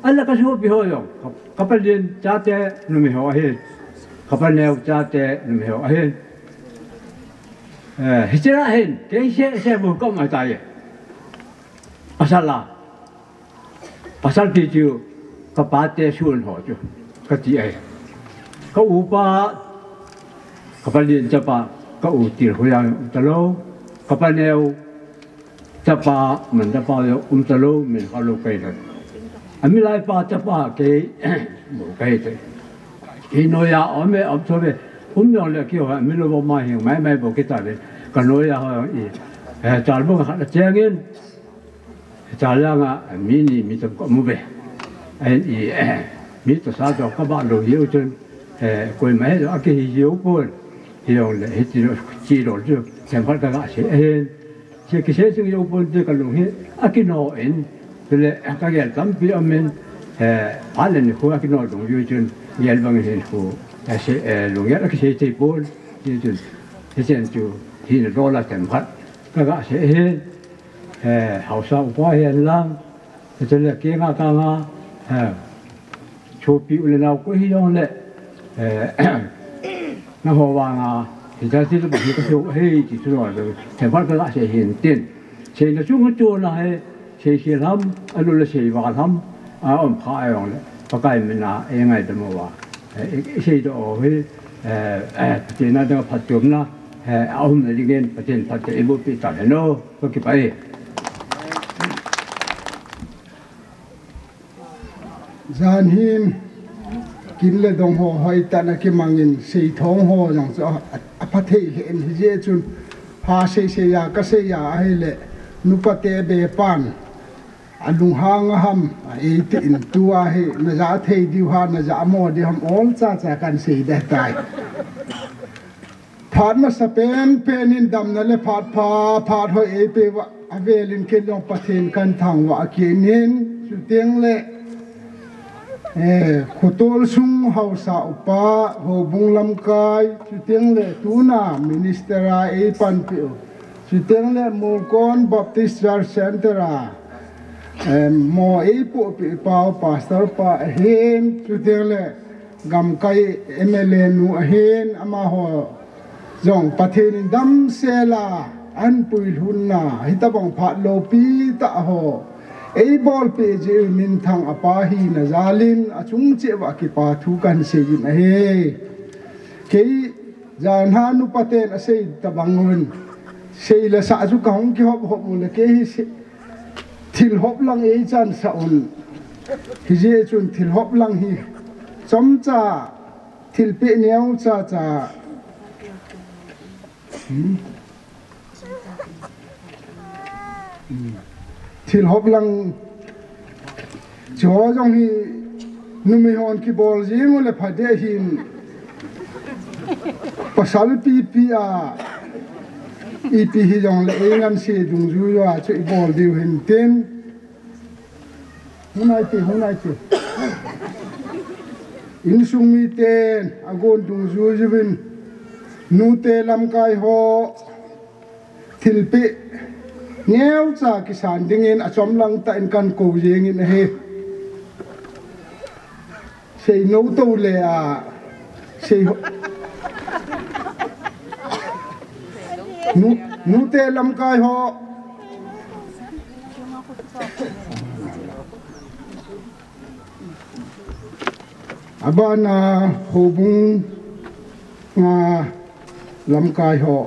anh là cái số bị hồi rồi các bạn lên trả tiền nó mới hỏi hết các bạn nêu trả tiền nó mới hỏi hết hết chưa hết cái xe vừa có mà tài pasal thì chịu các bạn tiền xuân họ chứ cái gì ấy có u ba kapal din chapa ka utir huyang talo kapal neo chapa man chapa yo talo min halo kai da ami lai pa chapa ke mo kai te inoya ome obsobe yong le ki ho mi lo ma hin mai bo ki ta le ka noya ho i chal bo ka chengin chal la nga mi ni mi to ko mu be ai i mi to sa do ka ba lo yo chen ko mai do ke yo bo hiểu là hết chỉ rồi chứ xem phát cái sẽ hen chỉ cái sẽ sử dụng bốn cái luôn hết cái nọ en thì là cái gì lắm bây giờ mình phá lên khu cái nọ luôn như chân nhiều bằng hiện khu sẽ luôn nhất cái sẽ chỉ bốn như chân thế chân chú thì là đo là xem phát cái sẽ hen hậu sau quá hen lắm thì là cái ngã chụp biểu lên nào có hy vọng lệ nó hồ vàng thì ta chỉ là bảo cái chỗ hay chỉ rồi thành phát cái sẽ hiện tiền sẽ là chúng cái chỗ này sẽ lắm anh là sẽ vào lắm ông phải ông đấy có cái mình là em ngày đó mà sẽ đó cái chỉ là đó phát triển nó ông này đi lên phát triển em muốn bị tạt nó có cái phải gian hiểm kinh lệ đồng hồ hỏi ta là cái mangin xây thong hồ rằng cho phát thị hiện dễ chun ha xây ya cái xây ya hay lệ nupate be pan alung hang ham ấy tin tua hay na giá thầy điều ha na giá mò đi ham ôm cha can xây đẹp tai phát mà sắp pen in đam na lệ phát hỏi ấy pe wa avelin cái dòng phát hiện can thang wa kinin su tiếng lệ khutol sung hau sa upa ho bung lam kai chu tiang le tuna ministera e pan piu chu tiang le mo kon baptist church center mo e pu pi pa pastor pa hen chu tiang le gam kai mla nu hen ama ho jong pathin dam sela an pui hunna hitabang phat lo pi ta ho ấy bol pe je min thang apa hi na zalin achung che wa ki pa thu kan se yin he ke jan ha nu paten a sei ta bangun sei la sa ju kaung ki hop hop mun ke hi thil hop lang e chan sa un hi je chun thil hop lang hi chom cha thil pe neu cha cha thil hop lang cho jong hi numi hon ki bol jing le phade hin pasal pi pi a ipi hi jong le ngan se dung ju wa chui bol diu hin ten hunai te in sung mi ten agon dung ju jivin nu te lam kai ho thilpe ngeu cha kisan dingin achom lang ta in kan ko jeng in he sei no to le a sei nu te lam kai ho abana hobung nga lam kai ho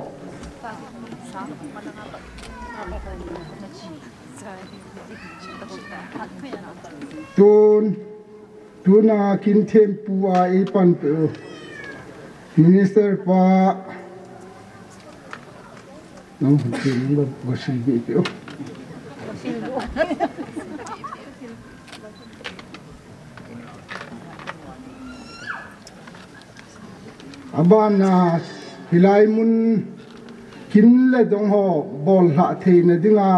tuna kin them puwa ipan pe minister pa no number gosil bi pe abana hilai mun kin le dong ho bol ha theina dinga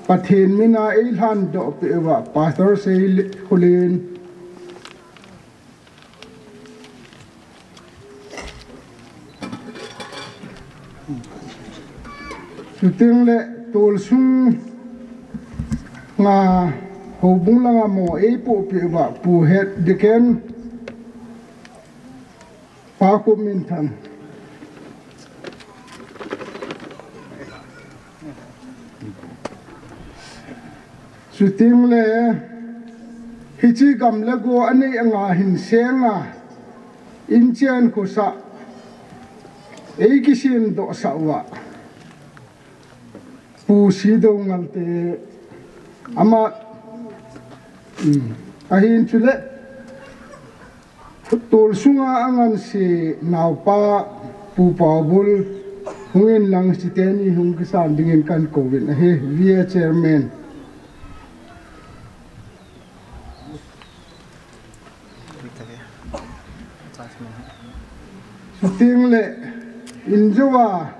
pathen mina ilhan do pe wa pastor se khulin suting le tol sung nga ho bung la mo e po pe wa pu het deken pa ko min tham suting le hichi gam le go ani anga hin senga in chen ko sa ei kisin do sa wa pu si do ngal te ama ahin chule tol sunga angan si naw pa pu pa bul hungin lang si teni hung kisan dingin kan covid he via chairman suting le injowa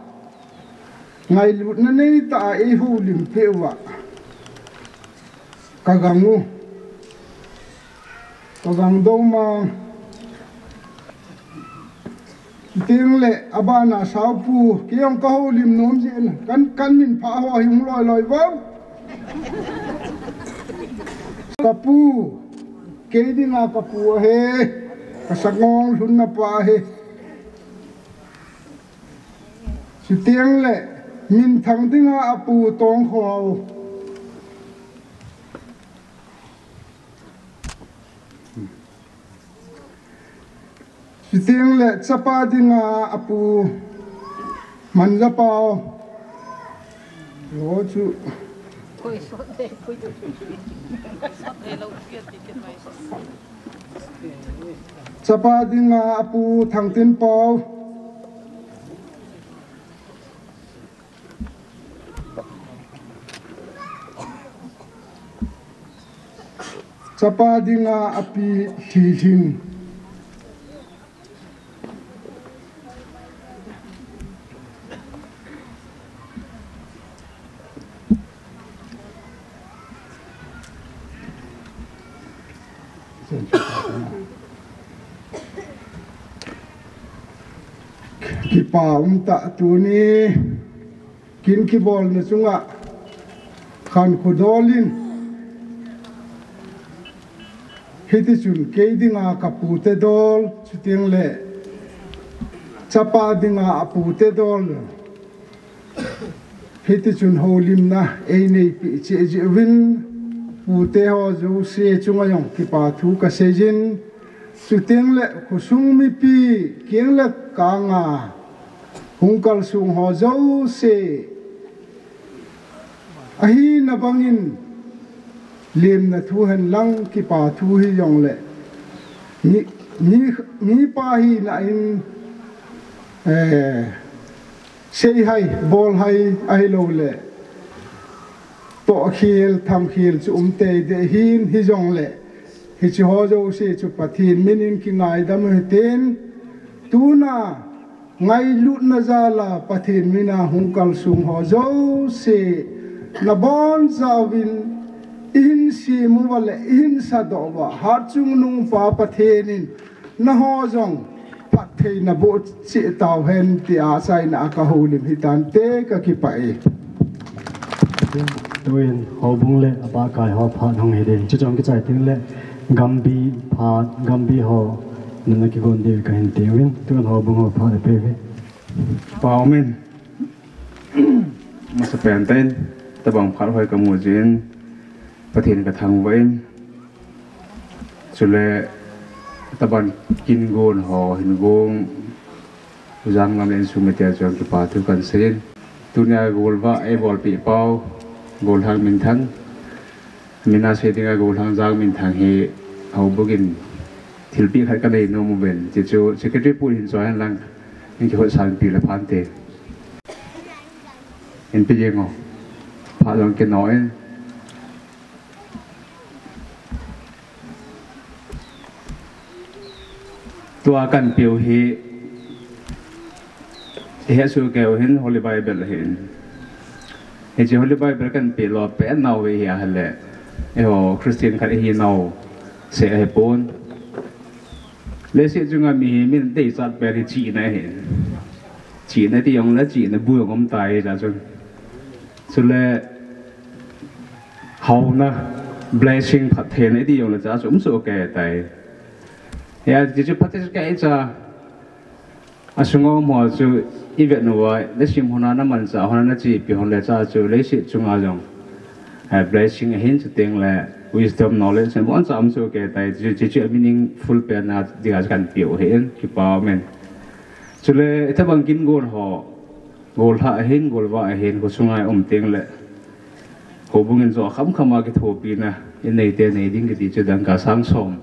ngai lut na nei ta e hu lim pewa kagang do ma ting le abana saupu kiong ka hu lim nom jin kan min pha ho him loi wa kapu ke dinga kapu he kasangong hunna pa he suting le min thang dinga apu tong kho suting le chapa dinga apu manja pao lo chu chapa dinga apu thang tin pao chapa dinga api thilhin ki pa ta tu ni kin ki bol na chunga khan khudolin hiti chun ke dinga kapute dol chuting le chapa dinga apute dol hiti chun holim na ei nei pi che je win pute ho ju se chunga yong ki pa thu ka sejin chuting le khusung mi pi kieng le ka nga hungkal sung ho zo se ahi na bangin lim na thu han lang ki pa thu hi yong le ni pa hi na in sei hai bol hai ai lo le to khil tham khil chu te de hin hi yong le hi chi ho zo se chu pathin minin ki ngai dam he ten tu na ngay lụt na ra là pathin mina hung kal sung ho zo se na bon zawin in si mu wala in sa do wa har chung nung pa pathenin na ho jong pathei na bo chi taw hen ti a sai na ka holim hitan te ka ki pai Tuin ho bung le aba kai ho phat hong he den chong ki chai tin le gambi phat gambi ho nana ki gon de ka hen te win tuin ho bung ho phat pe ve Pao min masa penten tabang phat hoi ka mu jin pathin ka thang wain chule taban kin gon ho hin gong jang ngam len su me tia chong ki pa thu kan sen tunia golwa e bol pi pau gol hang min thang mina se dinga gol hang jang min thang he au bugin thilpi khat ka dei no mu ben chi chu secretary pur hin so han lang ni ki hoi san pi la phan te en pi ye ngo pha long ke no en tua kan piu hi he su kêu hin Holy Bible hin he chi Holy Bible kan pi lo pe nau we ya hale e ho Christian khat hi nau se he pon le se junga mi min dei sat pe ri chi na hin chi na ti yong la chi na bu yong om tai ja chun su le hau na blessing phat the na ti yong la cha sum so ke tai ya ji chu phat ke cha asungo mo chu ivet no wa le sim hona na man cha hona na chi pi hon le cha chu le si chunga jong blessing hin chu teng le wisdom knowledge and one sam so ke tai ji meaningful pe na dia kan piu hen ki pa men chu le ta bang kin gol ho gol ha hin gol wa hin ko sungai teng le ko bungin zo kham khama ki tho pi na in nei te nei ding ki ti chu dang ka sang som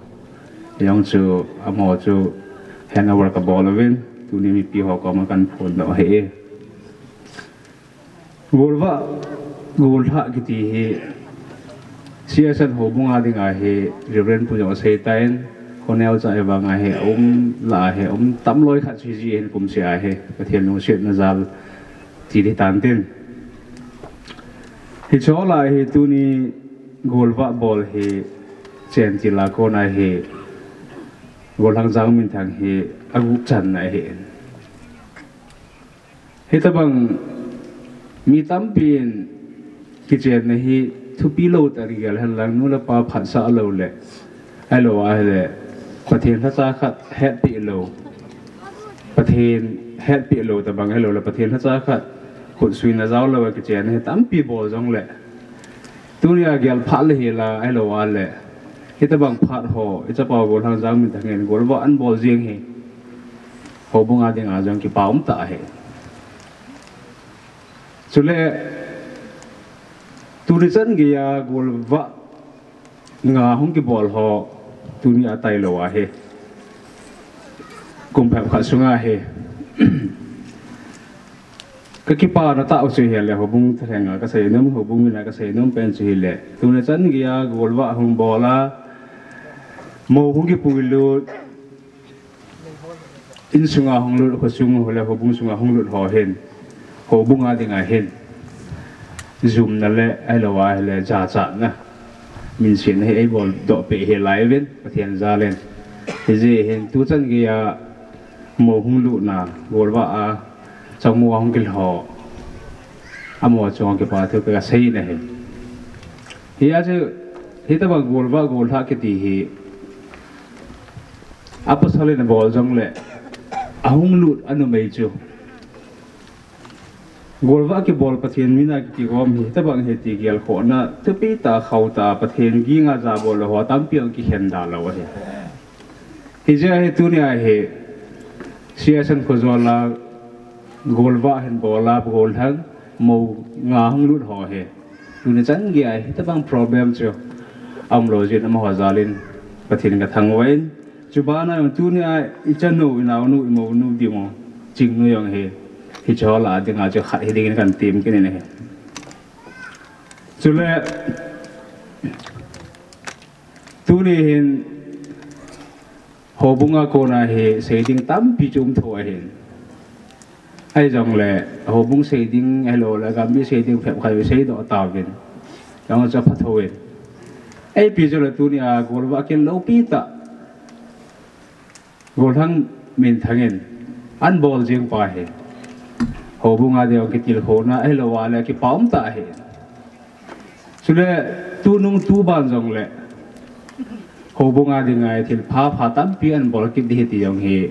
yang chu amo chu hangover ka bol win tu ni mi pi ho ko ma kan phon do he golwa gol ha ki ti he siasan ho bunga dinga he reverend pu jo sei tain khonel cha ewa nga he la he tam loi kha chi ji hen kum sia he pathian no set na zal ti di tan tin hi cho la he tu ni golwa bol he chen ti la ko na he gol hang jang min thang he agu chan na he he ta bang mi tam pin ki chen na hi thu pi lo ta ri gal han lang nu la pa phat sa lo le hello a le pathian tha cha khat het pi lo pathian het pi lo ta bang hello la pathian tha cha khat khut sui na zaw lo ki chen he tam pi bol jong le tu ria gal pha le he la hello a le he ta bang phat ho e cha pa gol hang jang min thang en gol wa an bol jing he ho bunga ding a jong ki pa ta he chule tu ri chan ge ya gol wa nga hung ki bol ho tu ni atai lo a he kum pham kha sunga he ka ki pa na ta u he le ho bung thenga ka sei nom ho bung na ka sei nom pen chi le tu na chan ge ya gol wa hung bola mo hung ki pu lu in sunga hung lu ho sung ho le ho bung sunga hung lu ho hen ho bunga dinga hen zoom na le ai lo wa le cha cha na min sin he ai bol do pe he lai ven pathian za len he je hen tu chan ge ya mo hung lu na gol wa a chang mo hung kil ho amo chong ke pa thu ka sei na he he a je he ta ba gol wa gol ha ke ti he apa sale na bol jong le ahung lut anu mai chu golwa ki bol pathian mina ki gom hi ta bang he ti gel kho na thupi ta khau ta pathian gi nga za bol ho tam piang ki hen da lo he hi je he tu nia he siasan ko zola golwa hen bola bol hang mo nga hung lut ho he tu ne chan gi ai ta bang problem chu am lo jin am ho zalin pathian ka thang wain chu ba na tu nia I chan no na nu mo nu di mo ching nu yong he hi cho la ding a cho khat hi ding kan tim ke ne chu le tu ni hin ho bunga ko na he sei ding tam pi chum tho hen ai dòng lệ hồ bung xây đinh hello là gam bị xây đinh phèm khai xây độ tàu viên yang cho phát thôi ai bây giờ là tu ni à gồm vợ kiến lâu pi ta gồm thằng mình thằng in ăn bol riêng phải hết hồ bung à điều cái tiền hồ na hello à là cái bóng ta hết cho nên tu nung tu ban dòng lệ hồ bung à điều ngày thì phá tám pi ăn bol cái đi thì dòng hi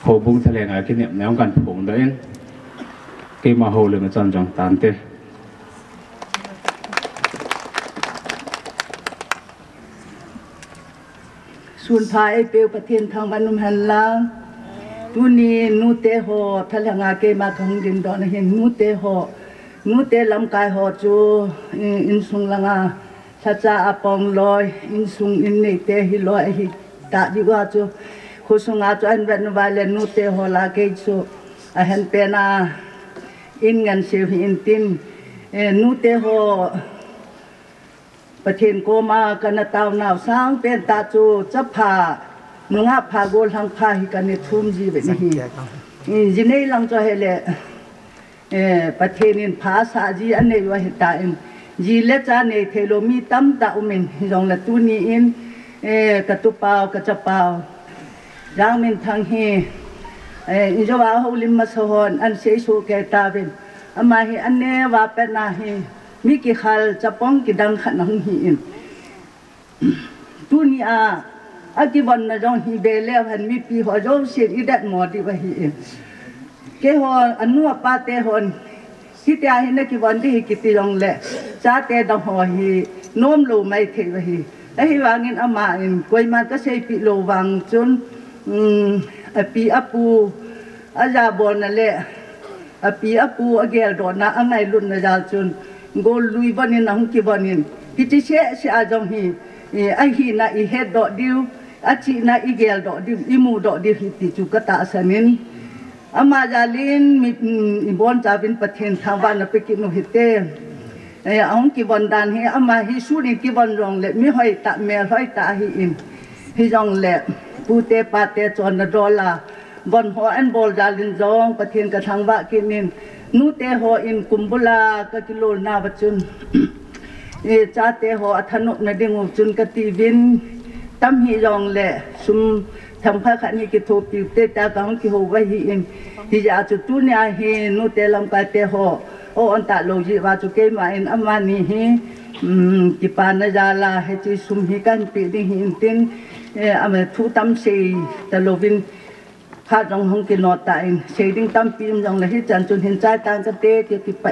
hồ bung thay lại cái niệm néo gần phồng đấy cái mà hồ lên chân trong tán têส่วนพายเปลวประเทศทางบ้านนุ่มหันลางตุนีนูเตหอทะเลงาเกมาของดินดอนเห็นนูเตหอนูเตลำกายหอจูอินสุงลังาชาจาอปองลอยอินสุงอินเนเตหิลอยหิตาดีกว่าจูโคสุงอาจูอันเวนวาเลนูเตหอลาเกจูอาเห็นเปนาอินเงินเสียอินตินนูเตหอประเทศโกมากันตาวหนาวสร้างเป็นตาจูจะพาเมืองพาโกลังพาหิกันในทุ่มจีแบบนี้จีนี่ลังจะเห็นเลยประเทศนี้ภาษาจีอันนี้ว่าเหตุการณ์จีเล็กจานในเทโลมีตั้มตาอุมินยองละตุนีอินกระตุเปากระจับเปาจางมินทางเฮอินจะว่าเขาลิมมาสหอนอันเสียสูแก่ตาเป็นอามาเฮอันนี้ว่าเป็นนาเฮมีกี่ขัลจะป้องกี่ดังขันหังหินตุนีอากิบันนะจงหิเบลแล้วหันมีปีหัวจงเสียอีดัดหมอดีว่าหินเกหัวอันนัวปาเตหอนที่แต่หินนักกิบันที่หิกิติจงแหละจ้าเตดังหัวหิโน้มโลไม่เทว่าหิแล้วหิวางินอามาอินกวยมันก็ใช้ปีโลวังจนปีอปูอาจาบอนนั่นแหละปีอปูอาเกลดอนนะอันไหนรุ่นนะจาจนโกลุยบันนี่นะฮุกิบันนี่ที่จะเชื่อเชื่อจงฮีไอฮีนะอีเฮดดอกดิวอาชีนะอีเกลดอกดิวอีมูดอกดิวฮิติจุกตาสนินอามาจาลินมีอิบอนจาบินประเทศทางบ้านไปกินโนฮิเตเอากิบันดานฮีอามาฮิสูนิกิบันรองเล็มีหอยตาเมลหอยตาฮีอินฮิจงเล็ปูเตปาเตจอนดอลลาบอนหัวอันบอลจาลินจงประเทศกระทังวะกินินนูเตหออินกุมบุลากะกิโลนาบจุนจ้าเตหออัธนุนดิงจุนกะตีวินตั้มฮิยองแหละซุมทำพระขันฮิกิโทปิวเตตากะฮงกิโฮวะฮิอินฮิยาจุตุเนียฮินูเตลำกาเตหอโออันตะโลจิวาจุเกมาอินอามานีฮิกิปานจาลาเฮจิซุมฮิกันปิดิฮิอินตินอเมทุตัมเซตะโลวินพาดรองห้องกินนอตายเสียดิ้งตั้มปีมรองเลยที่จันจนเห็นใจต่างกันเตะเกี่ยวกับไป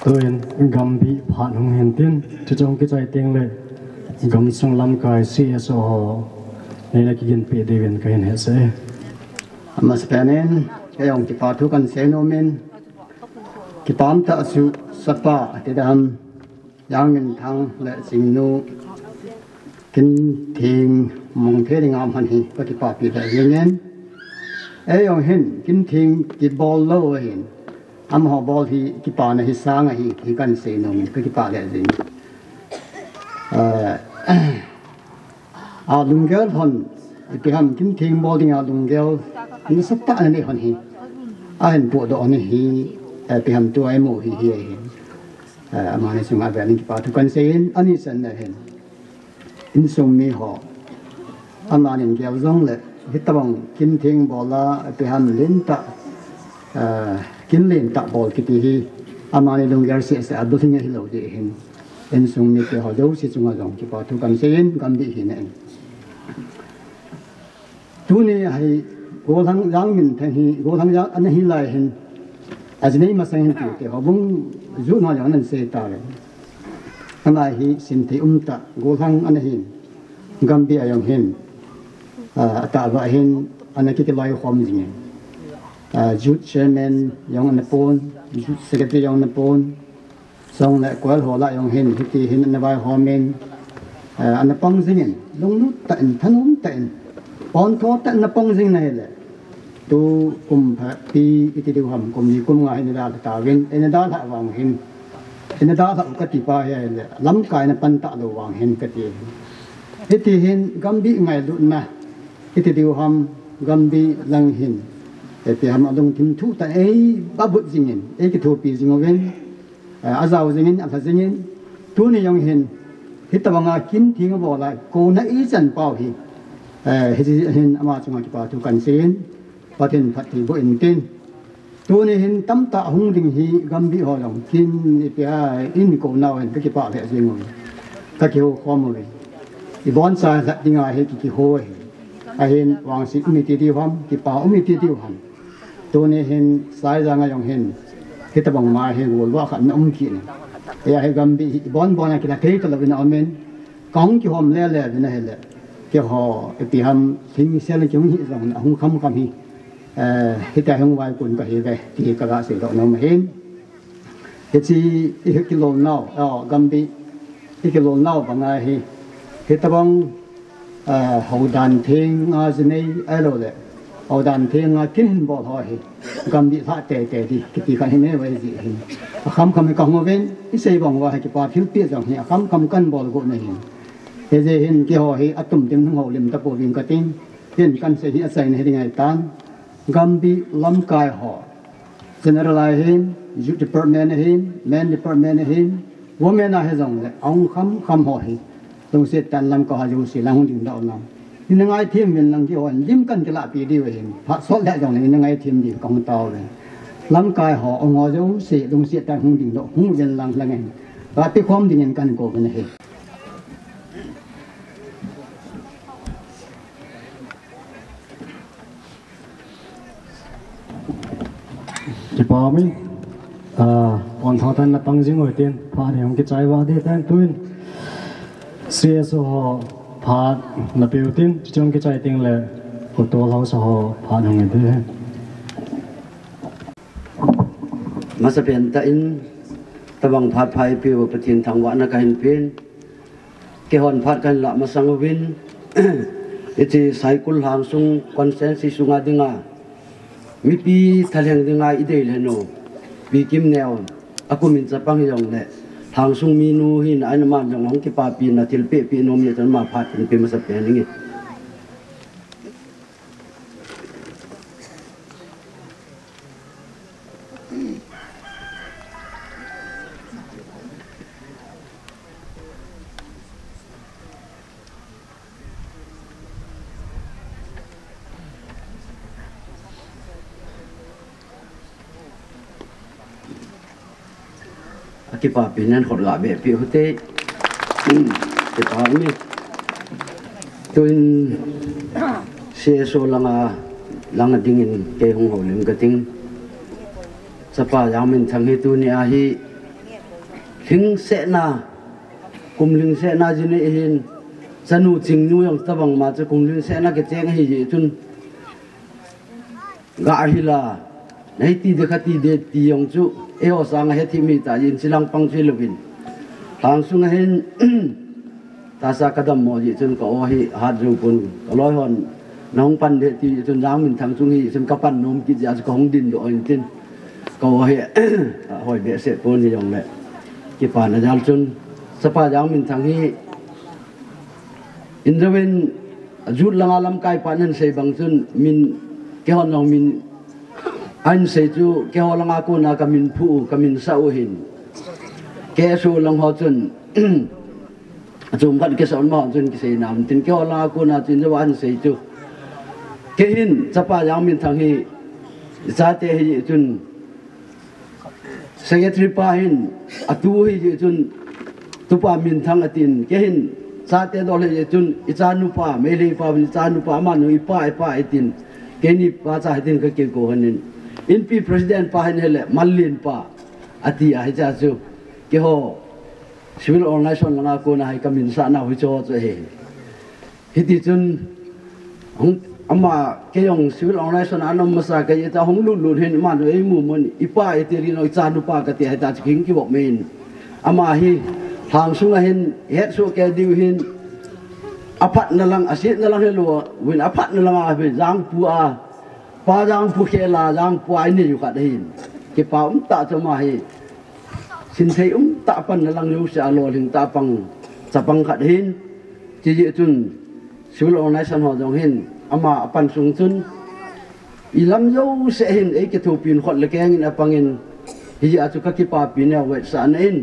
ตัวเองกำบีผ่านห้องเห็นตินจะจงกิจใจเตียงเลยกำส่งลำกายเสียสอในนักกินปีเดวินก็เห็นเหตุเสียมาสเปนเองก็ยังกิปาทุกันเซโนมินกิปามตะสุสปาที่ดำยังเงินทางและสิ่งนู้กินทิ้งมองเพลิงามหันหิก็กิปาปีแต่ยังเงินยังเห็นกินทิ้งกิบอลโลเห็นอันหอบอลที่กิปาในหิสางหิที่กันเซโนมินก็กิปาแต่สิ่งอาลุงเกลฮอนที่ทำกินทิ้งบอลที่อาลุงเกลนี่สักตาอันนี้ฮอนฮีอาเห็นปวดอันนี้ฮีที่ทำตัวไอ้หมูฮีเห็นมาในสมัยแบบนี้ป่าทุกคนเสียนอันนี้สันเห็นอินสมมีหออามาเนี่ยเกี่ยวจงเลยที่ตะบังกินทิ้งบอลละที่ทำเล่นตะกินเล่นตะบอลกิติฮีอามาเนี่ยลุงเกลเสียเสียดูที่นี่เราได้เห็นอินสมมีที่หอดูสิจงอาจงที่ป่าทุกคนเสียนกันดีเห็นเองทุนี้ให้โกทั้งยังมินทั้งฮีโกทั้งยังอันนี้ไล่เห็นอาจจะนี่มาเสียงตัวเดียวเขาบุ้งจุดนั้นอย่างนั้นเสียตาเลยอันนั้นฮีสินที่ตะโกทั้งอันนี้เห็นกัมบีอย่างเห็นตาว่าเห็นอันนั้นคิดลอยความจริงจุดเชมเมนอย่างอันนั้นปนจุดเสกตีอย่างอันนั้นปนส่งและกวาดหัวละอย่างเห็นที่เห็นอันนั้นว่าความเมนอันนั้นปังสิ่งลงนู้นแต่ถนนแต่ปอนทอแต่นับปงสิ่งไหนเลย tu pi iti điều hầm cùng cùng ngay nên là ta viên nên đó là vàng hình nên đó là cái tipa hay là lắm cái nó pan tạ đồ vàng hình cái tiền iti hình gam bị ngay luôn mà iti điều hầm gam bị lăng hình iti hầm ông tim thu ta ấy ba bút gì nhìn ấy cái thu pi gì ngô viên azau gì nhìn apa gì nhìn tu này yang hình hít ta bằng kín thì nó bỏ lại cô nó ý dần bao hi hình ama chúng ta tu cần xin và thiên phật thì vô tin tu này hình tâm tạ hung đình hi gam bị họ lòng kín thì in cổ nào hình cái bảo hệ gì ngồi các kiểu khoa mồi thì bọn sai là tiếng ai cái hồi hình hoàng sĩ mi ti hom cái bảo mi ti hom tu này hình sai ra ngay dòng hình hít ta bằng mai hình vô lo khẩn ông kia ya hay gam bị bọn này cái là thế cái là bên amen công cái hôm lẻ lẻ bên này lẻ cái họ cái ham sinh sẽ là chúng hiện rằng không không cầm hi cái tay không vai quần cái về thì cái là sự đó nó mà hết cái gì cái lồn nào gam bị cái lồn nào bằng ai hi cái ta bằng hậu đàn thiên à gì này ai rồi đấy hậu đàn thiên à kinh bộ thôi gam bị phát tệ thì cái này vậy gì không không có một bên cái xây bằng vào cái bảo phiếu tiền rằng hiện không không cần bỏ gỗ này thế thì hiện cái họ hiện atom tiếng hậu liêm tập bộ viên cái tiếng hiện cần xây hiện xây này thì ngày tan gam bị lâm cài họ generalize hiện youth department hiện men department hiện women là hay rằng ông không họ hiện đồng sẽ tan lâm có hay sẽ làm không chịu đạo nào nhưng ngay thêm mình làm cái họ liêm cần cái lạ bị đi về hiện phát xuất lại rằng này ngay thêm gì công tao rồi lắm cái họ ông họ giống sẽ đồng sẽ tại không đình độ không dân lăng lăng anh và cáiความđìnhกันcổ bên này chỉ bảo mình còn thọ thân là tăng dính ngồi tiền phá thì không cái trái vào đây tan tuyên CSO họ phá là biểu tin trong cái trái tiền là của tôi lâu sau họ phá được người thứ masa pentain tabang phat phai piu pathin thangwa na kain pin ke hon phat kan la masang win iti cycle hang sung consensus sunga dinga mi pi thaleng dinga idei leno bi kim neo akumin chapang yong le hang sung mi nu hin an man jong hong ki pa pi na til pe pi nom ye tan ma phat pi masa pen ningi cái bà bênนั้นhọ lại bẻ phiếu thế cái bà mi tôi xe số lăng đinh cái hông hồ lên cái tiếng sapa giáo mình thằng hết tôi này hi hình sẽ na cùng linh sẽ na gì này hin sanu chính nuôi ông ta bằng mà cho cùng linh sẽ na cái tiếng hi gì chun gã hi là này ti được khati de ti ông chú eo sang hết thì mi ta yên silang pang chui lovin hàng sung hen ta sa kadam mo ji chun ko hi hat ru pun loi hon nong pan de ti chun jang min thang chung hi chun kapan nom ki ja ko hong din do in tin ko hi hoi be se pon ni yong le ki pa na jal chun sapa jang min thang hi in rawin jut langa lam kai panen sei bang chun min ke hon nong min anh sẽ chú cái họ lang aku na kamin phu kamin sau hin cái số lang họ chun chum kan cái số mà chun cái sei nam tin cái họ lang aku na chun cho anh sẽ chú cái hin chapa yang min thang hi za te hi chun secretary pa hin atu hi chun tu pa min thang atin cái hin za te do le chun icha nu pa me le pa icha nu pa ma nu ipa atin cái ni pa cha tin cái ko hanin in pi president pa hin hele mallin pa ati a ja chu ke ho civil organization langa ko na hai kamin sa na hui cho he hiti chun hong ama ke yong civil organization anom masa ka ta hong lu lu hin man ei mu mon ipa eti ri no cha nu pa ka ti hai ta king ki bo min ama hi hang sunga hin het so ke diu hin apat na lang asit na lang helo win apat na lang a be jang pu a pa jang pu khe la jang puai ni yu khat hin ki pa ta chama hi sin thei ta pan lang yu sa lo ling ta pang sapang khat hin chi ji chun civil organization ho jong hin ama pan sung chun ilam yo se hin e ke thu pin khot le keng in apangin hi a chu ka ki pa pin ya we sa in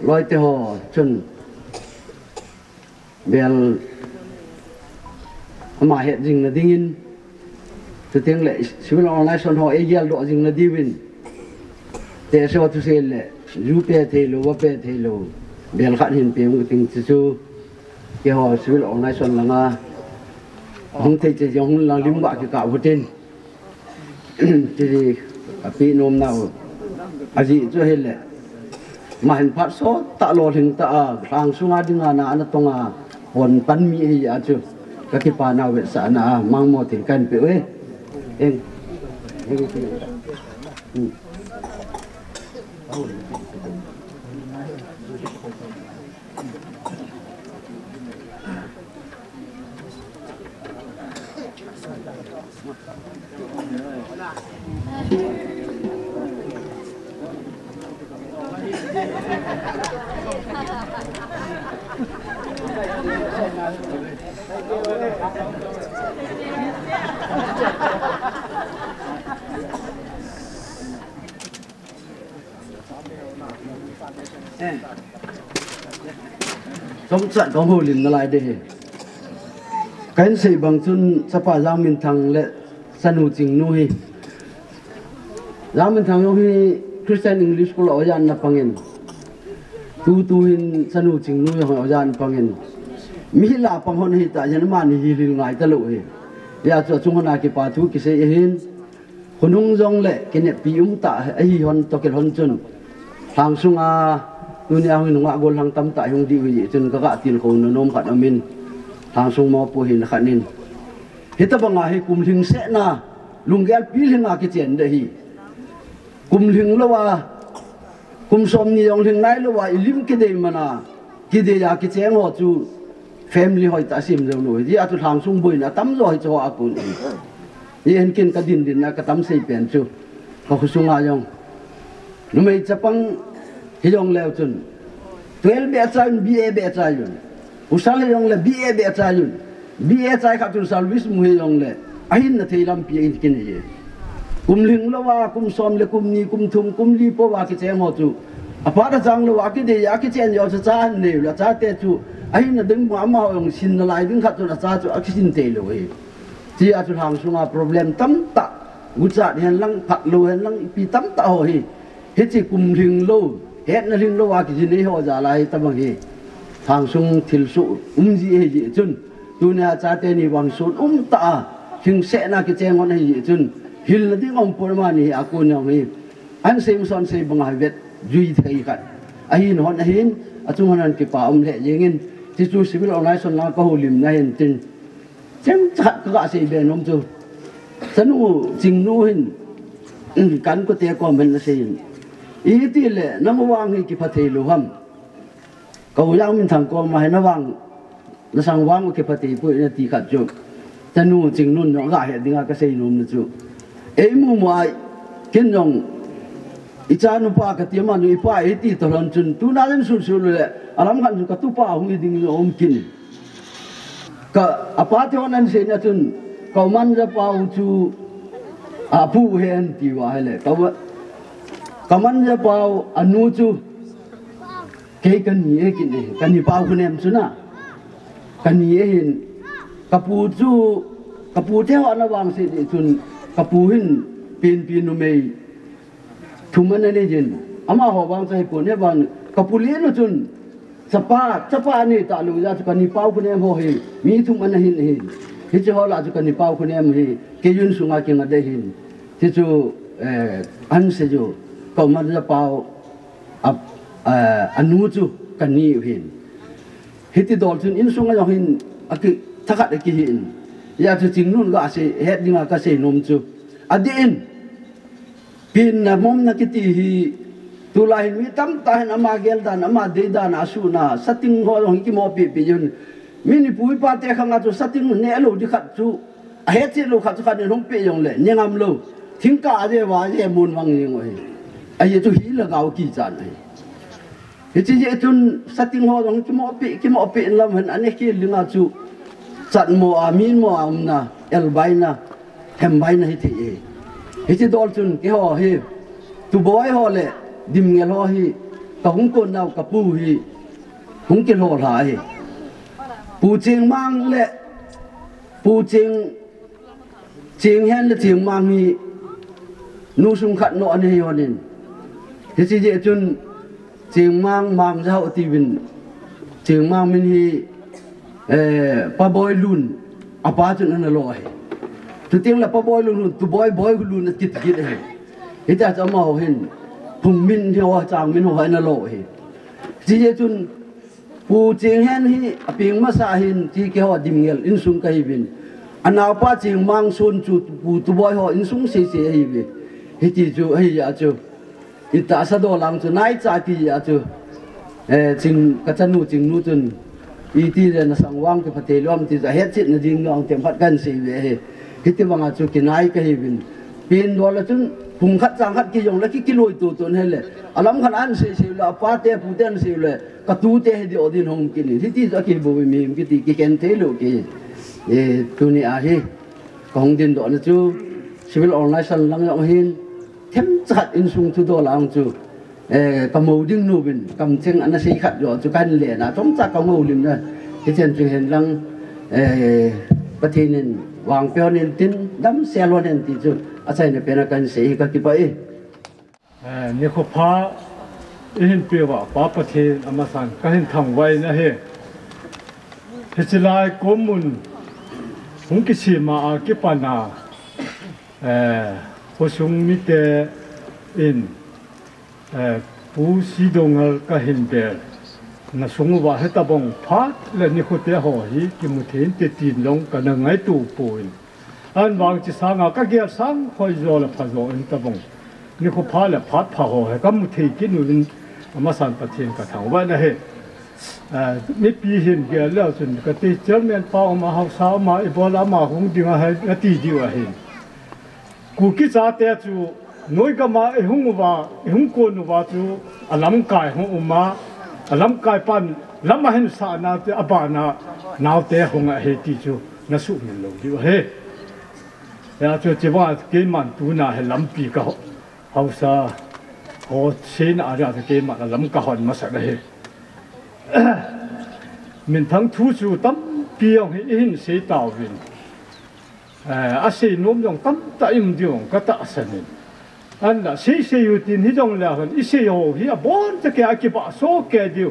loi te ho chun bel ama het jing na dingin tu tiếng lệ civil organization ho e yel do jing na diwin te so tu se le ju pe the lo wa pe the lo bel khat hin pe mu ting chu ke ho civil organization langa hong thei che jong lang lim ba ki ka vutin ti api nom nau aji chu he le ma hin phat so ta lo thing ta rang sunga dinga na ana tonga hon pan mi hi a chu ka ki pa na we sa na mang mo tin kan pe we en trong trận có hồ liền lại để cái sự bằng chân sắp phải giang miền thằng lệ sân hồ trình nuôi giang miền thằng nuôi Christian English School ở gian là bằng tu hin sân hồ trình nuôi ở gian bằng mi là bằng hôn hi tại dân mà hi liền lại ta lội ya cho chúng hôn cái bà thu cái sẽ hin hôn nung dòng lệ cái nẹp pi ta ai hôn to cái hôn chân hàng sung dunia hong nunga gol hang tam ta hong di wi chun ka ga tin ko no nom khat amin hang sung mo pu hin khanin hita banga he kum ling se na lunggel pi hinga ki chen de hi kum ling lowa kum som ni yong ling nai lowa ilim ki de mana ki de ya ki cheng ho chu family hoi ta sim lo lo ji atu hang sung boi na tam zo hi cho akun ni hen kin ka din na ka tam sei pen chu ko sunga yong numei chapang hi yong leo chun 12 be chayun BA be chayun usal yong le BA be chayun BA chay khatul service mu hi yong le ahin na theilam pi in kin ye kum ling lawa kum som le kum ni kum thum kum li po wa ki che mo chu apa da jang lawa ki de ya ki chen yo cha ne la cha te chu ahin na ding ma ma yong sin na lai ding khat chu cha chu aksin te lo he ti a chu hang sunga problem tam ta gu cha hen lang phat lo hen lang pi tam ta ho hi he chi kum ling lo hết nó linh lo cái gì này họ giả lại tâm bằng gì hàng sung thil su gì hay gì chun tu nhà cha tên ni wang sun ta hình sẽ na cái chén ngon hay gì chun hil là tiếng ông Purmani aku nhau mi anh xem son xem bằng hai việt duy thấy cả ai nó na hin chung hắn cái pa lệ yengin ti chu civil organization la ka holim na hin tin chem chat ka se be nom chu sanu jing nu hin kan ko te ko men na se ý thì lệ nó mua vàng cái phát thị lúa hầm cầu giang mình thằng con mà nó vàng nó sang vàng cái phát thị bữa nó tì khát chụp chân nu chỉnh nun nó gãi đi ngang cái xe nun nó chụp ấy mua mua kiến rong ít cha nó pa cái tiệm mà nó pa ấy thì tao lần chun tu na lên sụt sụt lệ alam kan juga tu pa hung đi nó ôm kín cái apa thì anh xem nha chun cầu man ra pa chu phu hen thì vậy lệ cầu kaman ja pau anu chu ke kan ni ki ne kan ni pau kun em suna kan ni hin kapu chu kapu te wa na wang se de chun kapu hin pin no mei thuman ne jin ama ho wang sai pu ne wang kapu le no chun chapa ni ta lu ja chu kan ni pau kun em ho hi mi thuman hin hin hi chu ho la chu kan ni pau kun em hi ke yun sunga ki nga de hin ti chu an se jo cầu man ra pau anu chu kan ni hin hiti dol chun in sunga yo hin aki thakat ki hin ya chu ching nun ga se het dinga ka se nom chu adin pin na mom na kiti hi tu lai mi tam ta hin ama gel dan ama de dan asu na sating ho hong ki mo pi pi yun mini pui pa te khanga chu sating ne lo di khat chu hết thì lúc khác khăn không bị dùng lệ nhưng am lâu thính cả thế và thế muốn vang như vậy ai chú hí là gạo kỳ chán này thì chỉ chun sát tiếng hoa giống cái mỏ bị làm hình anh ấy kia lưng à chú chặn mỏ amin mỏ na el bay na hem bay na thì chỉ đôi chun cái họ hi tu boy họ lệ dim nghe họ hi cả hung côn nào cả pu hi hung kia họ lại pu chieng mang lệ pu chieng hen là chieng mang hi nu sung khát nọ này họ nên thì chỉ chun chieng mang ra hậu tibin chieng mang mình hi pa boy lun apa chun anh loi tu tiếng là pa boy lun tu boy lun kit này thì ta cho màu hình phùng min theo chàng min hoa anh loi chỉ chun pu chieng hen hi aping ma sa hin chỉ cái họ dim ngel in sung kai bin anh nào pa chieng mang sun chu pu tu boy họ in sung se hi bi hi chỉ chu hi ya chu ita sa do lang chu nai cha ki ya chu ching ka chanu ching nu chun iti de na sangwang ke phate lom ti za het chit na ding long tem phat kan si ve hi ti wanga chu ki nai ka hi bin pin do la chun phung khat chang khat ki yong la ki loi tu tun hele alam khan an se la pa te pu ten se le ka tu te he di odin hong ki ni ti za ki bo mi ki ti ki ken te lo ki tu ni a hi kong din do na chu civil organization lang yong hin thêm chặt in sung thu đô lang chu cầm màu đinh nụ bình cầm chêng anh xây khát rồi chu can lệ na chống chặt cầm màu lim na cái chuyện chuyện hiện langประเทศnên vàng peo nên tin đắm xe luôn nên thì chu anh say này bên cái xây cái vậyนี่เขาพาเห็นเปียว่าป้าประเทศอเมริกันก็เห็นทางไว้นะเฮ้เฮจิลายกมุนหงกิชิมาอากิปานาพอช่วงมิเตอินผู้สีดงก็เห็นเบลนะสงว่าให้ตาบงพัดและนี่คนเตะหอยกิมุเทนเตตีนลงกันไงตู่ปูนอันวางจิสังก็เกี่ยวสังคอยรอละพะโซอินตาบงนี่คนพัดและพัดพะหอยก็มุเทกินนู่นมาสันประเทศก็ทางว่านะเฮไม่ปีเห็นเกี่ยวแล้วจนก็ตีเจ้าเมียนป้ามาเฮาสาวมาอีบอลามาคงดีมาให้ตีดีว่าเห็นกูคิดจะเตะจูน้อยก็มาไอ้หุ่งว่าไอ้หุ่งโกนว่าจูอลัมกายหุ่งมาอลัมกายปันลัมมาเห็นสานาเตอบานานาเตะหุ่งเฮติจูน่าสุมินลงดีว่าเฮแล้วจูจีว่าเกมันตูน่าเฮลัมปีก็เฮาซาโอเชนอะไรจะเกมันลัมกะหันมาสักเฮมันทั้งทูจูตั้มเปียงเห็นเสียตาวินอาศัยน้มยองตั้มตาอิมดิองก็ตาสนิทอันนั้นเสียอยู่ที่นี่จงแล้วกันอิเสียโหฮิบอนจะแก่กี่บาทโซ่แก่เดียว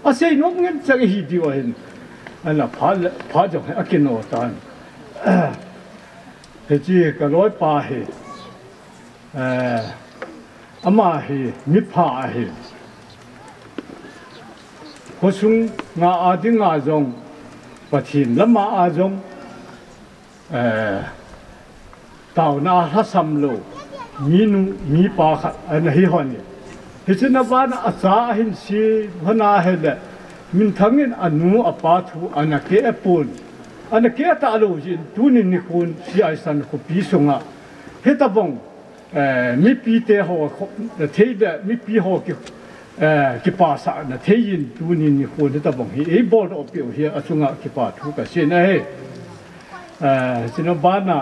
อาศัยน้มเงินจะกี่เดียวเห็นอันนั้นพาจงให้อากินโอตันเฮจีก็ร้อยป่าเฮอามาเฮมิพาเฮพอสุงงาอาดิงอาจงปะทินละมาอาจงตาวนาฮัสซัมโลมีปาขัดอันนี้ฮอนี่เฮจินาบานอาซาหินซีพนาเฮเลมินทั้งนี้อนุอปาทูอันนักเก็บปูนอันนักเก็บตาลูจินตุนินิคุณซีไอซันคุปีสงะเฮตาบงมีปีเตหอเทเดมีปีหอกิปาสะนะเทยินตุนินิคุณเฮตาบงเฮบอลอเปียวเฮอสุงะกิปาทูกะเซนะเฮจินาบานะ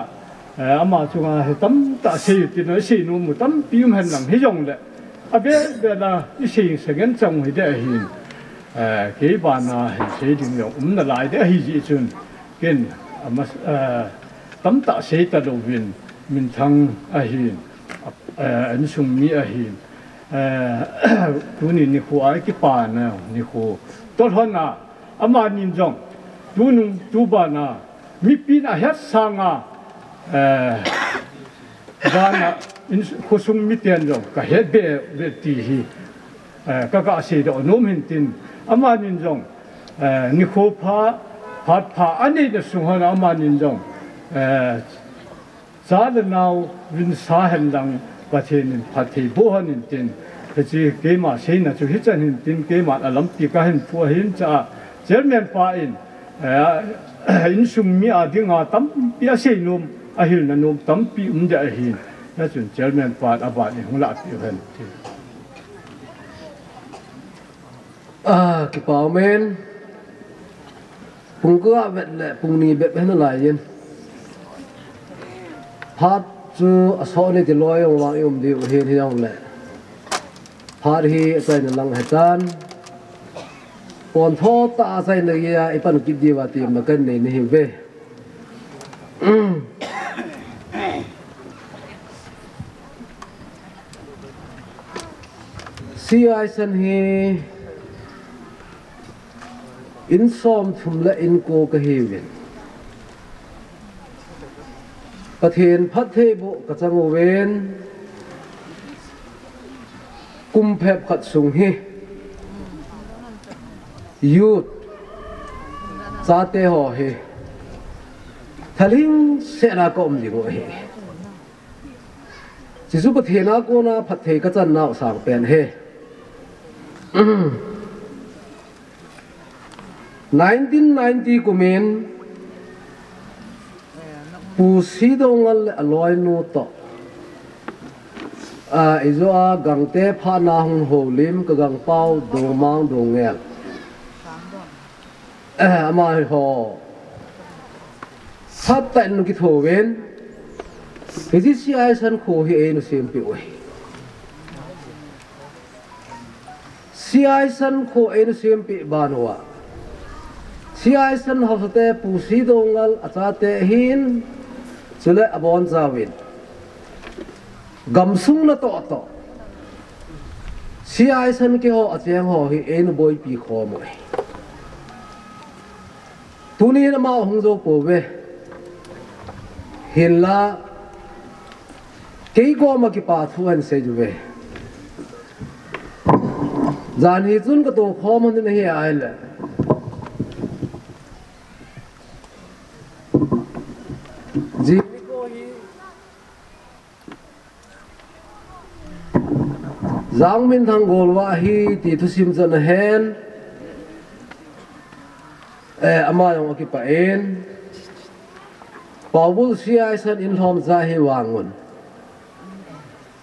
อามาจุงาตั้มตาเสียตินเสียนุ่มตั้มพิมพ์หันหลังให้ยงเลยอาเบเวลาเสียงเสียงจังให้ได้หินเกี่ยบานะเสียดิงยงนั่นหลายได้หิจิจุนกินอามาตั้มตาเสียตะลุวินมินทังหินอันสุมมีหินตัวนี้นี่คู่ไอ้กี่ปานะนี่คู่ต้นหัวหน้าอามานินจงตัวนึงตัวบานะมีปีน่ะเฮ็ดสังบ้านอินคุซุมมิเตียนจงก็เฮ็ดเบเวทีฮีก็กะเสียดอนมหินตินอามานินจงนิโคพาอันนี้จะสุฮานาอามานินจงซาดนาววินซาเห็นดังประเทศนินพัทธิบุหันินตินแต่จีเกมาเสียนะจุฮิจันหินตินเกมาอลัมปีกะเห็นฟัวหินจะเจอเมียนปาอิน in sum mi a dinga tam pi a sei nom a hil na nom tam pi ja hin na chun chairman pat aba ni hula pi hen ki pau men pung ka vet le pung ni be hen lai yin phat chu a so ni ti loi ong wang yum di hin hi ong le phat hi sai na lang hatan pon tho ta sai na ya ipan ki di wa ti ma kan nei ni ve si ai san hi in som thum la in ko ka hi wen pathen phat the bo ka chang wen kum phep khat sung hi youth sa te ho he thaling se na ko om di go he chỉ giúp bậc hiền cô na phật thầy các chân nào sảng bèn he 1990 của mình pu si dong al aloi nu to izo gang te pha na hung ho lim ka gang pau do mang do ngel ama ho sat ta nu ki tho wen cái gì si ai san khổ hi nó xem biểu ấy si ai san khổ nó xem bị ban hoa si ai san học te pu si dongal acha te hin chule abon zawin gam sung na to si ai san ke ho acheng ho hi nó boy pi kho moi tu ni na ma hong zo po ve hin la cái cô mà cái bà thu hành sẽ về, giờ này chúng cái tổ khó mà nên hiện ai là, gì giang min thang gol wa hi ti thu sim chân hen, ama yang cái bà en, bảo bul si ai san in hom za hi wangun.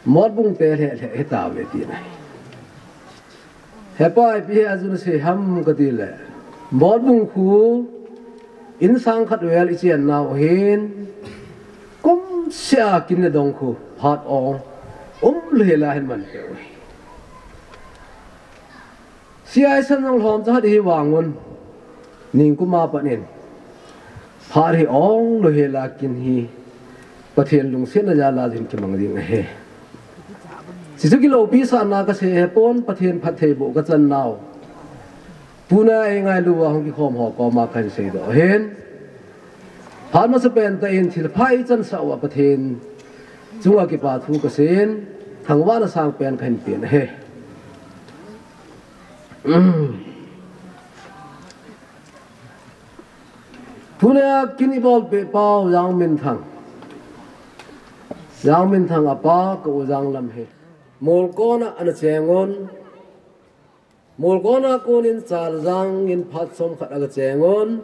Mót bung tê hệ tạo về tiền này hệ bài bây giờ chúng sẽ ham cái gì là mót bung khu in sang khát về lại chuyện nào hen cũng sẽ kinh được đông khu hot on lê la hen mình kêu si ai san nông hòm cho đi vàng ngon nín cũng mà bận nên hot hi lê la kinh hi bắt hiện lùng xuyên là la hin cái mang đi nghe chỉ cái lô pi sa na cái xe pon pathen phát thề bộ cái chân nào puna ai ngay lúa không cái khom họ có mà cái xe đó hen hắn mà sẽ bên tay in thì phải chân sao à pathen chúng ta cái bà thu cái xe thằng vợ nó sang bên cái biển he puna kini bol pe pao yang min thang apa ko yang lam he mol kona an chengon mol kona konin chal jang in phat som khat aga chengon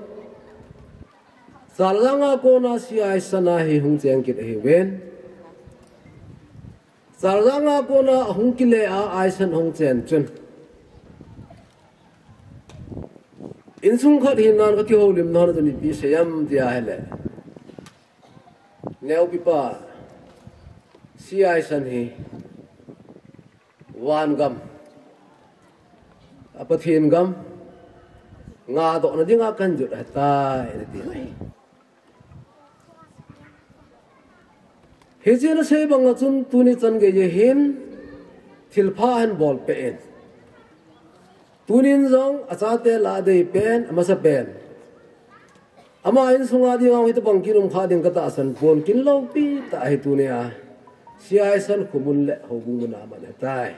chal janga kona si ai sana hi hung cheng kit hi wen chal janga kona hung kile a ai san hung chen chun in sung khat hin nan ka ki ho lim nan ni pi sayam dia hele neu pipa si ai san hi wan gam apathin gam nga do na dinga kan jut hata ti he je na se bang chun tuni chan ge je hin thilpha han bol pe en tunin zong achate la de pen amasa pen ama in sunga di ngau hit bang kinum kha ding kata san pon kin lo pi ta he tunia siai san khumun le hobung na ma le tai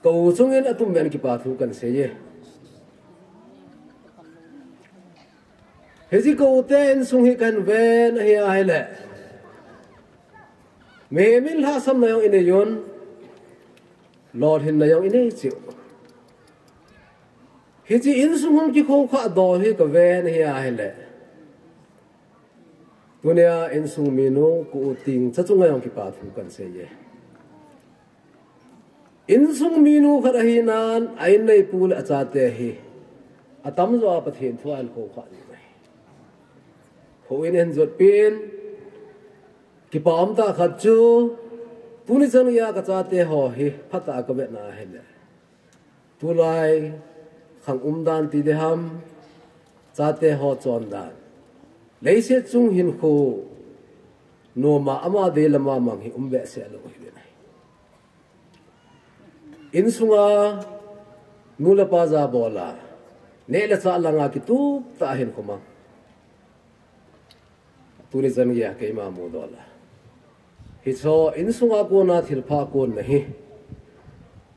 ko chungin atum ben ki pa thu kan se ye hezi ko ten sung hi kan ven hi ai le me min ha sam na yong ine yon lord hin na yong ine chiu hi chi in sung hung ki kho kha do hi ka ven hi a hele tunia in sung mi no ku ting cha chunga yong ki pa thu kan se ye in sung mi nu kha hi nan ai nei pul a cha te hi atam zo a pathen thuan kho kha ni mai ho in en zot pin ki pa am ta khat chu tuni chanu ya ka cha te ho hi phata ka be na hele tu lai khang dan ti de ham cha te ho chon dan lấy xe chung hin khu no ma ama de lama mang hi be se lo hi ne in sunga nula pa za bola ne la cha langa ki tu ta hin khoma tuni zan ya ke ma mu dola hi so in sunga ko na thil pha ko nahi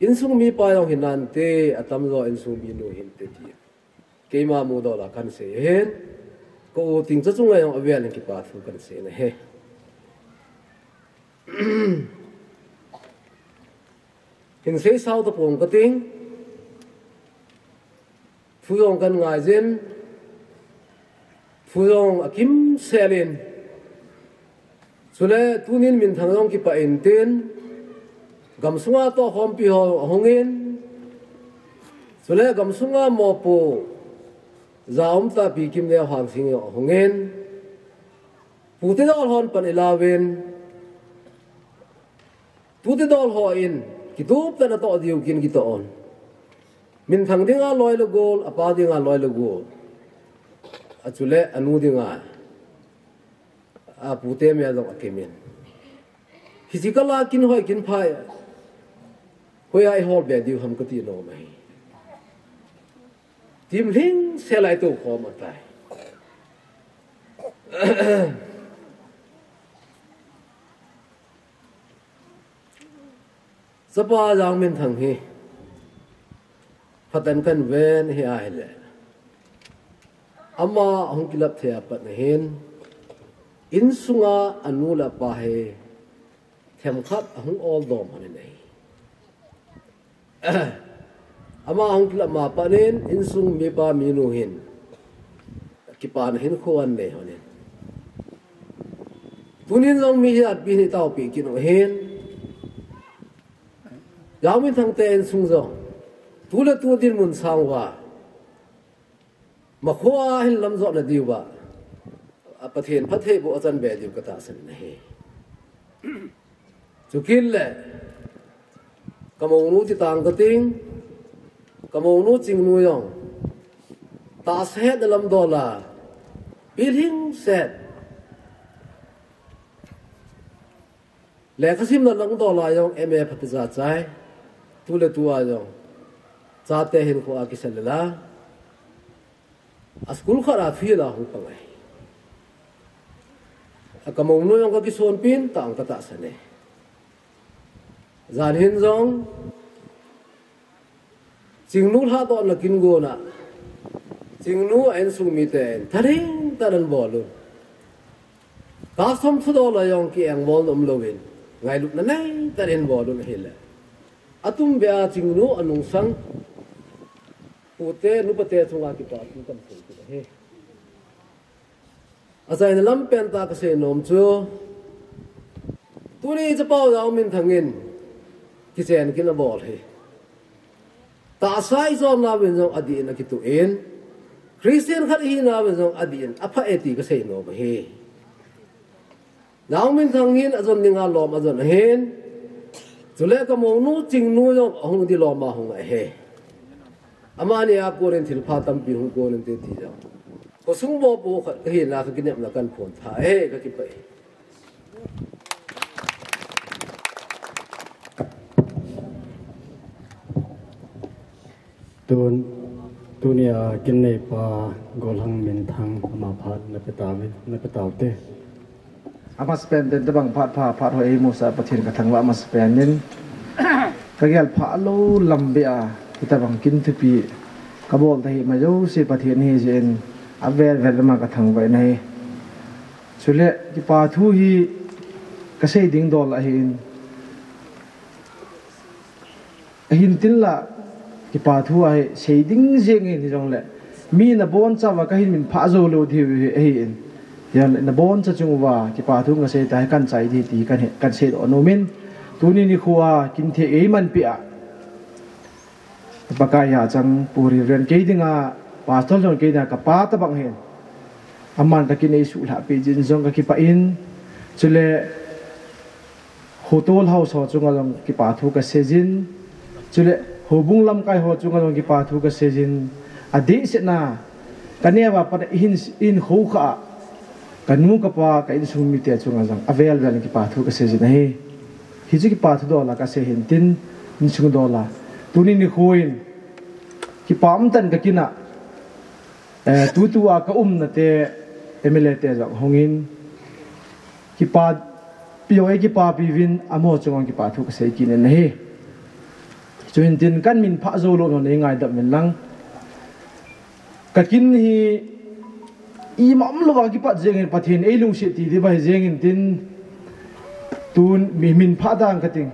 in sung mi pa yong hinan te atam zo in sung mi no hin te ti ke ma mu dola kan se hen ko ting cha chunga yong avian ki pa thu kan se na he hình se sau ta pong ka ting phu yong kan ngai jen phu yong akim selin sule tunin min thang yong ki pa in tin gam sunga to hom pi ho hongin sule gam sunga mo pu zaum ta pi kim le hang sing hongen puti dol hon pan ilawen puti dol ho in kitup ta na to diu kin ki to on min thang dinga loi lo gol apa dinga loi lo gol achule anu dinga a pute me lo akemin physicala kin hoi kin phai hoi ai hol be diu ham ka ti no mai tim hing se lại tu khó mà tay sapa giang min thang hi phatan kan ven hi ai le ama hong kilap thea pat na hin in sunga anula pa he them khat hong all dom han nei ama hong kila ma panin insung mi pa minu hin kipan hin khuan ne honen tunin long mi hat bi ni tao pi kino hen yaw min thang te en sung zo tula tu din mun sang wa ma khwa hin lam zo na diwa a pathen phathe bo achan be diu ka ta san ne he chukil le kamong nu ti tang ka ting kamong nu ching nu yong ta set lam dola biling set le khasim na lang dola yong eme phat za chai tu le tu a yong cha te hin ko a kisal la a school khara phi la hu pangai a kamong nu yong ka kison pin tang ka ta sane zan hin zong chingnu ha to na kin go na chingnu en sung mi ten tharing taran bolu ka som thu do la yong ki ang bol dom lovin ngai lu na nai tarin bolu na hila atum bia chingnu anung sang pute nu pate thunga ki pa tu kam thei ki he asai na lam pen ta ka se nom chu tu ni cha pau dao min thangin ki chen kin a bol he ta sai zom na ben zong adi na ki tu en Christian khat hi na ben zong adi en apha eti ka sei no ba he naw min thang hin azon ninga lom azon hen chule ka mo nu ching nu yong hong di lom ma hong a he amani a ko ren thil pha tam pi hu ko ren te ti ja ko sung bo bo khat ka hi na ka kinep na kan phon tha he ka ki pai tunia kinne pa golang min thang ma phat na petawi na petawte ama spend den bang phat hoi musa pathin ka thangwa ma spend nin kagyal pha lo lambe a kita bang kin thupi kabol thai ma jo se pathin hi jen aver ver ma ka thangwa nei sule ki pa thu hi ka sei ding dol a hin tin la ki pa thu ai sei ding jeng in jong le mi na bon cha wa ka hin min pha zo lo thi he in ya na bon cha chung wa ki pa thu nga se tai kan chai thi ti kan se do no min tu ni khuwa kin the e man pi a pakai ya chang puri ren ke dinga pastor jong ke da ka pa ta bang hen aman ka kin ei su la pe jin jong ka ki pa in chule hotel house ho chunga long ki pa thu ka sejin chule hobung lam kai ho chunga long ki pa thu ka sejin adi se na kanewa pa in ho kha kanu ka pa ka in sumi te chunga long avel vel ki pa thu ka sejin he hi ji ki pa thu do la ka se hin tin in chung do la tuni ni khuin ki pam tan ka kina tu a ka na te emele te jong hongin ki pa pioi ki pa pi vin amo chong ki pa thu ka sei ki ne he chuin tin kan min pha zo lo no nei ngai da min lang ka kin hi i mam lo wa ki pa jeng pa thin ei lung si ti di bai jeng in tin tun mi min pha dang ka ting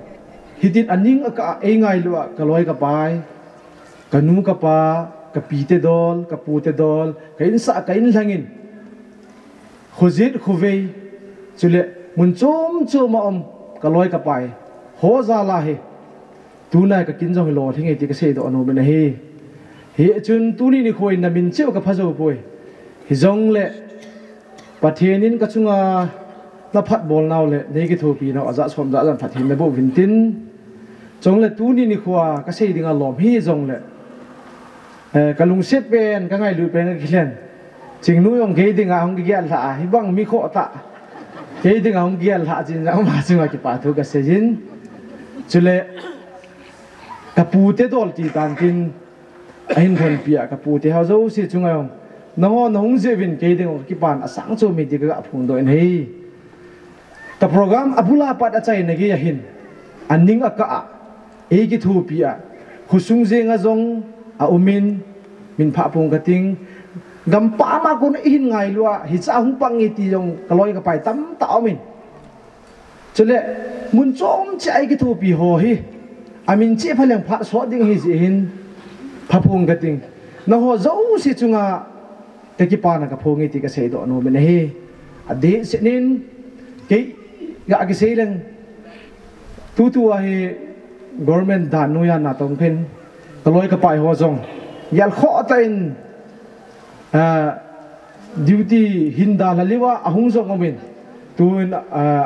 hitin aning aka ei ngai lo ka loi ka pai ka nu ka pa ka pi te dol ka pu te dol ka in sa ka in langin khozit khovei chule mun chom choma ka loi ka pai ho za la he tu nai ka kin jong lo thing ti ka se do no ben he chun tu ni khoi na min cheu ka phajo poi hi jong le pathenin ka chunga na phat bol naw le nei ki thu pi no aza som za jan phathin me bo vin tin chong le tu ni khwa ka se dinga lom hi jong le ka lung set pen ka ngai lu pen ka khilen ching nu yong ge dinga hong gi gyal la hi bang mi kho ta ke dinga hong gyal la jin na ma chunga ki pa thu ka se jin chule ka pu te dol ti tan tin ain thon pia ka pu te ha zo si chunga yong nong nong je vin ke ding ki pan asang chu mi ti ka phung do en hei ta program abula pat a chai na gi hin aning aka e ki thu pia khusung je nga zong a umin min pha pung ka ting gam pa ma kun hin ngai lua hi cha hung pang i ti jong kaloi ka pai tam ta min chule mun chom chai ki thu pi ho hi amin che phalang pha so ding hi ji hin pha pung ka ting na ho zo si chunga te ki pa na ka phongi ti ka sei do no men he ade senin ke ga ki sei lang tu a he government dan no ya na tong pen kaloi ka pai ho jong yal kho ta in duty hinda la liwa ahung jong omin tun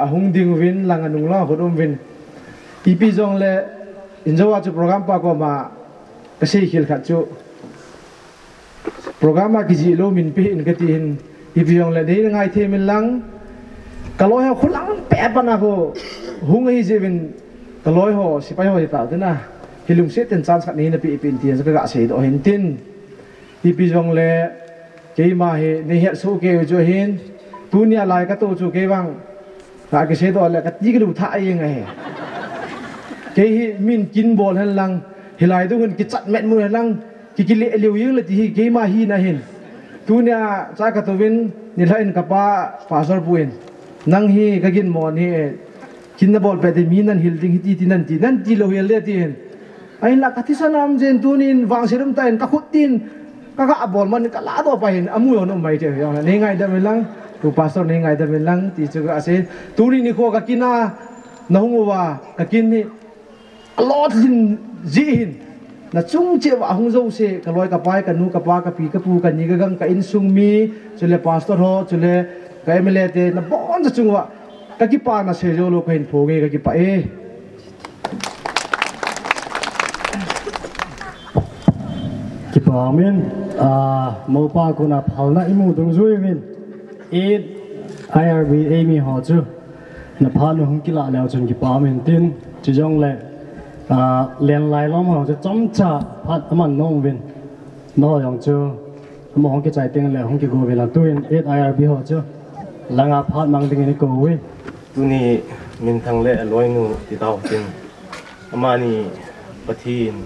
ahung ding win lang anung la hodom win ipi jong le injawa chu program pa ko ma ka sei khil khat chu program ki ji lo min pe in ka ti hin ipi jong le dei ngai the min lang kaloi ho khulang pe pa na ko hung hi je win kaloi ho sipai ho ta te na hilung se ten chance khat ni na pi pin ti ka ga sei do hin tin ipi jong le ke ma he ne he so ke jo hin tunia lai ka to chu ke wang ta ke se do le ka ti lu tha ai ngai ke hi min kin bol han lang hilai du hun ki chat met mu lang ki ki le liu yu le ti hi ke ma hi na hin tunia cha ka to win ni lain ka pa pastor puin nang hi ka gin mon hi kin na bol pe de min nan hil ding ti nan ti lo hel le ti hin ai la ka ti sanam jen tunin wang sirum tain ka khut tin ka bol man ka la do pa hin amu yo no mai te yo ne ngai da lang tu pastor ne ngai da lang ti chu ka ase tu ni kho ka kina na hu wa ka kin ni a lot hin ji hin na chung che wa hung zo se ka loi ka pai ka nu ka pa ka pi ka pu ka ni ka gang ka in sung mi chule pastor ho chule ka emele te na bon cha chung wa ka ki pa na se jo lo ka hin pho ge ka ki pa e ki pa men mo pa ko na phal na imu dong zui min it IRB amy ho chu na phal hung ki la leo chun ki pa men tin chi jong le len lai lom ho chu chom cha phat aman nong win no yong chu mo hong ki chai teng le hong ki go ve la tuin it IRB ho chu langa phat mang ding ni ko wi tu ni min thang le loi nu ti taw tin amani pathin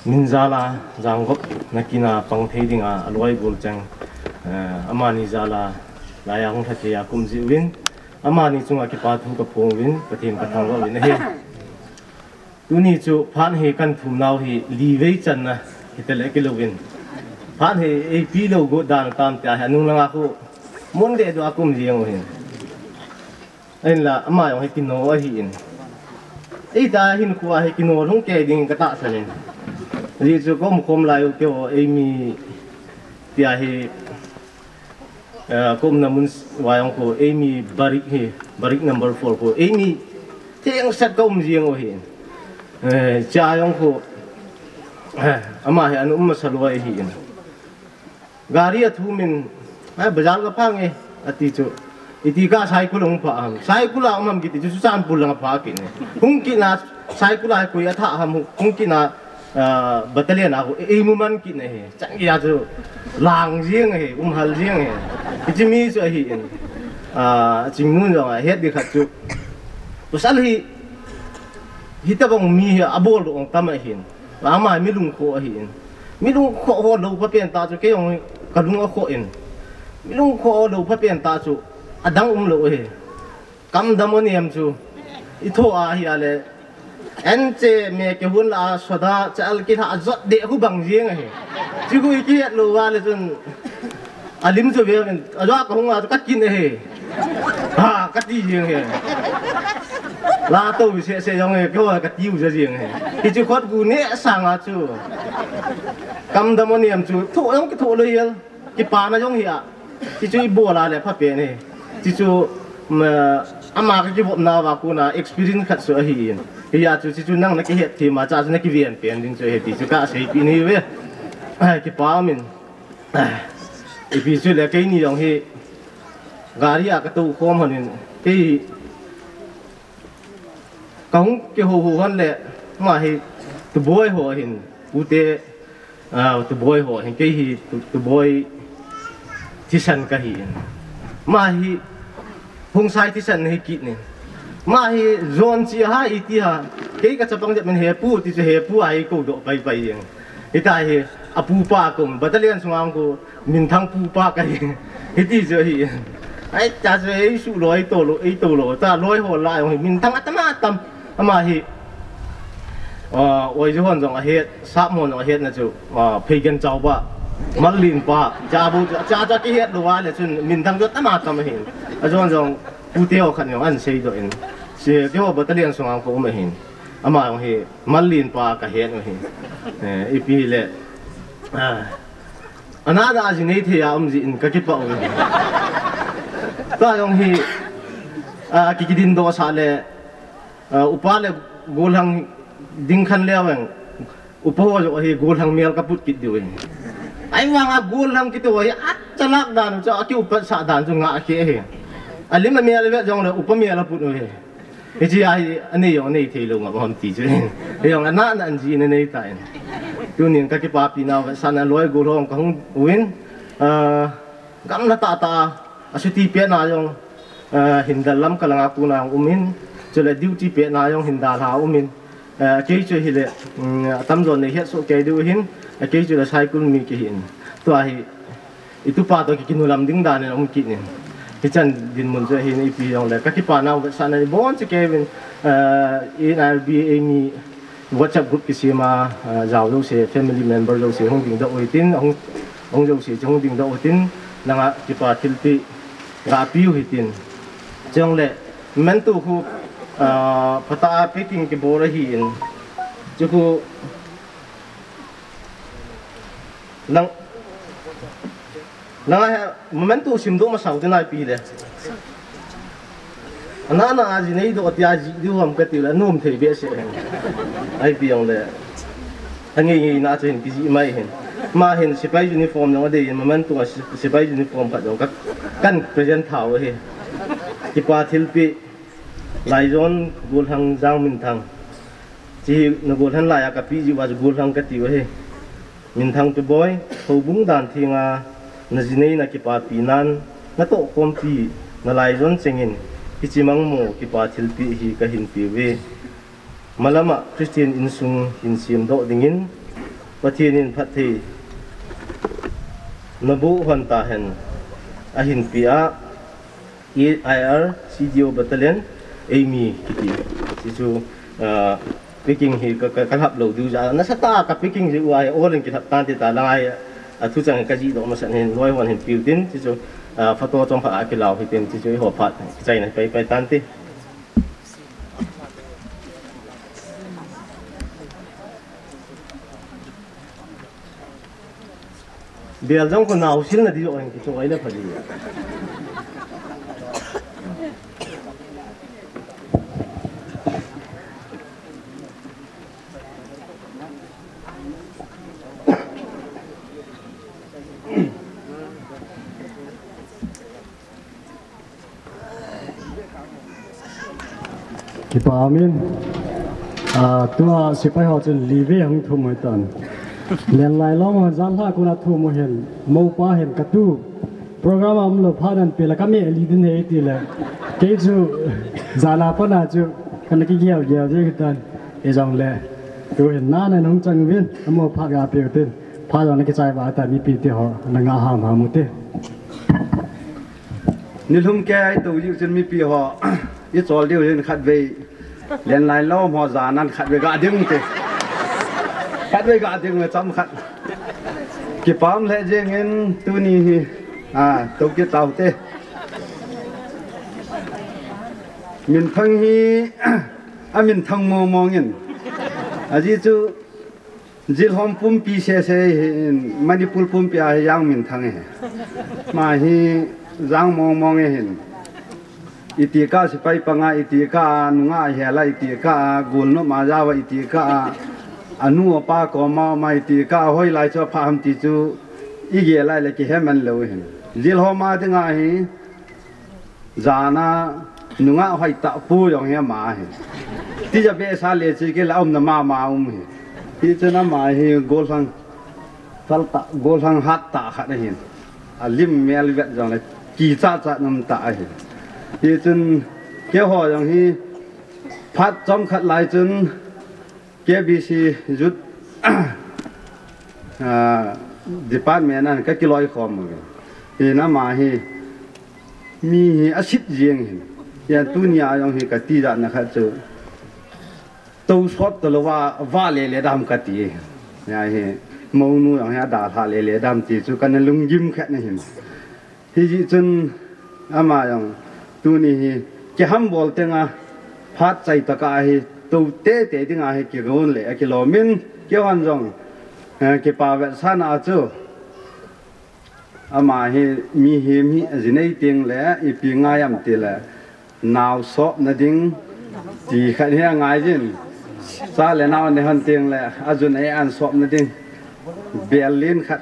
min zala zanggop nakina pangthei dinga aloi bul chang amani zala laya hong thate ya kum ji win amani chunga ki pa thu ka phong win pathin ka thang lo win he tu ni chu phan he kan thum nau hi li vei chan na hitele ke lovin phan he e pi lo go dan tam ta ha nung langa khu mon de do akum jiang hin en la ama yong he kino a hi in e ta hin khu a he kino rong ke ding ka ta sanin ri chu kom khom lai ke o e mi tia he kom na mun wayang ko e mi barik number 4 ko e mi theng sat kom jiang o hin cha yong ko ama he anu masalwa hi in gari athu min bazar ka phange ati chu iti ka sai kulong pa am sai kula am ki chu sam pulang pa ki ne kung ki na sai kula ko ya tha ham kung ki na battalion a ko e mu man ki ne he chang ya chu lang riêng he hal riêng he ki mi chu hi in ching mun jo het di khat chu to sal hi hita bang mi abol ong tam hin ama mi lung kho hin mi lung kho ho lo pa pen ta chu ke ong ka lung a kho in mi lung kho lo pa pen ta chu adang lo he kam damoniam chu I tho a hi ale en che me ke hun la soda chal ki tha zot de hu bang riêng he chu ku ki het lo wa le chun alim chu ve men aja ka hung a ka kin he ha ka ti riêng he la tô sẽ giống như cái cái tiêu ra riêng này thì chú khót gu nè sang à chú cầm đâm niệm chú thổ giống cái thổเลยcái pa nó giống vậy thì chú bùa là để phát bể này thì chú mà ama cái vụ nào vào cô na experience khát sữa hiền thì giờ chú năng cái hiện thì mà cha chú cái viện tiền đến chú hiện thì chú cả xây pin này vậy cái pa mình thì chú là cái này giống như gari à cái tàu khom hơn cái công cái hồ hơn lệ mà thì tụi boy hồ hình ute tụi boy hồ hình cái thì tụi boy thi sân cái hình mà thì hung sai thi sân hay kỹ này mà thì zone chỉ hai ít ha cái chấp bằng mình hệ pu thì hệ pu ai câu độ bay bay riêng cái tai thì pu pa cùng battalion xung quanh của mình thăng pu pa cái thì giờ thì ai cha sẽ số lối tổ lối ta lối hồ lại mình thăng atam mà hi ôi chú hồn giống hết sắp hồn giống hết là chú phi gen cháu ba mất liền ba cha bu cha cái hết đồ là chú mình thằng rất mà tâm hình chú hồn giống bu tiêu khẩn giống ăn xây rồi sẽ cái hồ battalion xuống hàng phố mà hình mà giống hi mất liền ba cái hết rồi hình ít pi lệ anh đã gì này thì gì cái bảo ta giống hi cái din đó sao lệ upale golang dingkhan leweng upo jo hi golang mel kaput kit diwe ai wanga golang kito hi at chalak dan cho ki upa sa dan jo nga ke he alim mel we jong le upa mel put he ji ai ani yo nei thelo nga hom ti je he yong ana an ji ne nei tai tu nin ka ki pa pi na san loi golong ka hung win gam na ta asuti pe na yong hindalam kalanga kuna umin cho là duty pe na yong hinda la umin ke chu hi le tam zon ne het so ke du hin ke chu la cycle mi ke hin to hi itu pa to ki kinulam ding dan ne ki ne ki chan din mun je hin ipi yong le ka ki pa na sa na bon che kevin in RBA mi WhatsApp group ki si ma jaw lo se family member lo se hong ding da oitin hong lo se hong ding da oitin langa ki pa thilti ga piu hitin chong le men tu khu pata picking ke bora hi in chuku lang momentu simdo ma sau tinai pi le ana aji nei do tia ji du ham ka ti la num thei be se ai pi yong le angi na chen ki ji mai hen ma hen sipai uniform no de momentu sipai uniform ka do ka kan present thau he ki pa thil pi lai zon gol hang jang min thang chi na gol han lai ka pi ji wa gol hang ka ti wa he min thang tu boy ho bung dan thinga na jinei na ki pa pi nan na to kom pi na lai zon chengin ki chimang mo ki pa thil pi hi ka hin pi we malama Christian insung hin sim do dingin pathianin phathi nabu han ta hen a hin pi a EIR CDO battalion Amy kiti situ picking hi ka hap lo du ja na sata ka picking ji wa o len ki thap tan ti ta lai a thu chang ka ji do ma san hen loi wan hen piu tin ti chu photo chong pha ki lao hi tin ti chu ho phat chai na pai tan ti bial jong ko naw sil na di o hen ki chu ai la phali Kipa amin tua sipai ho chen live hang thu moi tan len lai lo mo zan la kuna thu mo hen mo pa hen ka tu program am lo phadan pe la ka me li din he ti la ke chu zala pa na chu kan ki gel gel je tan e jong le tu hen na na nong chang win mo pha ga pe tin pha jong na ki chai ba ta mi pi ti ho na nga ha ma mu te nilhum ke ai tu yu chen mi pi ho i chol diu hin khat ve len lai lo mo za nan khat ve ga ding te khat ve ga ding me cham khat ki pam le je ngin tu ni hi to ki tau te min thang hi min thang mo mo ngin aji chu jil hom pum pi se manipul pum pi a yang min thang he ma hi giang mong mong hin itika sipai panga itika nunga hela itika gul no ma jawa itika anu pa ko ma itika hoi lai cho pham ti chu ige lai le ki heman lo hin jil ho ma dinga hi jana nunga hoi ta pu yong he ma hi ti ja be sa le chi ke la na ma hi ti chana ma hi gol sang sal ta gol sang hat ta khat hin alim mel vet jong le kỳ cha nằm tại thì chân kéo họ rằng hi phát trong khát lại chân kéo bị si rút department này các cái loại khom rồi thì nó mà hi mi hi acid riêng hi ya tu nia rằng hi cái ti ra nó khát chứ tàu shop tàu va lệ đam cái ti ya hi mâu nu rằng hi đào thà lệ đam ti chứ cái này lung gim khát này hi thì chân ama yang tu ni cái ham bol tenga phát chạy ta ka hi tu te tenga hi ki ron le ki lo min cái hoàn rong cái pa vẹt san a chu ama hi mi zinei ting le i pi nga yam ti le naw so na ding ti khat he ngai jin sa le naw ne han ting le ajun ai an so na ding berlin khat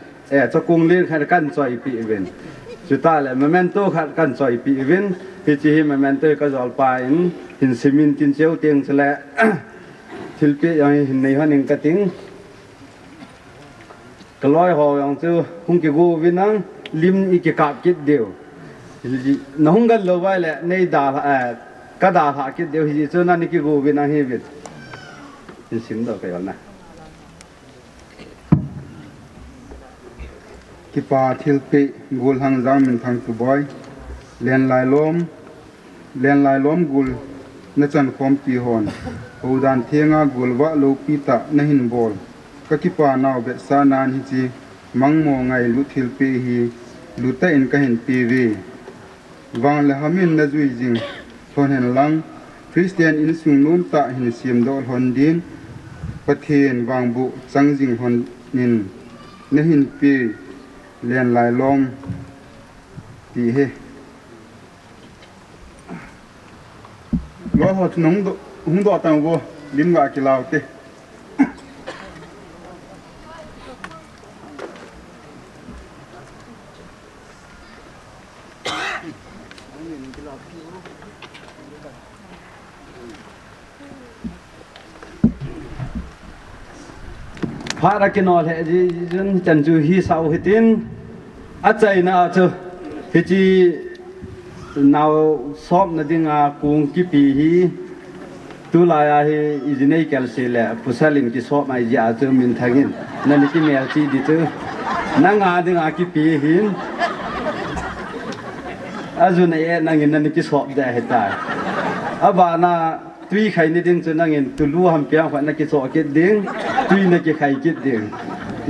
cho cung lin khat kan choi pi ven chúng là memento khát cần soi pi vin thì chỉ memento cái giọt bài hình simin tin chiếu tiếng sẽ là thil pi yang hình này hơn cái tiếng cái loài họ yang chưa không cái gu vin năng lim cái cặp kết đều nó không gần lâu vậy lẽ nay đà cái đà hạ kết đều thì cho nên cái gu vin năng hết vin hình sim đó cái này kipa thilpi gul hang jang min thang tu boy len lai lom gul na chan khom pi hon hodan thenga gul wa lo pi ta na hin bol ka kipa naw be sa nan hi chi mang mo ngai lu thilpi hi lu ta in ka hin pi vi wang le hamin na zui jing thon hen lang christian in sung num ta hin sim dol hon din pathen wang bu chang jing hon nin na hin pi len lai lom ti he lo ho nong do hung do tang wo lim ga ki lao te phá ra cái nồi hệ gì chân chú hi sau hi tin à chạy na chú hi chi nào shop na ding cùng ki pi hi tu lại hi izinei kel se le pusalin ki shop mai ji a chú min thangin na ni ki mel chi di chú na nga ding ki pi hin azun e na ngin na ni ki shop da he ta aba na tuy khai ni ding chu nangin tulu ham pia fa na ki so ki ding tuy na ki khai ki ding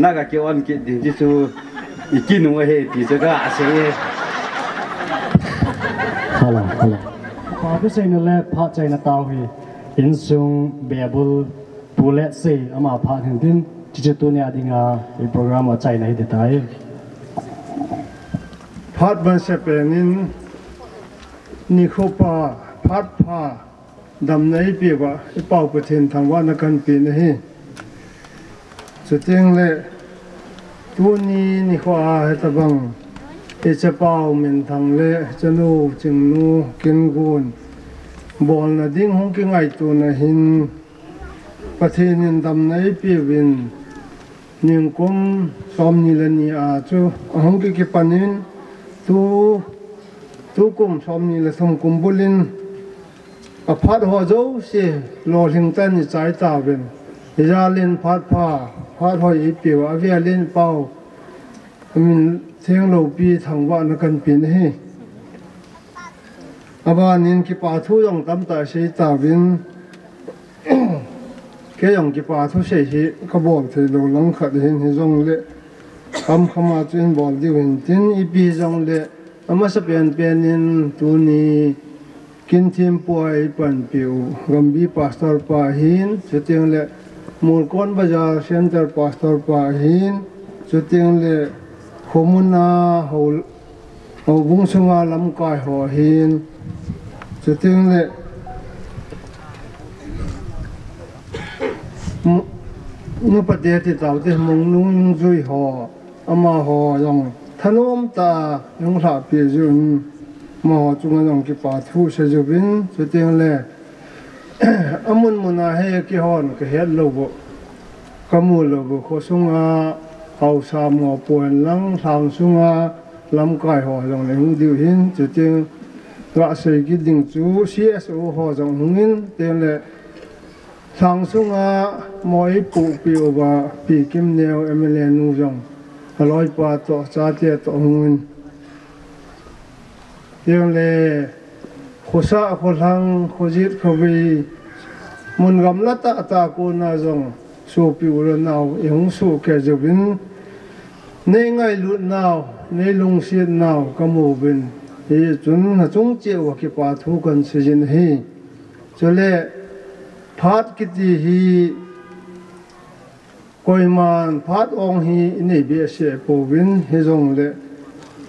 na ga ki on ki ding ji su ikinu he ti cha ga ase hala pa pe sei na le pha chai na taw hi in sung beabul pulet sei ama pha hin din ji tu ne adinga i program a chai na hi de tai phat ban se penin ni khopa phat pha dam nei pi wa i pau pathin thangwa na kan pi na hi chuteng le tu ni kho a ta bang e cha pau min thang le chanu chingnu kin gun bol na ding hong ki ngai tu na hin pathin in dam nei pi win ning kum som ni le ni a chu hong ki panin tu kum som ni le som kum bulin a phat ho zo se lo hing tan ni chai ta ben ya len phat ho i pi wa via len pau min theng lo pi thang wa na kan pin he aba nin ki pa thu yong tam ta se ta bin ke yong ki pa thu se hi ka bol the lo lang khat hin hi jong le kam khama chen bol di win tin i pi jong le ama sa pen in tu ni kin thim poi pan piu gambi pastor pa hin chuting le mulkon bazar center pastor pa hin chuting le khomuna hol bung sunga lam kai ho hin chuting le nu pate ti taw te mong lung zui ho ama ho yong thanom ta yong la pi jun ma ho chung yong ki pa thu se jubin chuting le amun muna he ki hon ke het lo bo kamu lo bo kho sunga hau sa mo poen lang thang sunga lam kai ho yong le hung diu hin chuting ra se ki ding chu CSO ho jong hungin te le thang sunga moi pu pi oba pi kim neo MLA nu jong aloi pa to cha te to hungin yong le khosa kholang khojit khobi mun gam la ta ko na jong so pi ur naw yong su ke jobin nei ngai lu naw nei lung siat naw kamu bin e chun na chung che wa ki pa thu kan sejin hi chole phat kiti hi koiman phat ong hi nei be se po win he jong le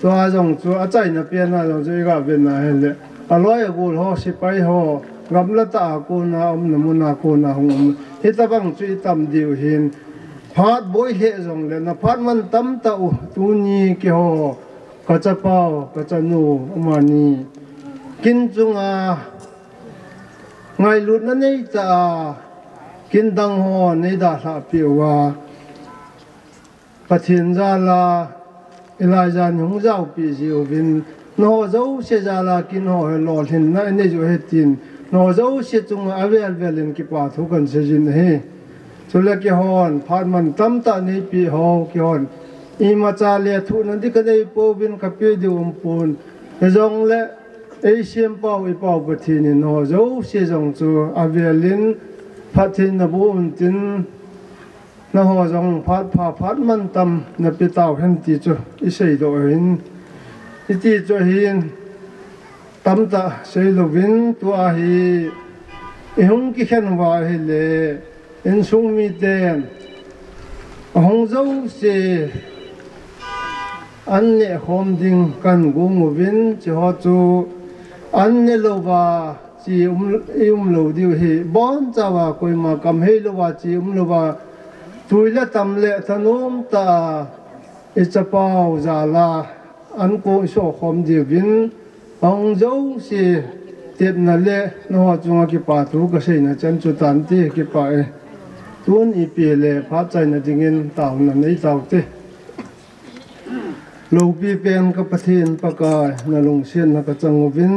to a jong chu a chai na pe na jong je ga ben na he le aloi gul ho si pai ho gam la ta ko na na mu na ko na hong he ta bang chu tam diu hin phat boi he jong le na phat man tam ta u tu ni ki ho ka cha pao ka cha nu ma ni kin chunga ngai lut na nei ta kin dang ho nei da sa pi wa pathin za la Elijah nhung zau pi jiu vin no zo se za la kin ho lo hin na nei jo he tin no zo se chung avel velin ki pa thu kan se jin he chule ki hon phat man tam ta nei pi ho ki hon i ma cha le thu nan di ka nei po vin ka pe di pun he jong le Asian pau i pau pathin no zo se jong chu avelin pathin na bu tin na ho jong phat man tam na pi taw hen ti chu i sei do hin i ti chu hin tam ta sei lo vin tu a hi e hung ki khen wa hi le en sung mi ten hong zo se an ne khom ding kan gu mu vin chi ho chu an ne lo wa chi lo diu hi bon cha wa koi ma kam he lo wa chi lo wa tuila tam le thanom ta e cha pau za la an ko so khom di vin ong zo si tep na le no chunga ki pa tu ka sei na chan chu tan ti ki pa e tun i pi le pha chai na dingin taw na nei taw te lo pi pen ka pathin pa ka na long sian na ka chang vin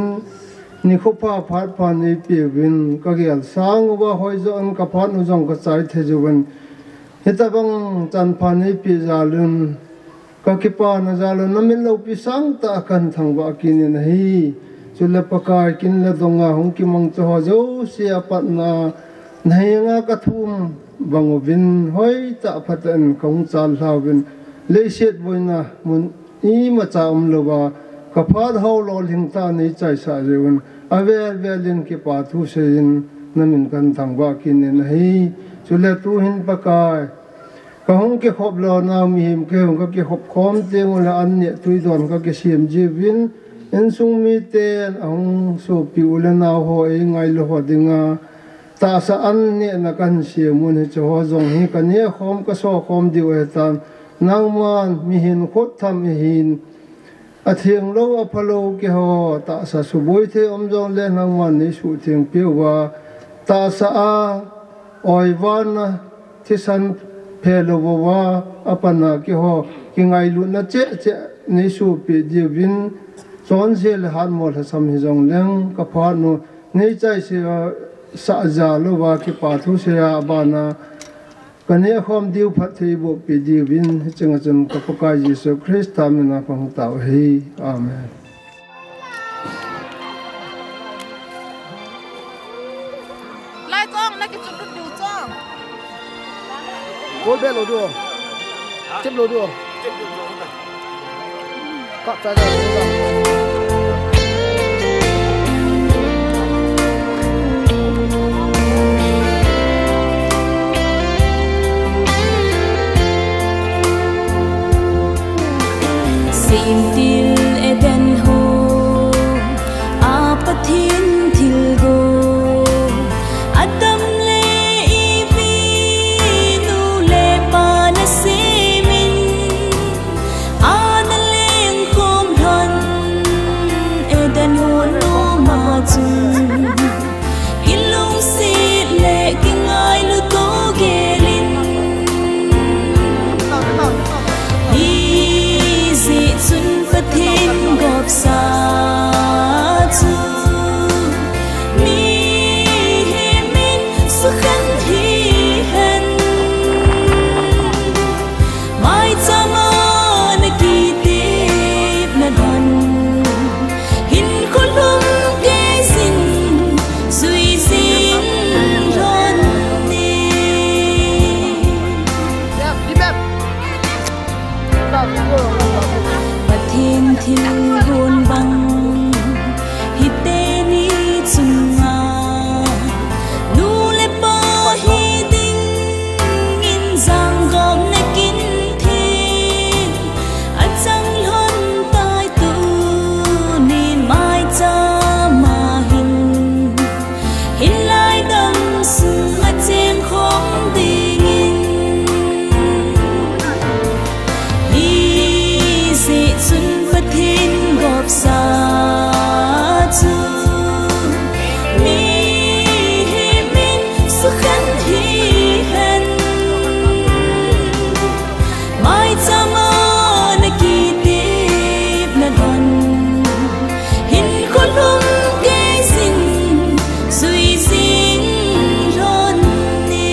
ni kho phat pha ni pi vin ka gel sang wa hoi zo an ka phat nu jong ka chai the ju vin heta bang chan pha ni pi za lun ka ki pa na za lun na min lo pi sang ta kan thang wa ki ni hi chula pakai kin la donga hong ki mang cho zo sia patna nhenga ka thum bangovin hoi ta phatan kong chal hlawin le set boina mun i ma cha lowa ka phad ho lo ling ta nei chai sa jeun avel velin ki pa thu sein namin kan thangwa kin en hei chula tu hin pakai ka hong ke khop lo na mi him ke hong ka ke khop khom te ngola an ne tui don ka ke sim jivin en sung mi te ang so pi ula na ho e ngai lo ho dinga ta sa an ne na kan sia mun he cho zong hi ka ne khom ka so khom di we tan nang man mi hin khot tham mi hin a thiang lo a phalo ke ho ta sa su boi the om jong le nang man ni su thiang pi wa ta sa a oi van thi san phelo wa apana ki ho ki ngai lu na che che ni su pi di win chon sel han mo la sam hi jong leng ka pha no nei chai se sa ja lo wa ki pa thu se ya bana kane khom diu phat thei bo pi di win chang chang ka pa Jesus Christ ta me na pang ta hi amen lai chong na ki chum du chong Cô bé lô đùa, chết lô đùa, cắt ra ra. Sim til eden ho, apathin til go. Ilung si le kingai lu to gelin Easy sun pathin gop sa chu Mi himin su khan hi hen Mai chama na ki tip na dhan Hin khulum Thiên thiên buồn băng hi tê ni chung nga nu le pa hi ding in giang gom na kin thiên a chang lon tai tu nin mai cha ma hin lai dam sung a chen khom ding in sun pathin gop sa chu mi himin su khan hi hen mai chama na ki tip na don hin khulum ke sin sui sin ron ni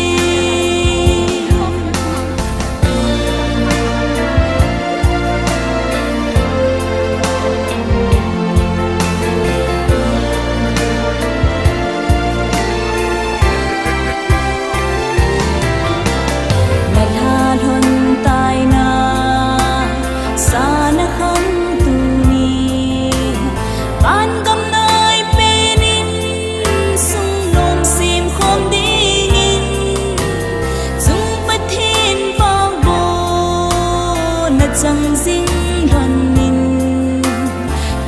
chẳng dinh gần mình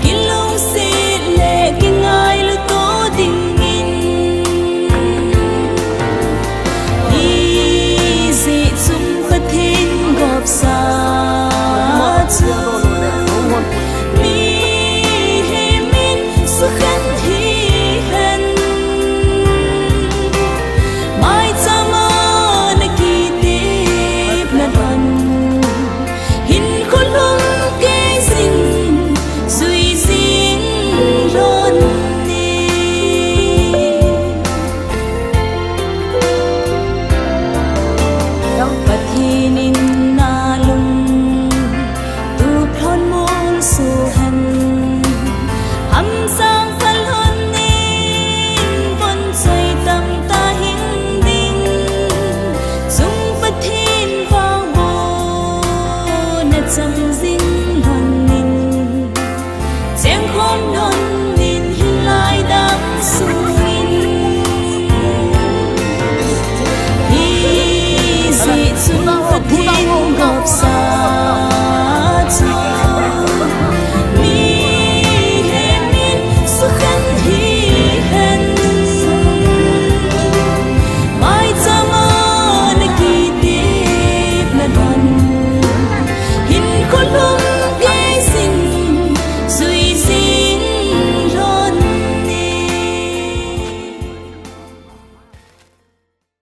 kilong se le kingai lu to ding in easy zum pathin gop sa chu mi himin su khan hi hen mai chama na ki tip na don Kulung sa